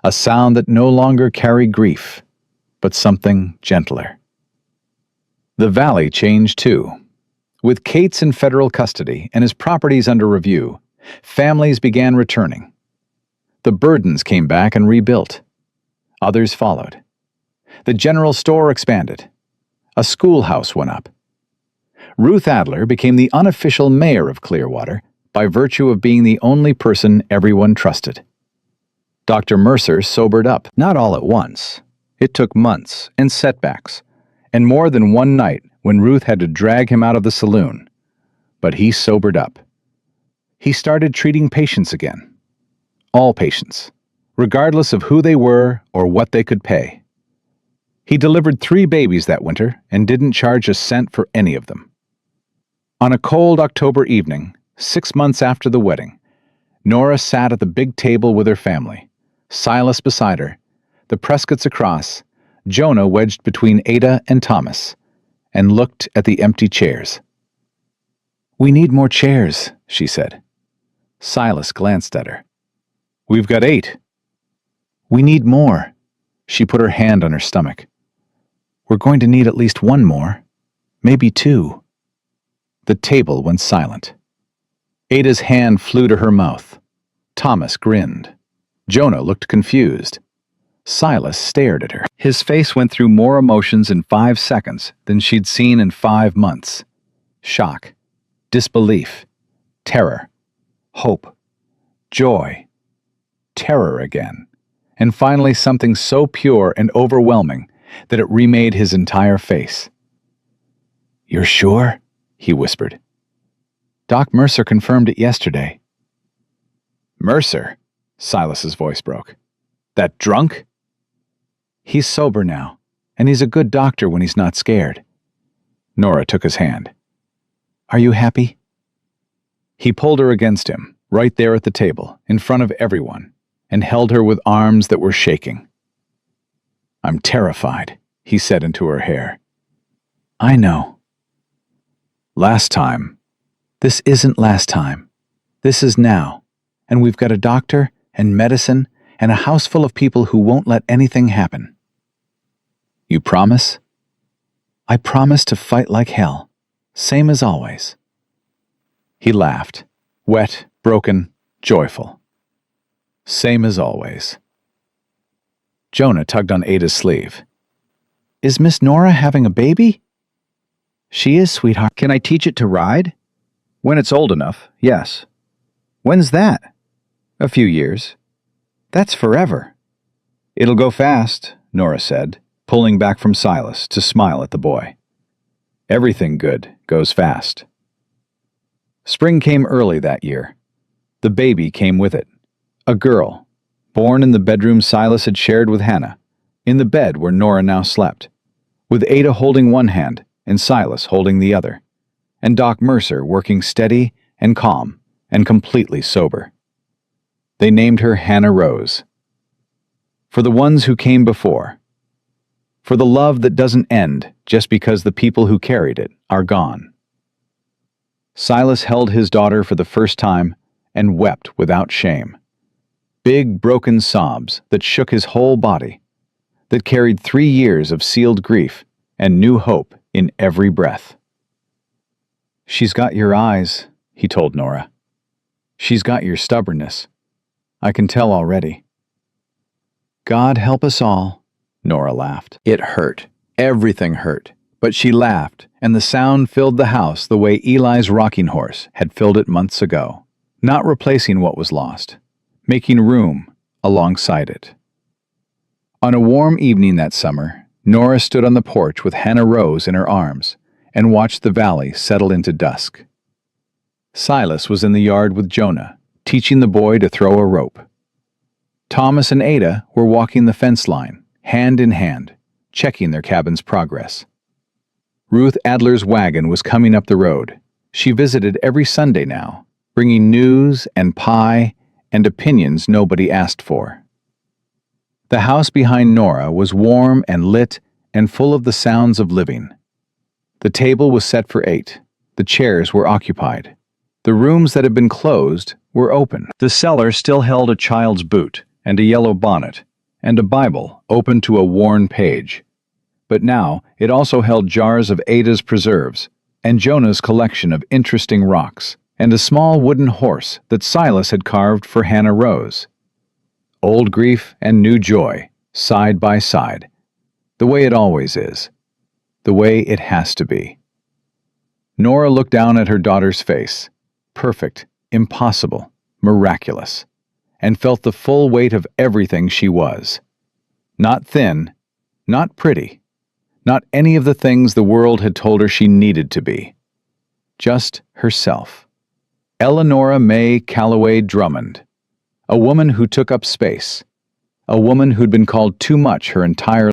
a sound that no longer carried grief, but something gentler. The valley changed too. With Cates in federal custody and his properties under review, families began returning. The Burdens came back and rebuilt. Others followed. The general store expanded. A schoolhouse went up. Ruth Adler became the unofficial mayor of Clearwater by virtue of being the only person everyone trusted. Dr. Mercer sobered up, not all at once. It took months and setbacks, and more than one night when Ruth had to drag him out of the saloon. But he sobered up. He started treating patients again. All patients, regardless of who they were or what they could pay. He delivered 3 babies that winter and didn't charge a cent for any of them. On a cold October evening, 6 months after the wedding, Nora sat at the big table with her family, Silas beside her, the Prescotts across, Jonah wedged between Ada and Thomas, and looked at the empty chairs. "We need more chairs," she said. Silas glanced at her. "We've got 8. "We need more." She put her hand on her stomach. "We're going to need at least 1 more. Maybe 2. The table went silent. Ada's hand flew to her mouth. Thomas grinned. Jonah looked confused. Silas stared at her. His face went through more emotions in 5 seconds than she'd seen in 5 months. Shock, disbelief, terror, hope, joy, terror again, and finally something so pure and overwhelming that it remade his entire face. "You're sure?" he whispered. "Doc Mercer confirmed it yesterday." "Mercer?" Silas's voice broke. "That drunk?" "He's sober now, and he's a good doctor when he's not scared." Nora took his hand. "Are you happy?" He pulled her against him, right there at the table, in front of everyone, and held her with arms that were shaking. "I'm terrified," he said into her hair. "I know." "Last time." "This isn't last time. This is now, and we've got a doctor and medicine and a house full of people who won't let anything happen." "You promise?" "I promise to fight like hell, same as always." He laughed, wet, broken, joyful. "Same as always." Jonah tugged on Ada's sleeve. "Is Miss Nora having a baby?" "She is, sweetheart." "Can I teach it to ride?" "When it's old enough, yes." "When's that?" "A few years." "That's forever." "It'll go fast," Nora said, pulling back from Silas to smile at the boy. "Everything good goes fast." Spring came early that year. The baby came with it. A girl, born in the bedroom Silas had shared with Hannah, in the bed where Nora now slept, with Ada holding one hand and Silas holding the other, and Doc Mercer working steady and calm and completely sober. They named her Hannah Rose. For the ones who came before. For the love that doesn't end just because the people who carried it are gone. Silas held his daughter for the first time and wept without shame. Big broken sobs that shook his whole body, that carried 3 years of sealed grief and new hope in every breath. "She's got your eyes," he told Nora. "She's got your stubbornness. I can tell already." "God help us all," Nora laughed. It hurt. Everything hurt. But she laughed, and the sound filled the house the way Eli's rocking horse had filled it months ago, not replacing what was lost, making room alongside it. On a warm evening that summer, Nora stood on the porch with Hannah Rose in her arms and watched the valley settle into dusk. Silas was in the yard with Jonah, teaching the boy to throw a rope. Thomas and Ada were walking the fence line, hand in hand, checking their cabin's progress. Ruth Adler's wagon was coming up the road. She visited every Sunday now, bringing news and pie and opinions nobody asked for. The house behind Nora was warm and lit and full of the sounds of living. The table was set for 8. The chairs were occupied. The rooms that had been closed were open. The cellar still held a child's boot and a yellow bonnet and a Bible open to a worn page. But now it also held jars of Ada's preserves and Jonah's collection of interesting rocks and a small wooden horse that Silas had carved for Hannah Rose. Old grief and new joy, side by side, the way it always is, the way it has to be. Nora looked down at her daughter's face, perfect, impossible, miraculous, and felt the full weight of everything she was. Not thin, not pretty, not any of the things the world had told her she needed to be. Just herself. Eleanora May Calloway Drummond. A woman who took up space. A woman who'd been called too much her entire